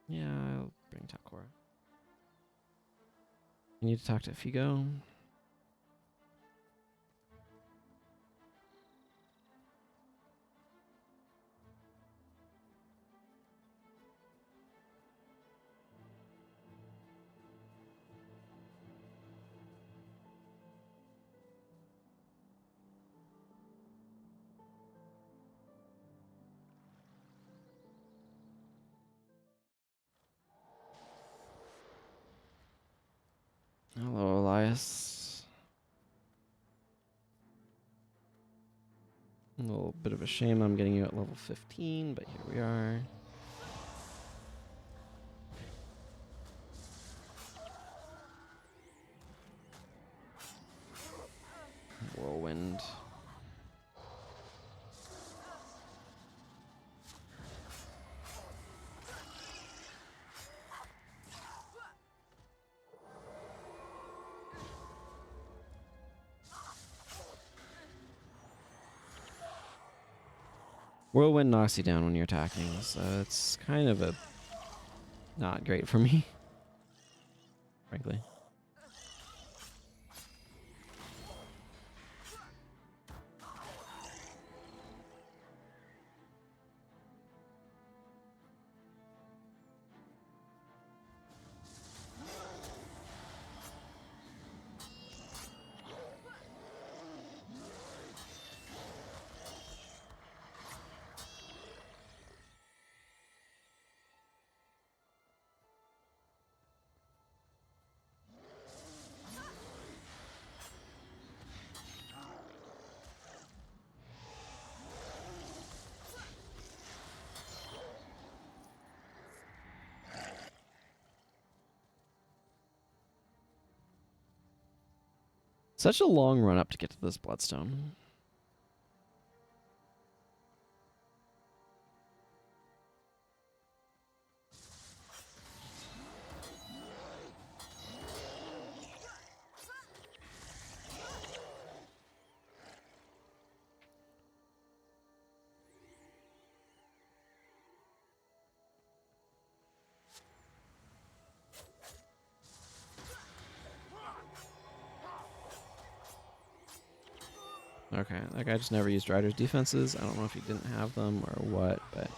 Yeah, I'll bring Takora. I need to talk to Figo. Hello, Elias. A little bit of a shame I'm getting you at level 15, but here we are. Whirlwind. Whirlwind knocks you down when you're attacking, so it's kind of a not great for me, frankly. Such a long run up to get to this bloodstone. Okay, that guy just never used Rider's defenses. I don't know if he didn't have them or what, but...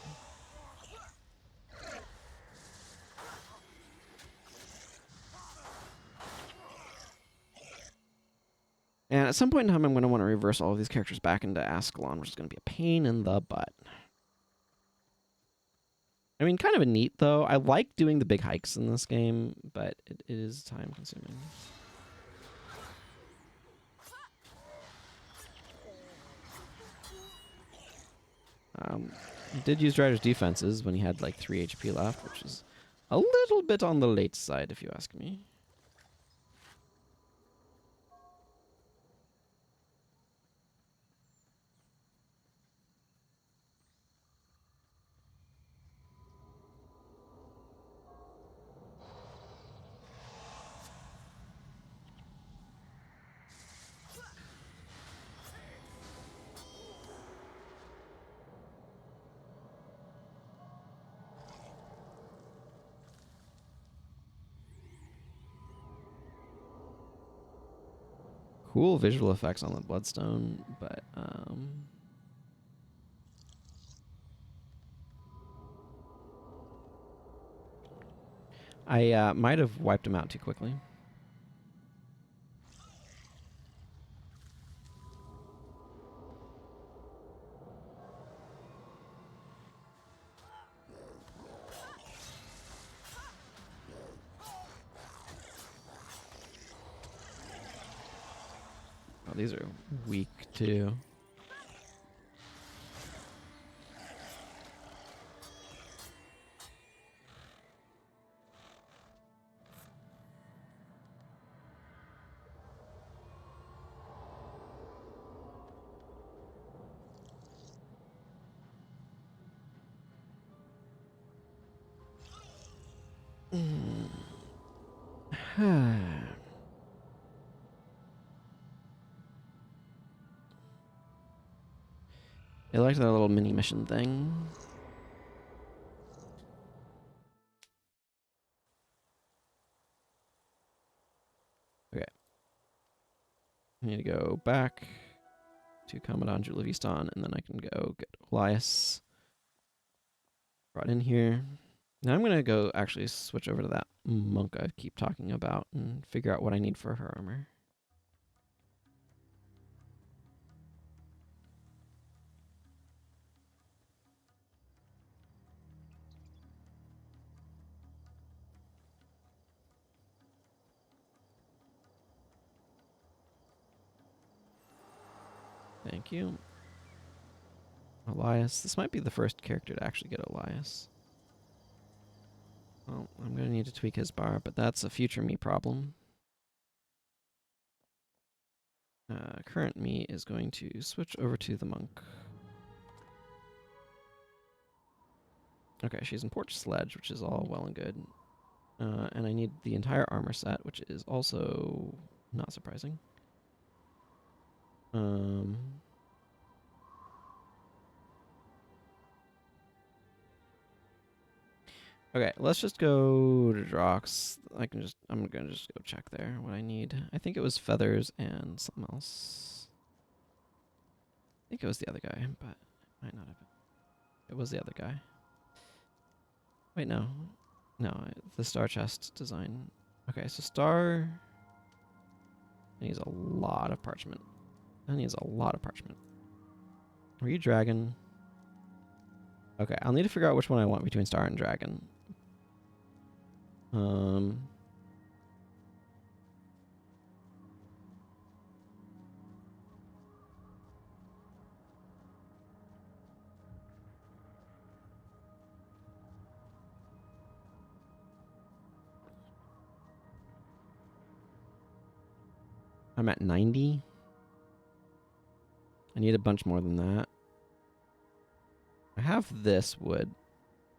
And at some point in time, I'm going to want to reverse all of these characters back into Ascalon, which is going to be a pain in the butt. I mean, kind of a neat, though. I like doing the big hikes in this game, but it is time-consuming. He did use Rider's defenses when he had like 3 HP left, which is a little bit on the late side, if you ask me. Cool visual effects on the Bloodstone, but I might have wiped him out too quickly. Oh, these are weak too. I liked that little mini mission thing. Okay. I need to go back to Commandant Julevistan, and then I can go get Elias brought in here. Now I'm going to go actually switch over to that monk I keep talking about and figure out what I need for her armor. Thank you. Elias. This might be the first character to actually get Elias. Well, I'm going to need to tweak his bar, but that's a future me problem. Current me is going to switch over to the monk. Okay, she's in Porch Sledge, which is all well and good. And I need the entire armor set, which is also not surprising. Okay, let's just go to Drox. I'm gonna just go check there what I need. I think it was feathers and something else. I think it was the other guy, but it might not have been. It was the other guy. Wait, no. No, the star chest design. Okay, so star needs a lot of parchment. That needs a lot of parchment. Were you dragon? Okay, I'll need to figure out which one I want between star and dragon. I'm at 90. I need a bunch more than that. I have this wood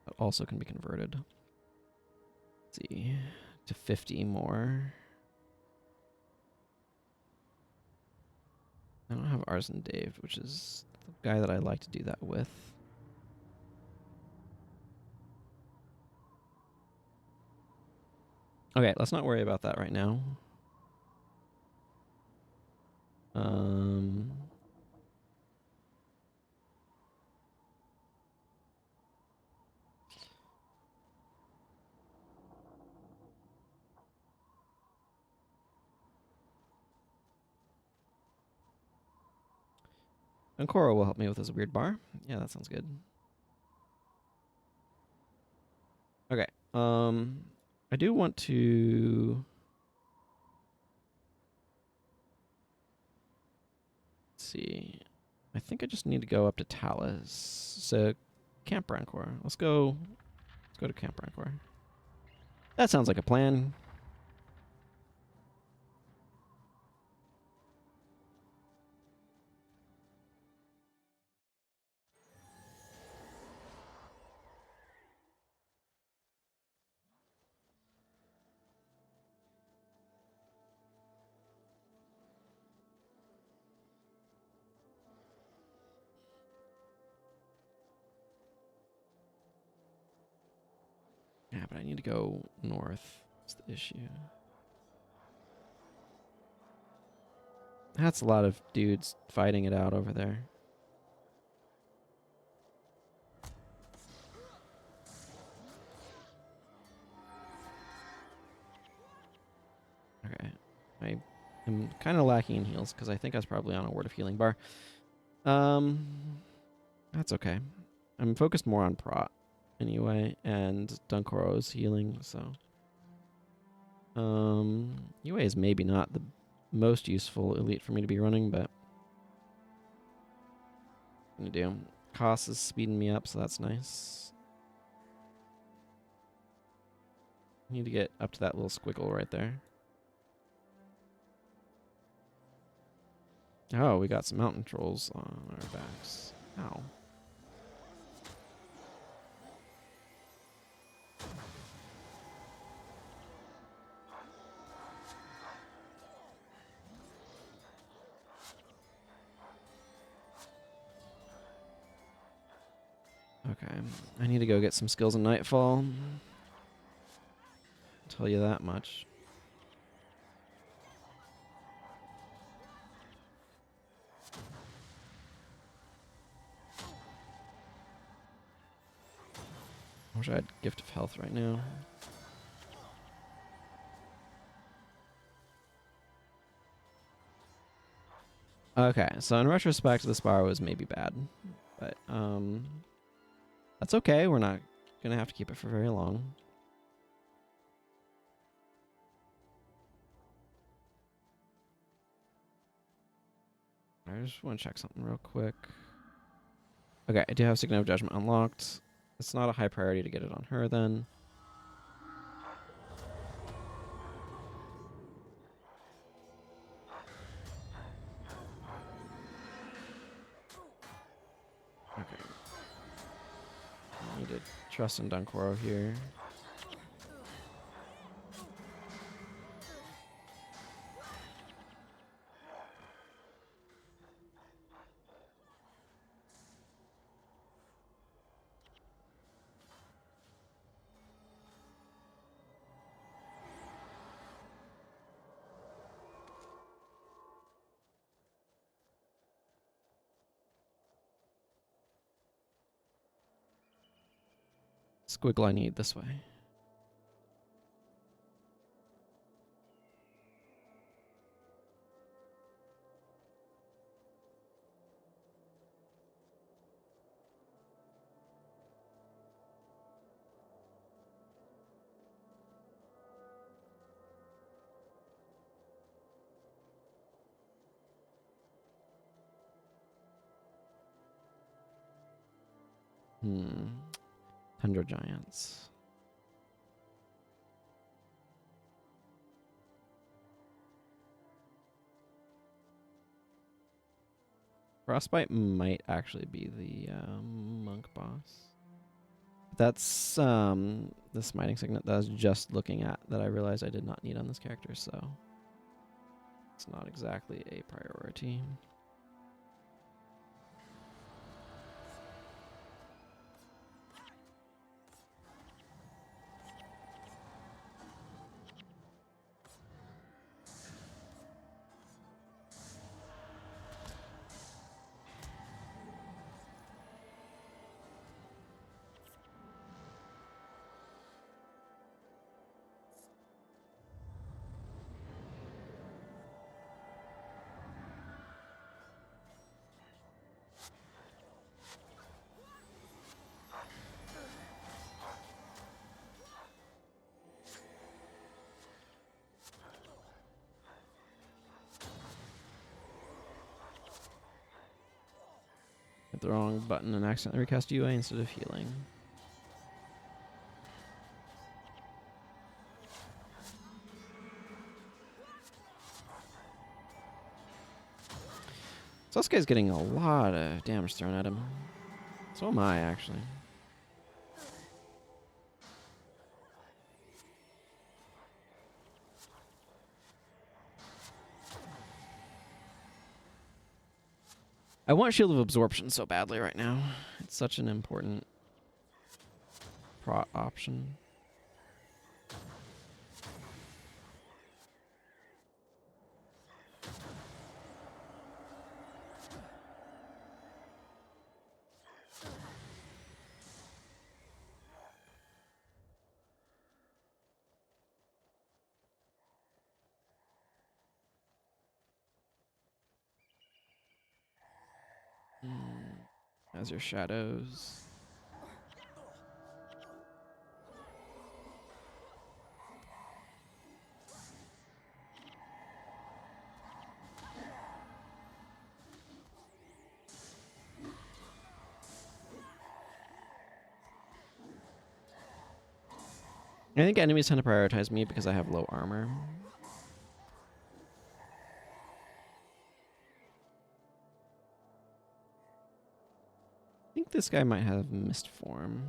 that also can be converted. Let's see, to 50 more. I don't have Arson Dave, which is the guy that I like to do that with. Okay, let's not worry about that right now. And Cora will help me with this weird bar. Yeah, that sounds good. Okay. I do want to... Let's see. I think I just need to go up to Talus. So, Camp Rancor. Let's go to Camp Rancor. That sounds like a plan. Yeah, but I need to go north. That's the issue. That's a lot of dudes fighting it out over there. Okay. I am kind of lacking in heals because I think I was probably on a Word of Healing bar. That's okay. I'm focused more on Prot anyway, and Dunkoro's healing, so... UA is maybe not the most useful elite for me to be running, but... I'm gonna do. Koss is speeding me up, so that's nice. I need to get up to that little squiggle right there. Oh, we got some mountain trolls on our backs. Ow. Okay, I need to go get some skills in Nightfall. I'll tell you that much. I wish I had Gift of Health right now. Okay, so in retrospect, this bar was maybe bad, but that's okay. We're not gonna have to keep it for very long. I just want to check something real quick. Okay, I do have Signal of Judgment unlocked. It's not a high priority to get it on her then. Okay. I need to trust in Dunkoro here. Squiggle I need this way. Tundra Giants. Frostbite might actually be the monk boss. That's the smiting signet that I was just looking at that I realized I did not need on this character, so it's not exactly a priority. Hit the wrong button and accidentally recast UA instead of healing. Sasuke's getting a lot of damage thrown at him. So am I, actually. I want Shield of Absorption so badly right now. It's such an important option. As your shadows. I think enemies tend to prioritize me because I have low armor. I think this guy might have mist form.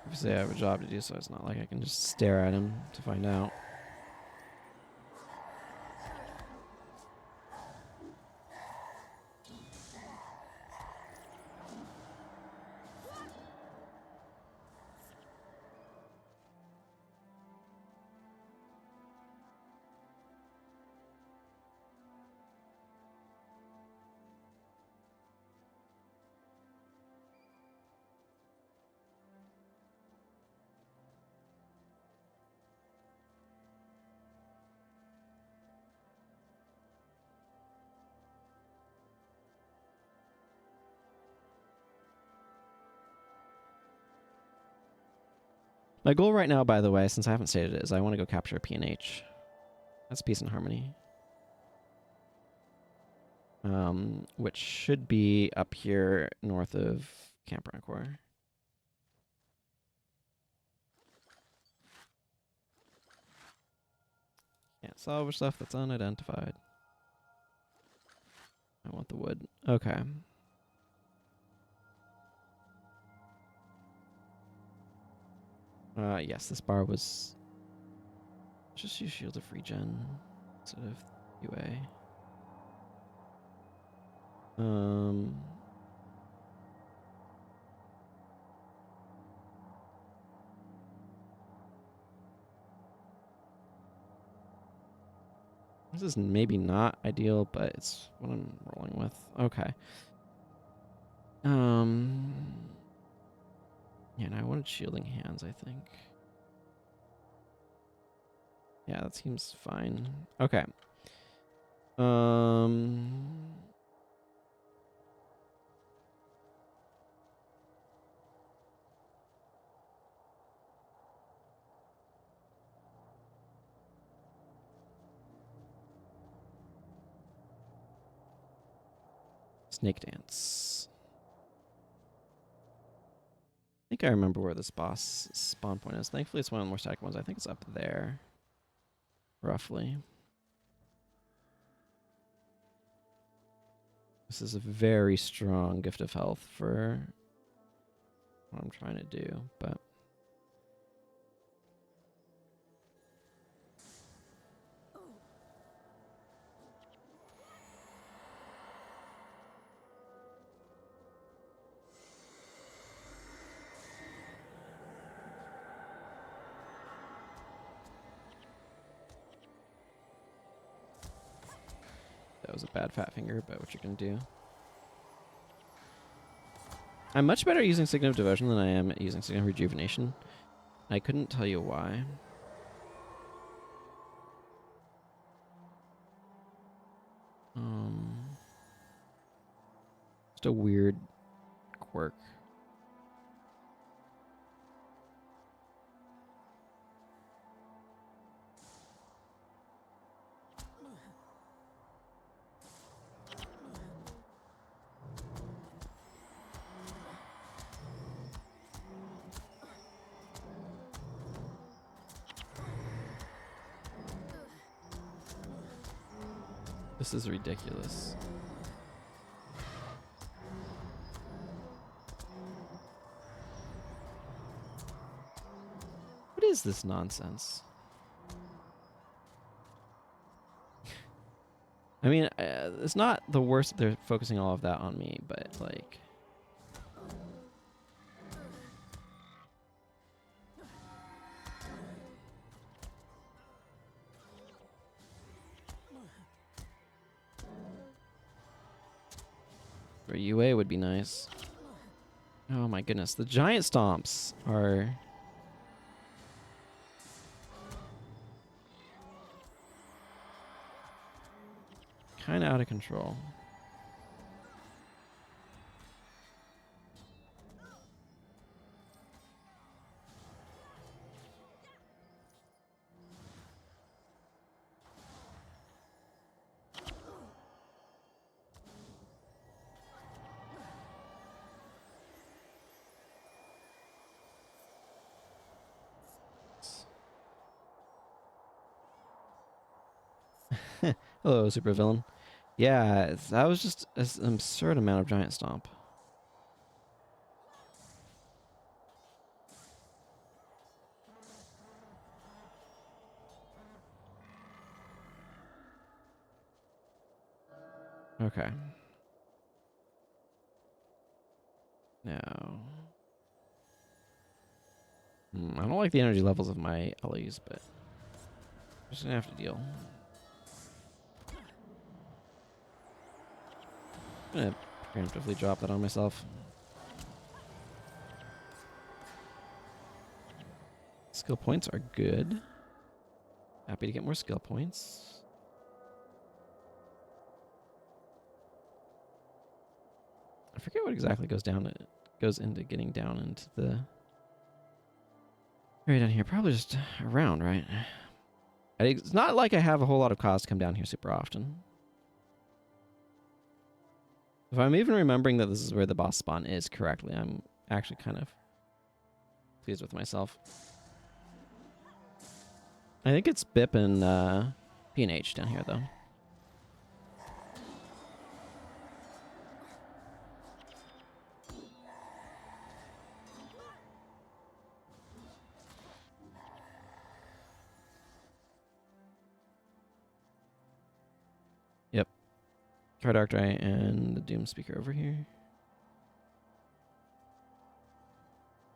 Obviously, I have a job to do, so it's not like I can just stare at him to find out. My goal right now, by the way, since I haven't stated it, is I want to go capture a PNH. That's Peace and Harmony. Which should be up here north of Camp Rancourt. Can't salvage stuff that's unidentified. I want the wood. Okay. Yes, this bar was... Just use Shield of Regen instead of UA. This is maybe not ideal, but it's what I'm rolling with. Okay. Yeah, and I wanted shielding hands, I think. Yeah, that seems fine. Okay. Snake Dance. I think I remember where this boss spawn point is. Thankfully, it's one of the more static ones. I think it's up there. Roughly. This is a very strong gift of health for what I'm trying to do, but... That was a bad fat finger, but what you can do. I'm much better using Signet of Devotion than I am at using Signet of Rejuvenation. I couldn't tell you why. Just a weird quirk. This is ridiculous. What is this nonsense? I mean, it's not the worst that they're focusing all of that on me, but like... For UA would be nice. Oh my goodness, the giant stomps are... kind of out of control. Hello, supervillain. Yeah, that was just an absurd amount of giant stomp. Okay. Now... I don't like the energy levels of my LEs, but... I'm just gonna have to deal. I'm gonna preemptively drop that on myself. Skill points are good. Happy to get more skill points. I forget what exactly goes into getting down into the Right down here, probably just around, right? It's not like I have a whole lot of cause to come down here super often. If I'm even remembering that this is where the boss spawn is correctly, I'm actually kind of pleased with myself. I think it's Bip and P&H down here, though. Yep. Try Dark Eye and the Doom Speaker over here.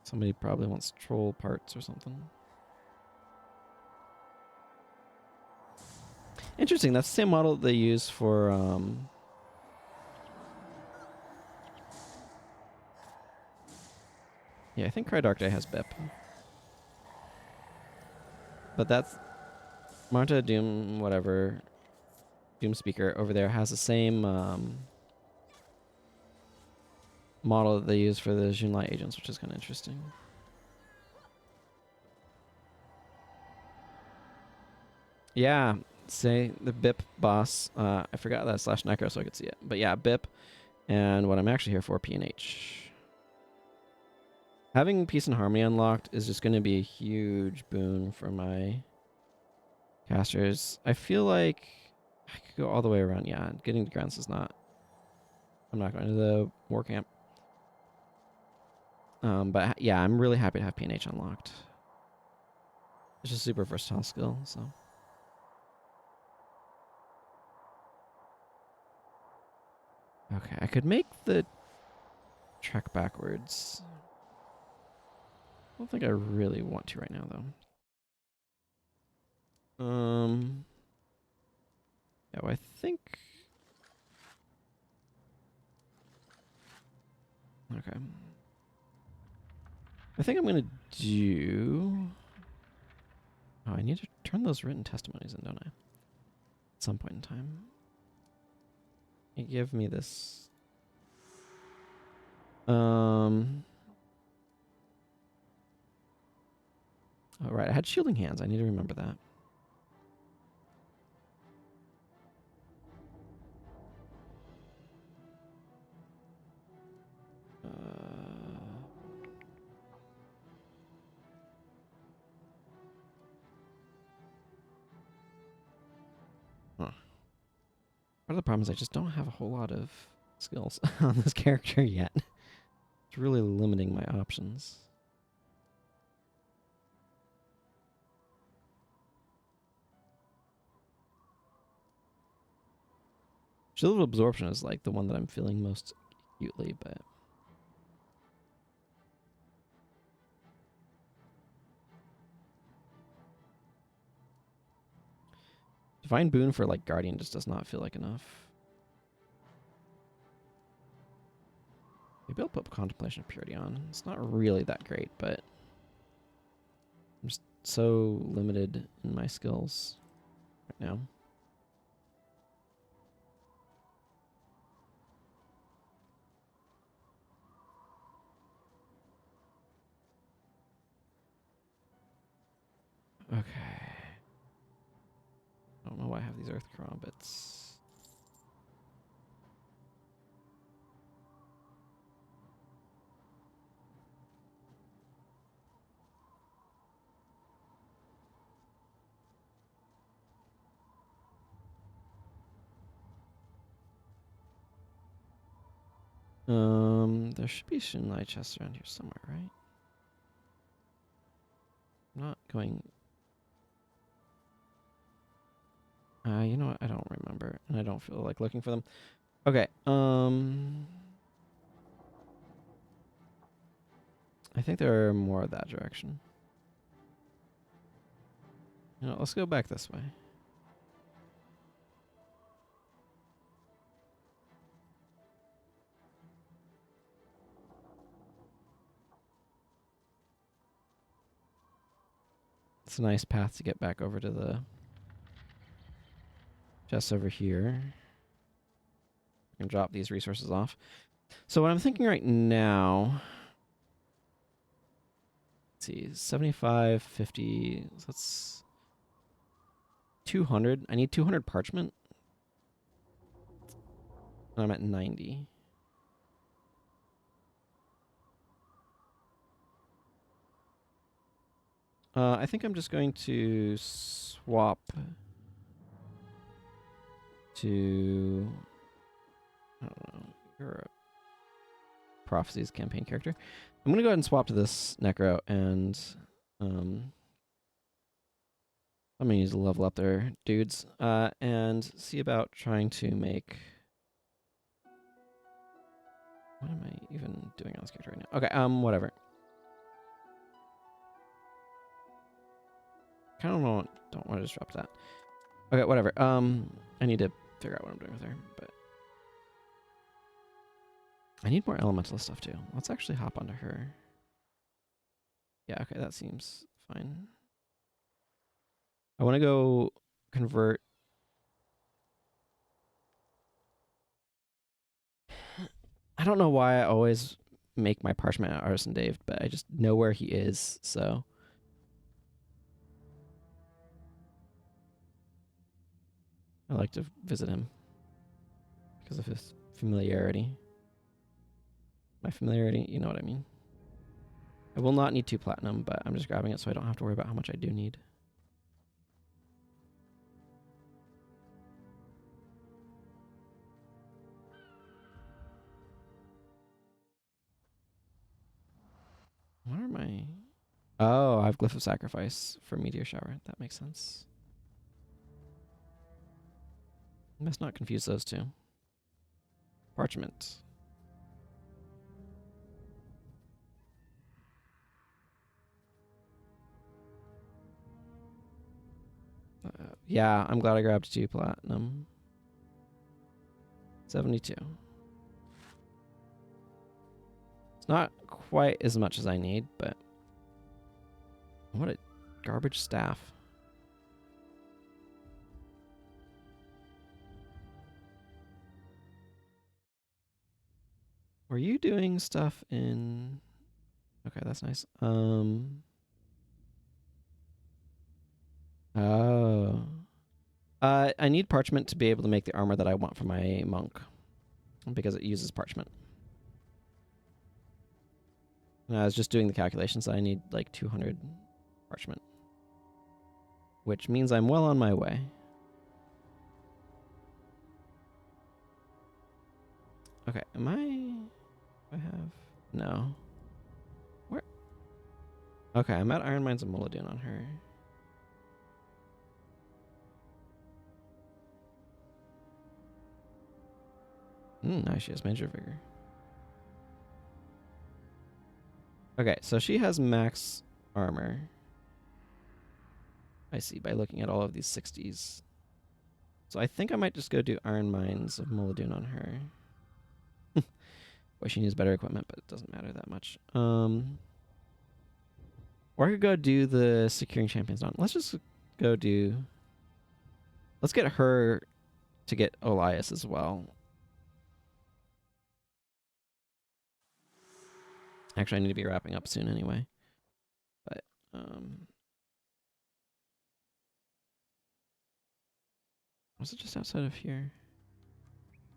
Somebody probably wants troll parts or something. Interesting. That's the same model they use for yeah, I think Cry Dark Day has Bip. But that's Marta Doom whatever Doom Speaker over there has the same model that they use for the Junlight agents, which is kind of interesting. Yeah, say the Bip boss. I forgot that slash Necro so I could see it. But yeah, Bip, and what I'm actually here for, P&H. Having Peace and Harmony unlocked is just going to be a huge boon for my casters. I feel like I could go all the way around. Yeah, getting to grunts is not. I'm not going to the war camp. But yeah, I'm really happy to have P&H unlocked. It's just a super versatile skill, so. Okay, I could make the trek backwards. I don't think I really want to right now, though. Yeah, well, I think. Okay. I think I'm gonna do. Oh, I need to turn those written testimonies in, don't I? At some point in time. You give me this. Oh, right. I had shielding hands. I need to remember that. Part of the problem is I just don't have a whole lot of skills on this character yet. It's really limiting my options. Shield of Absorption is like the one that I'm feeling most acutely, but Divine Boon for like Guardian just does not feel like enough. Maybe I'll put Contemplation of Purity on. It's not really that great, but I'm just so limited in my skills right now. Okay. I don't know why I have these Earth Karambits. There should be Shinlai chests around here somewhere, right? I'm not going. You know what? I don't remember, and I don't feel like looking for them. Okay. I think there are more of that direction. You know, let's go back this way. It's a nice path to get back over to the chests over here. I can drop these resources off. So what I'm thinking right now, Let's see, 75, 50. So that's 200. I need 200 parchment. I'm at 90. I think I'm just going to swap to, I don't know, Europe. Prophecies campaign character. I'm gonna go ahead and swap to this Necro, and I'm gonna use a level up there, dudes, and see about trying to make. What am I even doing on this character right now? Okay, whatever. Kind of don't want to disrupt that. Okay, whatever. I need to figure out what I'm doing with her, but I need more elemental stuff too. Let's actually hop onto her. Yeah, okay, that seems fine. I want to go convert. I don't know why I always make my parchment at Artisan Dave, but I just know where he is, so. I like to visit him because of his familiarity. My familiarity, you know what I mean. I will not need 2 platinum, but I'm just grabbing it so I don't have to worry about how much I do need. What are my... Oh, I have Glyph of Sacrifice for Meteor Shower. That makes sense. I must not confuse those two. Parchment. Yeah, I'm glad I grabbed 2 platinum. 72. It's not quite as much as I need, but... What a garbage staff. Were you doing stuff in... Okay, that's nice. Oh. I need parchment to be able to make the armor that I want for my monk. Because it uses parchment. And I was just doing the calculations. I need like 200 parchment. Which means I'm well on my way. Okay, am I... Do I have... No. Where? Okay, I'm at Iron Mines and Mullidoon on her. Nice, she has Major Vigor. Okay, so she has max armor. I see, by looking at all of these 60s. So I think I might just go do Iron Mines of Mullidoon on her. Well, she needs better equipment, but it doesn't matter that much. Or I could go do the Securing Champions Dawn. Let's just go do... Let's get her to get Elias as well. Actually, I need to be wrapping up soon anyway. But, was it just outside of here?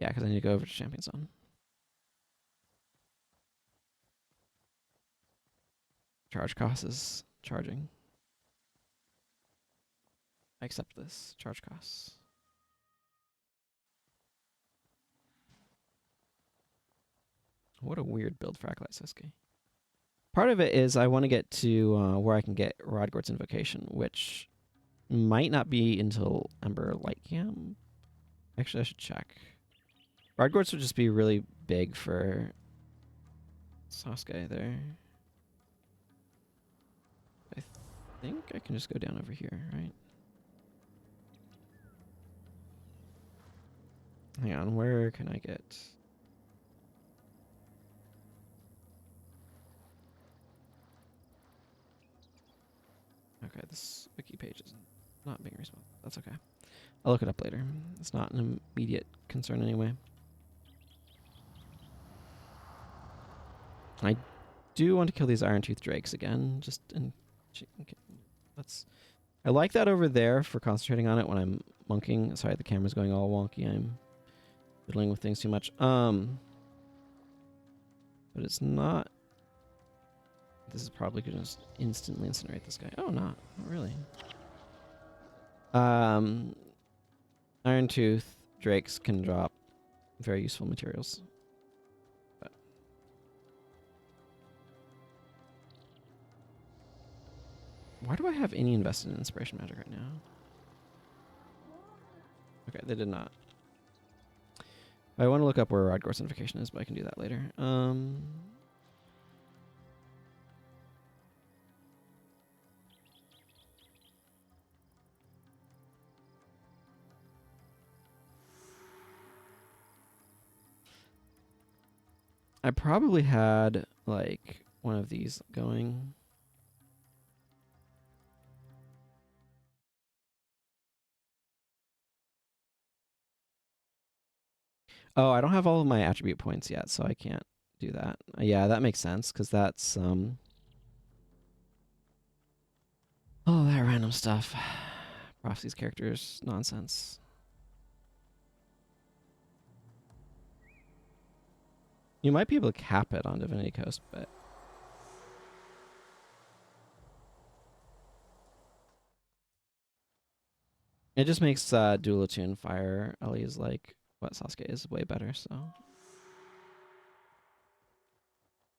Yeah, because I need to go over to Champions Dawn. Charge cost is charging. I accept this. Charge costs. What a weird build for Acolyte Siski. Part of it is I want to get to where I can get Rodgort's Invocation, which might not be until Ember Lightcam. Actually, I should check. Rodgort's would just be really big for Sasuke there. I think I can just go down over here, right? Hang on, where can I get... Okay, this wiki page is not being responsive. That's okay. I'll look it up later. It's not an immediate concern anyway. I do want to kill these Iron Tooth Drakes again. Just in... Let's... I like that over there for concentrating on it when I'm monking. Sorry, the camera's going all wonky. I'm fiddling with things too much. But it's not... This is probably going to just instantly incinerate this guy. Oh, not really. Iron Tooth Drakes can drop very useful materials. But why do I have any invested in Inspiration Magic right now? Okay, they did not. I want to look up where Rod Gore Certification is, but I can do that later. I probably had, like, one of these going. Oh, I don't have all of my attribute points yet, so I can't do that. Yeah, that makes sense, because that's, oh, that random stuff. Prophecy's characters, nonsense. You might be able to cap it on Divinity Coast, but... It just makes Dual Attune Fire Ellie's like what Sasuke is way better, so...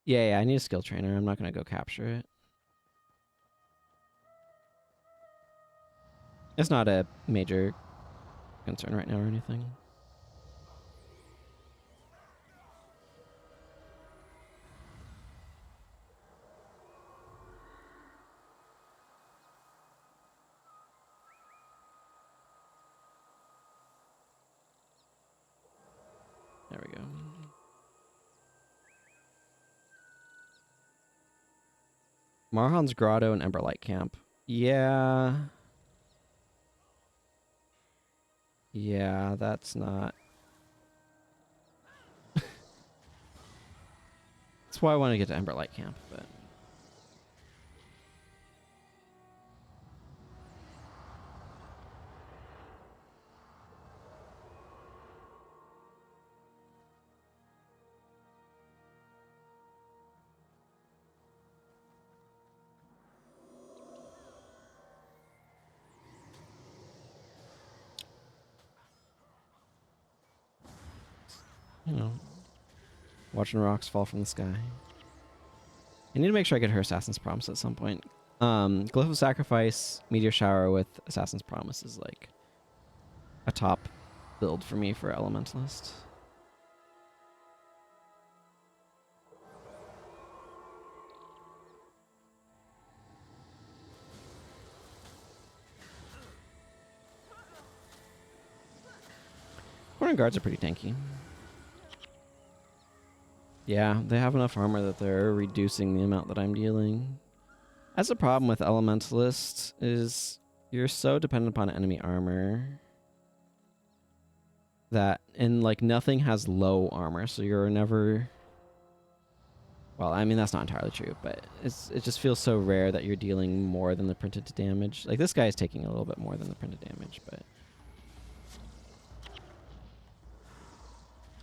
Yeah, I need a skill trainer. I'm not going to go capture it. It's not a major concern right now or anything. There we go. Marhan's Grotto and Emberlight Camp. Yeah. Yeah, that's not... That's why I want to get to Emberlight Camp, but... You know, watching rocks fall from the sky. I need to make sure I get her Assassin's Promise at some point. Glyph of Sacrifice, Meteor Shower with Assassin's Promise is like a top build for me for Elementalist. Corner guards are pretty tanky. Yeah, they have enough armor that they're reducing the amount that I'm dealing. That's the problem with Elementalist, is you're so dependent upon enemy armor that, and like nothing has low armor, so you're never... Well, I mean, that's not entirely true, but it just feels so rare that you're dealing more than the printed damage. Like, this guy is taking a little bit more than the printed damage, but...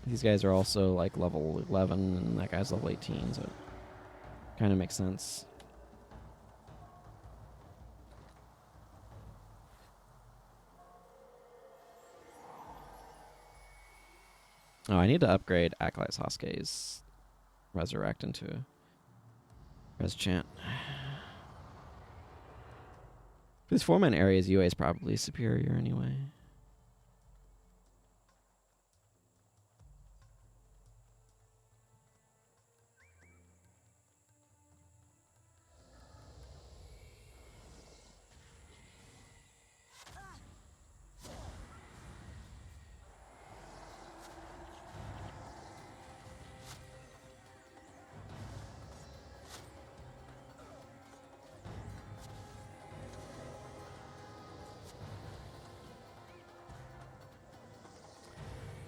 These guys are also like level 11 and that guy's level 18, so it kind of makes sense. Oh, I need to upgrade Acolyte Sasuke's Resurrect into Res Chant. For this 4-man areas, UA is probably superior anyway.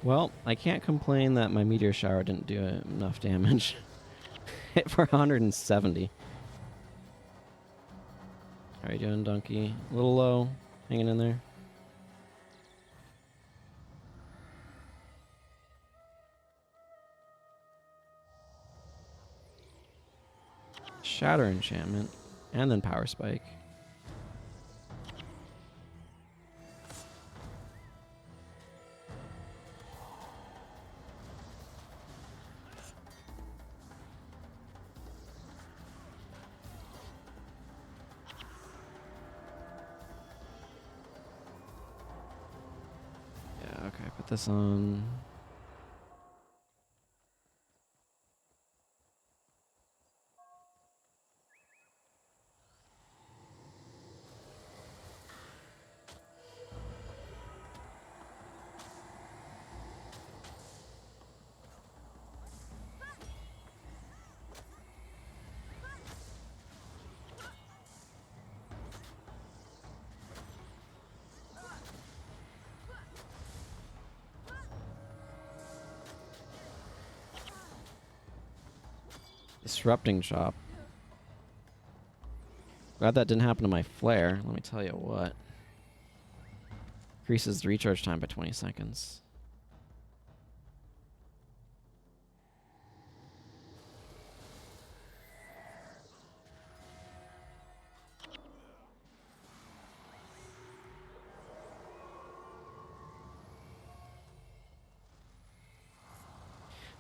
Well, I can't complain that my Meteor Shower didn't do enough damage. Hit for 170. How are you doing, Donkey? A little low. Hanging in there. Shatter enchantment. And then power spike. Yeah, okay, put this on. Disrupting chop. Glad that didn't happen to my flare. Let me tell you what. Increases the recharge time by 20 seconds.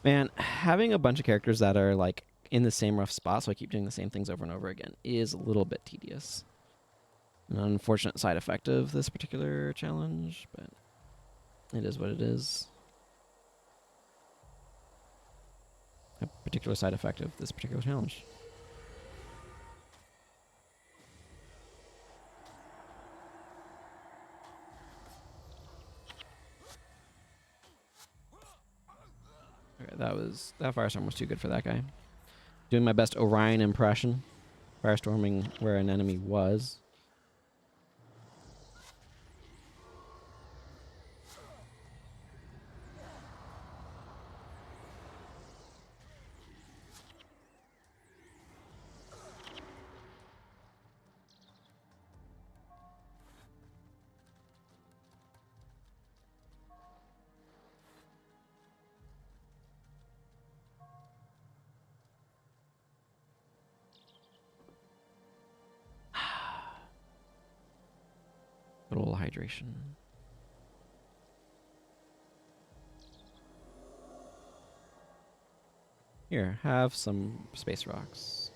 Man, having a bunch of characters that are like in the same rough spot, so I keep doing the same things over and over again, is a little bit tedious. An unfortunate side effect of this particular challenge, but it is what it is. A particular side effect of this particular challenge. Okay, that firestorm was too good for that guy. Doing my best Orion impression. Firestorming where an enemy was. Good old hydration. Here, have some space rocks.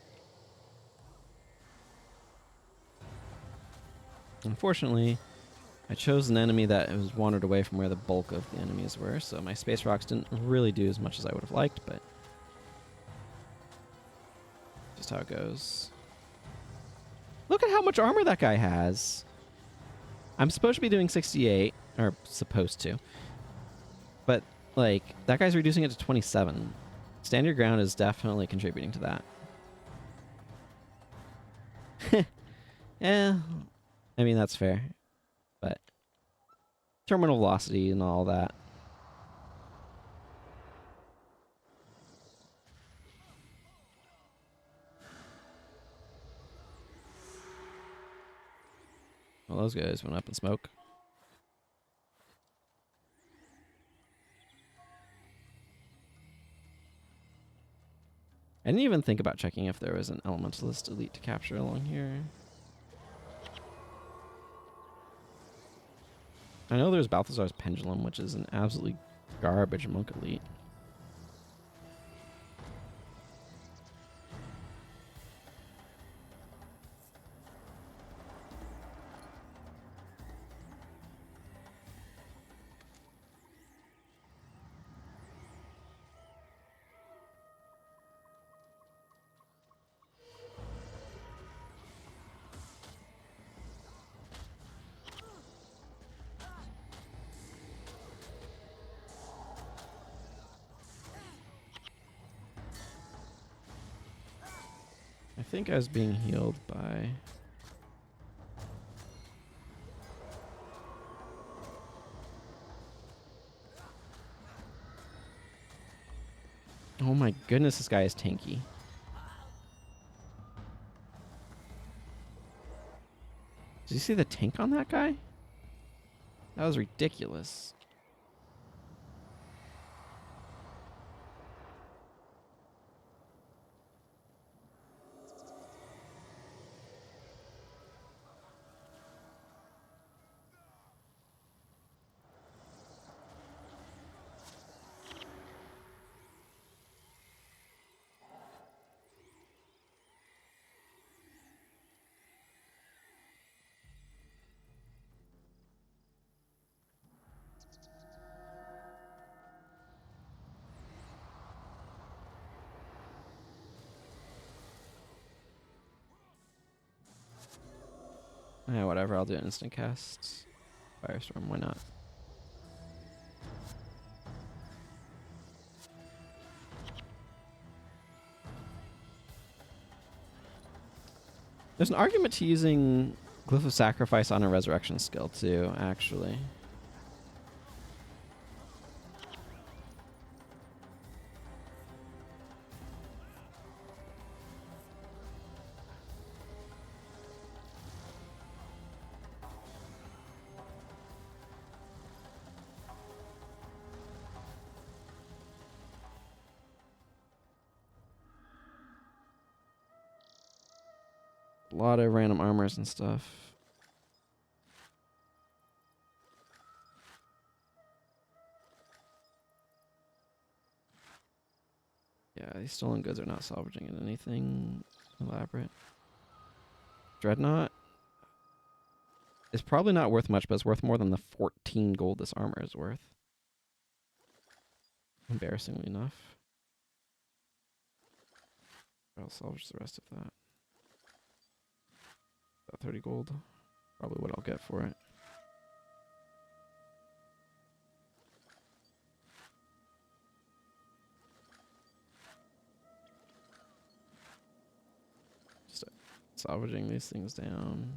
Unfortunately, I chose an enemy that was wandered away from where the bulk of the enemies were, so my space rocks didn't really do as much as I would have liked, but just how it goes. Look at how much armor that guy has. I'm supposed to be doing 68, or supposed to, but like that guy's reducing it to 27. Stand your ground is definitely contributing to that. Yeah, I mean that's fair, but terminal velocity and all that. Well, those guys went up in smoke. I didn't even think about checking if there was an elementalist elite to capture along here. I know there's Balthazar's Pendulum, which is an absolutely garbage monk elite. I think I was being healed by... Oh my goodness, this guy is tanky. Did you see the tank on that guy? That was ridiculous. Yeah, whatever. I'll do an instant cast. Firestorm, why not? There's an argument to using Glyph of Sacrifice on a resurrection skill too, actually. A lot of random armors and stuff. Yeah, these stolen goods are not salvaging in anything elaborate. Dreadnought is probably not worth much, but it's worth more than the 14 gold this armor is worth. Embarrassingly enough. I'll salvage the rest of that. About 30 gold. Probably what I'll get for it. Just salvaging these things down.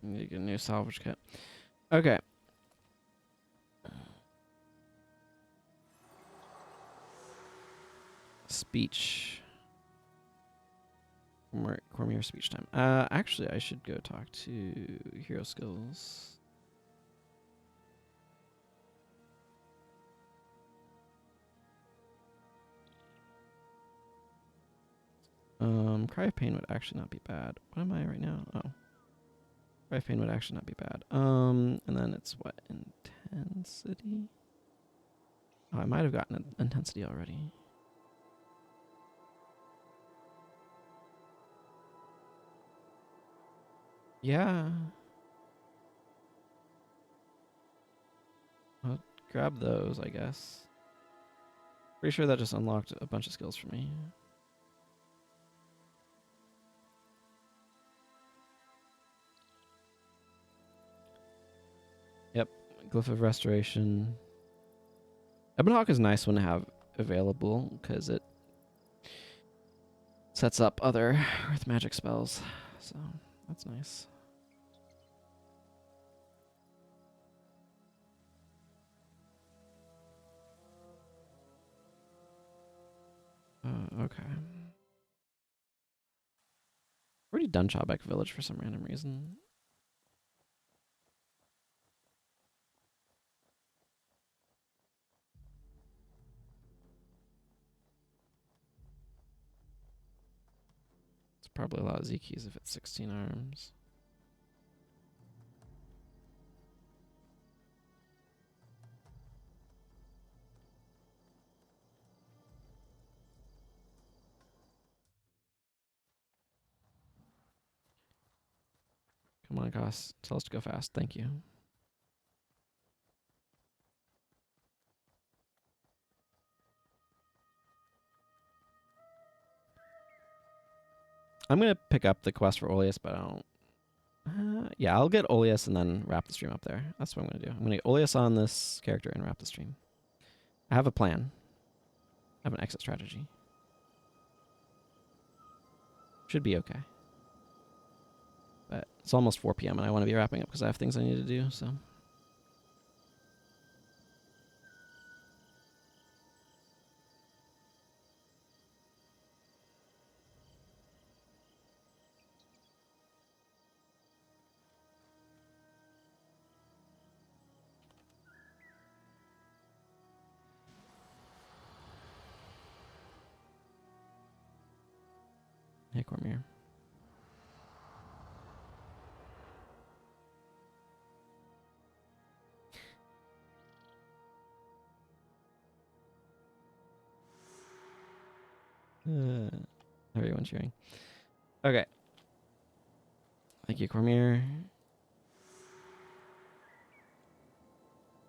Need to get a new salvage kit. Okay. Speech. Cormier speech time. Actually, I should go talk to hero skills. Cry of Pain would actually not be bad. What am I right now? Oh. Cry of Pain would actually not be bad. And then it's what? Intensity? Oh, I might have gotten intensity already. Yeah. I'll grab those, I guess. Pretty sure that just unlocked a bunch of skills for me. Yep. Glyph of Restoration. Ebon Hawk is a nice one to have available because it sets up other earth magic spells. So that's nice. Okay. Already done Chawbeck Village for some random reason. It's probably a lot of Z keys if it's 16 arms. Come on, Goss. Tell us to go fast. Thank you. I'm going to pick up the quest for Oleus, but I don't... yeah, I'll get Oleus and then wrap the stream up there. That's what I'm going to do. I'm going to get Oleus on this character and wrap the stream. I have a plan. I have an exit strategy. Should be okay. It's almost 4 p.m. and I want to be wrapping up because I have things I need to do. So. Hey, Cormier. Everyone cheering. Okay. Thank you, Cormier.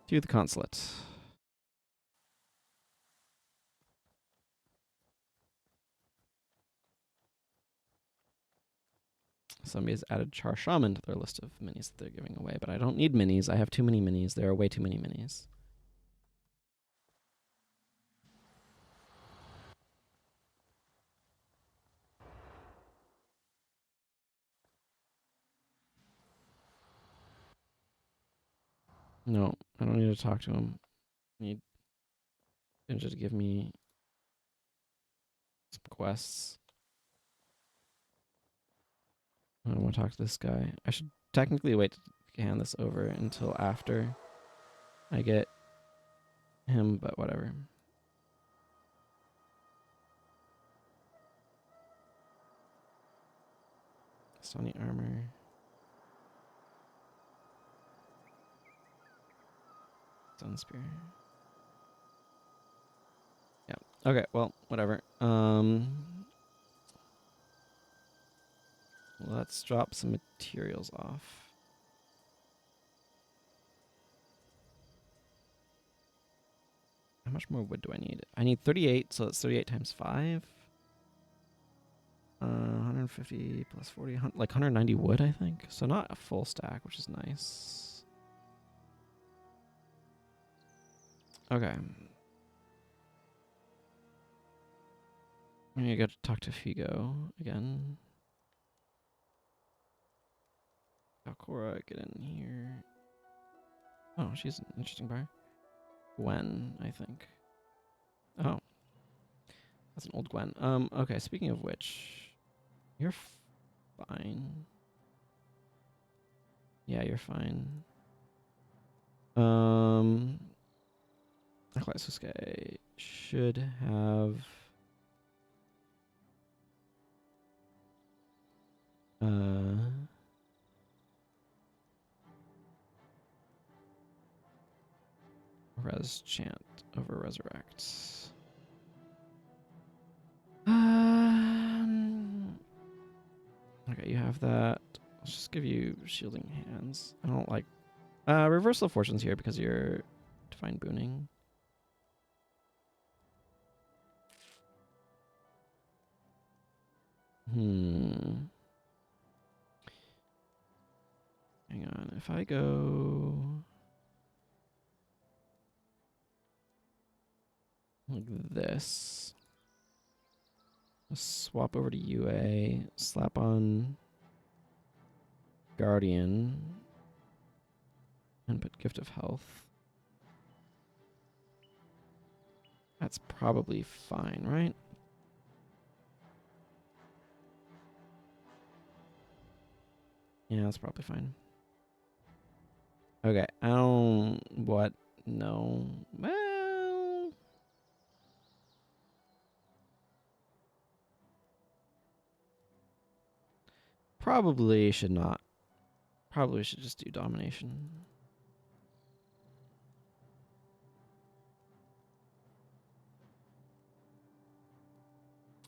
To the consulate. Somebody has added Char Shaman to their list of minis that they're giving away, but I don't need minis. I have too many minis. There are way too many minis. No, I don't need to talk to him. I need him to give me some quests. I don't want to talk to this guy. I should technically wait to hand this over until after I get him, but whatever. Stony armor. Stone spear. Yeah. Okay, well, whatever. Let's drop some materials off. How much more wood do I need? I need 38, so that's 38 times 5. 150 plus 40, like 190 wood, I think. So not a full stack, which is nice. Okay. I'm gonna go talk to Figo again. Alcora, get in here. Oh, she's an interesting bar. Gwen, I think. Oh. That's an old Gwen. Okay, speaking of which, you're fine. Yeah, you're fine. Akhlasuske should have res chant over resurrect. Okay, you have that. Let's just give you shielding hands. I don't like reversal of fortunes here because you're divine booning. Hang on. If I go like this, swap over to UA, slap on Guardian, and put Gift of Health. That's probably fine, right? Yeah, that's probably fine. Okay, I don't... What? No. Well... Probably should not. Probably should just do domination.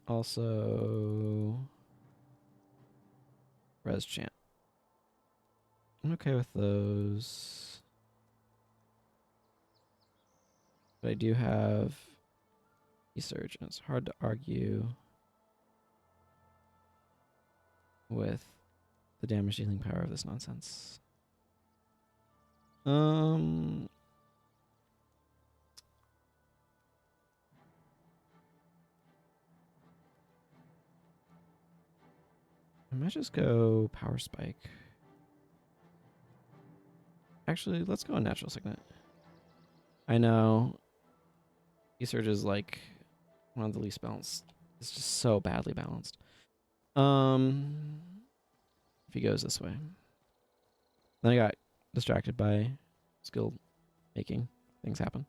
Also... Res chant. I'm okay with those. But I do have E-Surge, and it's hard to argue with the damage dealing power of this nonsense. I might just go Power Spike. Actually, let's go on Natural Signet. I know E-Surge is like one of the least balanced. It's just so badly balanced. If he goes this way. Then I got distracted by skill making. Things happen.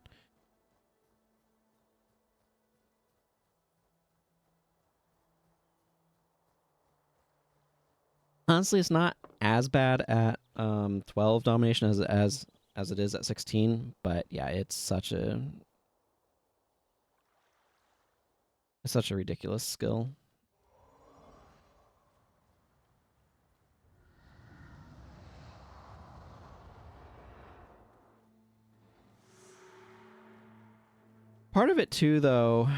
Honestly, it's not as bad at 12 domination as it is at 16, but yeah, it's such a ridiculous skill. Part of it too, though,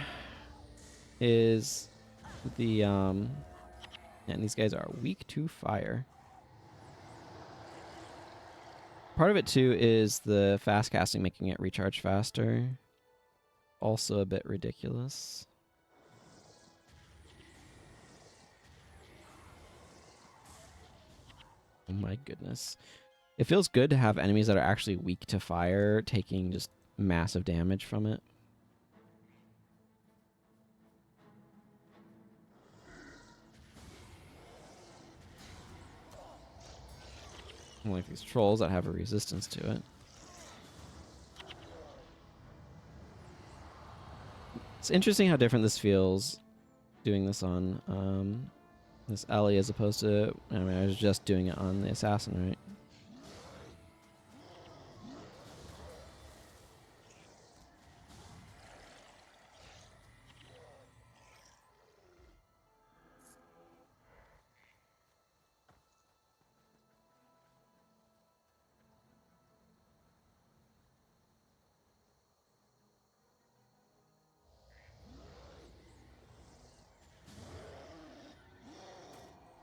is the and these guys are weak to fire. Part of it too is the fast casting making it recharge faster. Also a bit ridiculous. Oh my goodness. It feels good to have enemies that are actually weak to fire taking just massive damage from it. Like these trolls that have a resistance to it. It's interesting how different this feels doing this on this Ellie as opposed to, I mean, I was just doing it on the assassin, right?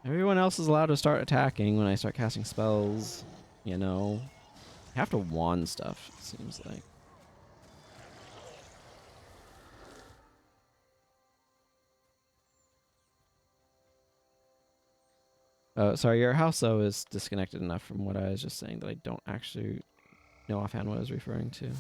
Everyone else is allowed to start attacking when I start casting spells, you know. I have to wand stuff, it seems like. Oh, sorry, your house, though, is disconnected enough from what I was just saying that I don't actually know offhand what I was referring to.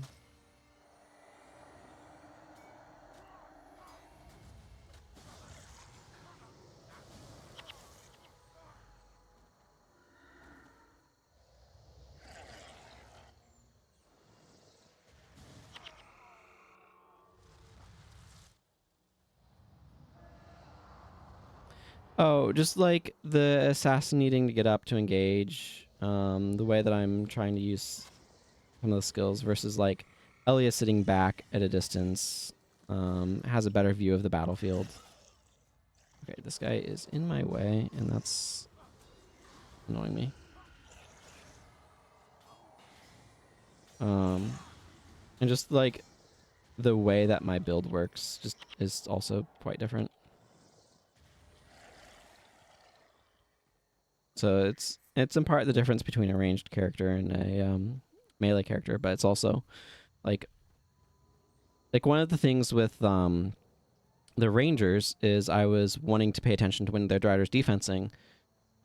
Oh, just like the assassin needing to get up to engage, the way that I'm trying to use some of the skills versus like Elia sitting back at a distance, has a better view of the battlefield. Okay, this guy is in my way, and that's annoying me. And just like the way that my build works just is also quite different. So it's in part the difference between a ranged character and a melee character, but it's also like one of the things with the rangers is I was wanting to pay attention to when their driver's defensing,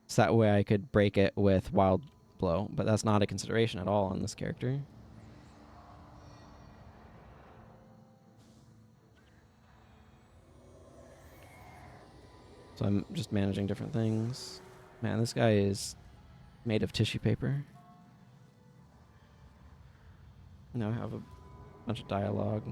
so that way I could break it with wild blow, but that's not a consideration at all on this character. So I'm just managing different things. Man, this guy is made of tissue paper. Now I have a bunch of dialogue.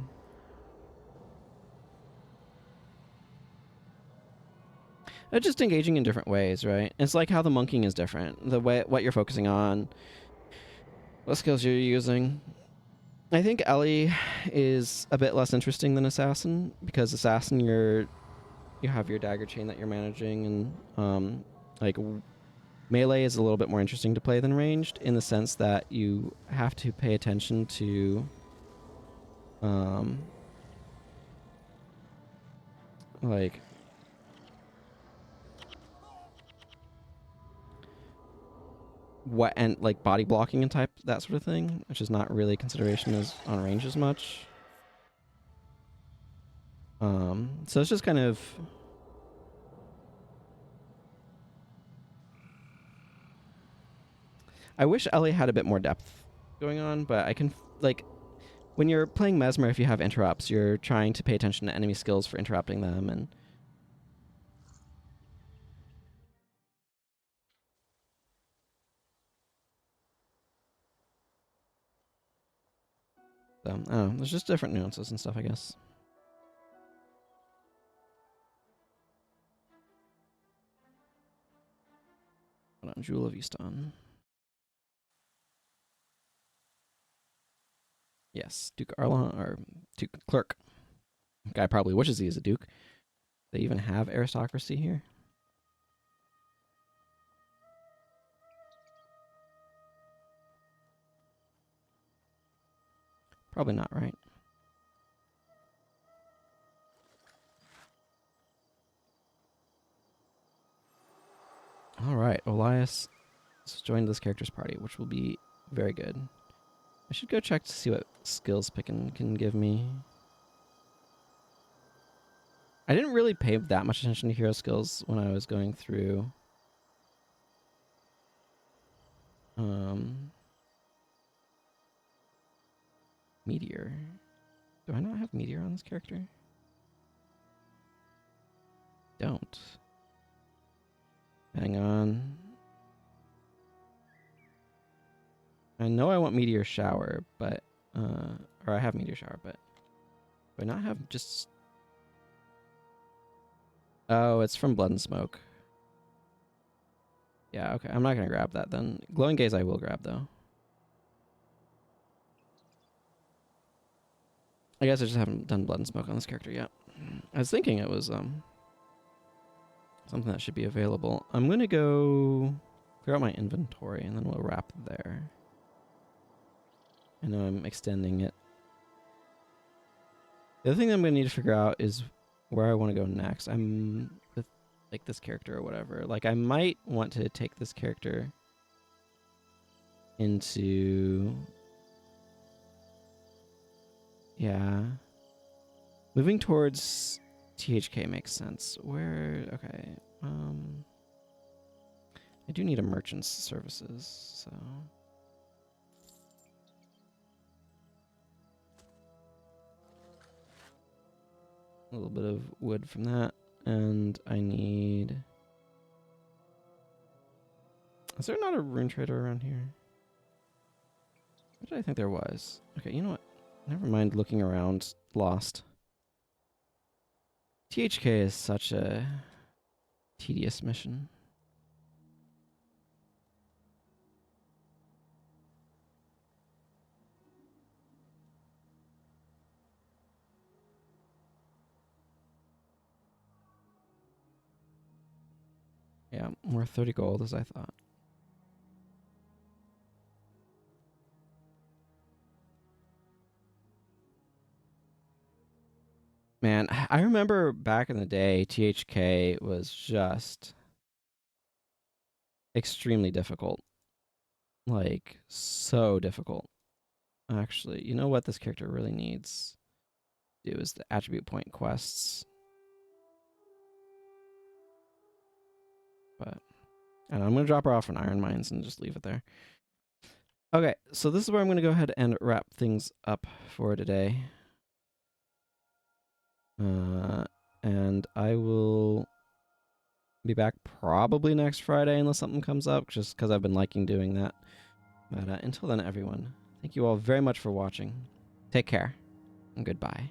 It's just engaging in different ways, right? It's like how the monkeying is different. The way what you're focusing on, what skills you're using. I think Ellie is a bit less interesting than Assassin, because Assassin you have your dagger chain that you're managing, and like melee is a little bit more interesting to play than ranged, in the sense that you have to pay attention to like what, and like body blocking and type, that sort of thing, which is not really consideration as on range as much. So it's just kind of I wish Ellie had a bit more depth going on, but I can, like, when you're playing Mesmer, if you have interrupts, you're trying to pay attention to enemy skills for interrupting them, and so, I don't know, there's just different nuances and stuff, I guess. Hold on, Jewel of Easton. Yes, Duke Arlon, or Duke Clerk. Guy probably wishes he is a Duke. They even have aristocracy here. Probably not, right? All right, Elias has joined this character's party, which will be very good. I should go check to see what skills picking can give me. I didn't really pay that much attention to hero skills when I was going through. Meteor. Do I not have Meteor on this character? Don't. Hang on. I know I want Meteor Shower, but or I have Meteor Shower, but do I not have just? Oh, it's from Blood and Smoke. Yeah, okay. I'm not gonna grab that then. Glowing Gaze I will grab though. I guess I just haven't done Blood and Smoke on this character yet. I was thinking it was something that should be available. I'm gonna go clear out my inventory and then we'll wrap there. I know I'm extending it. The other thing that I'm gonna need to figure out is where I want to go next. I'm with like this character or whatever. Like I might want to take this character into, yeah, moving towards THK makes sense. Where, okay, I do need a merchant's services, so a little bit of wood from that, and I need. Is there not a rune trader around here? What did I think there was? Okay, you know what? Never mind looking around. Lost. THK is such a tedious mission. Yeah, more 30 gold as I thought. Man, I remember back in the day, THK was just extremely difficult. Like, so difficult. Actually, you know what this character really needs to do is the attribute point quests. But I don't know, I'm going to drop her off in Iron Mines and just leave it there. Okay, so this is where I'm going to go ahead and wrap things up for today. And I will be back probably next Friday unless something comes up, just because I've been liking doing that. But until then, everyone, thank you all very much for watching. Take care, and goodbye.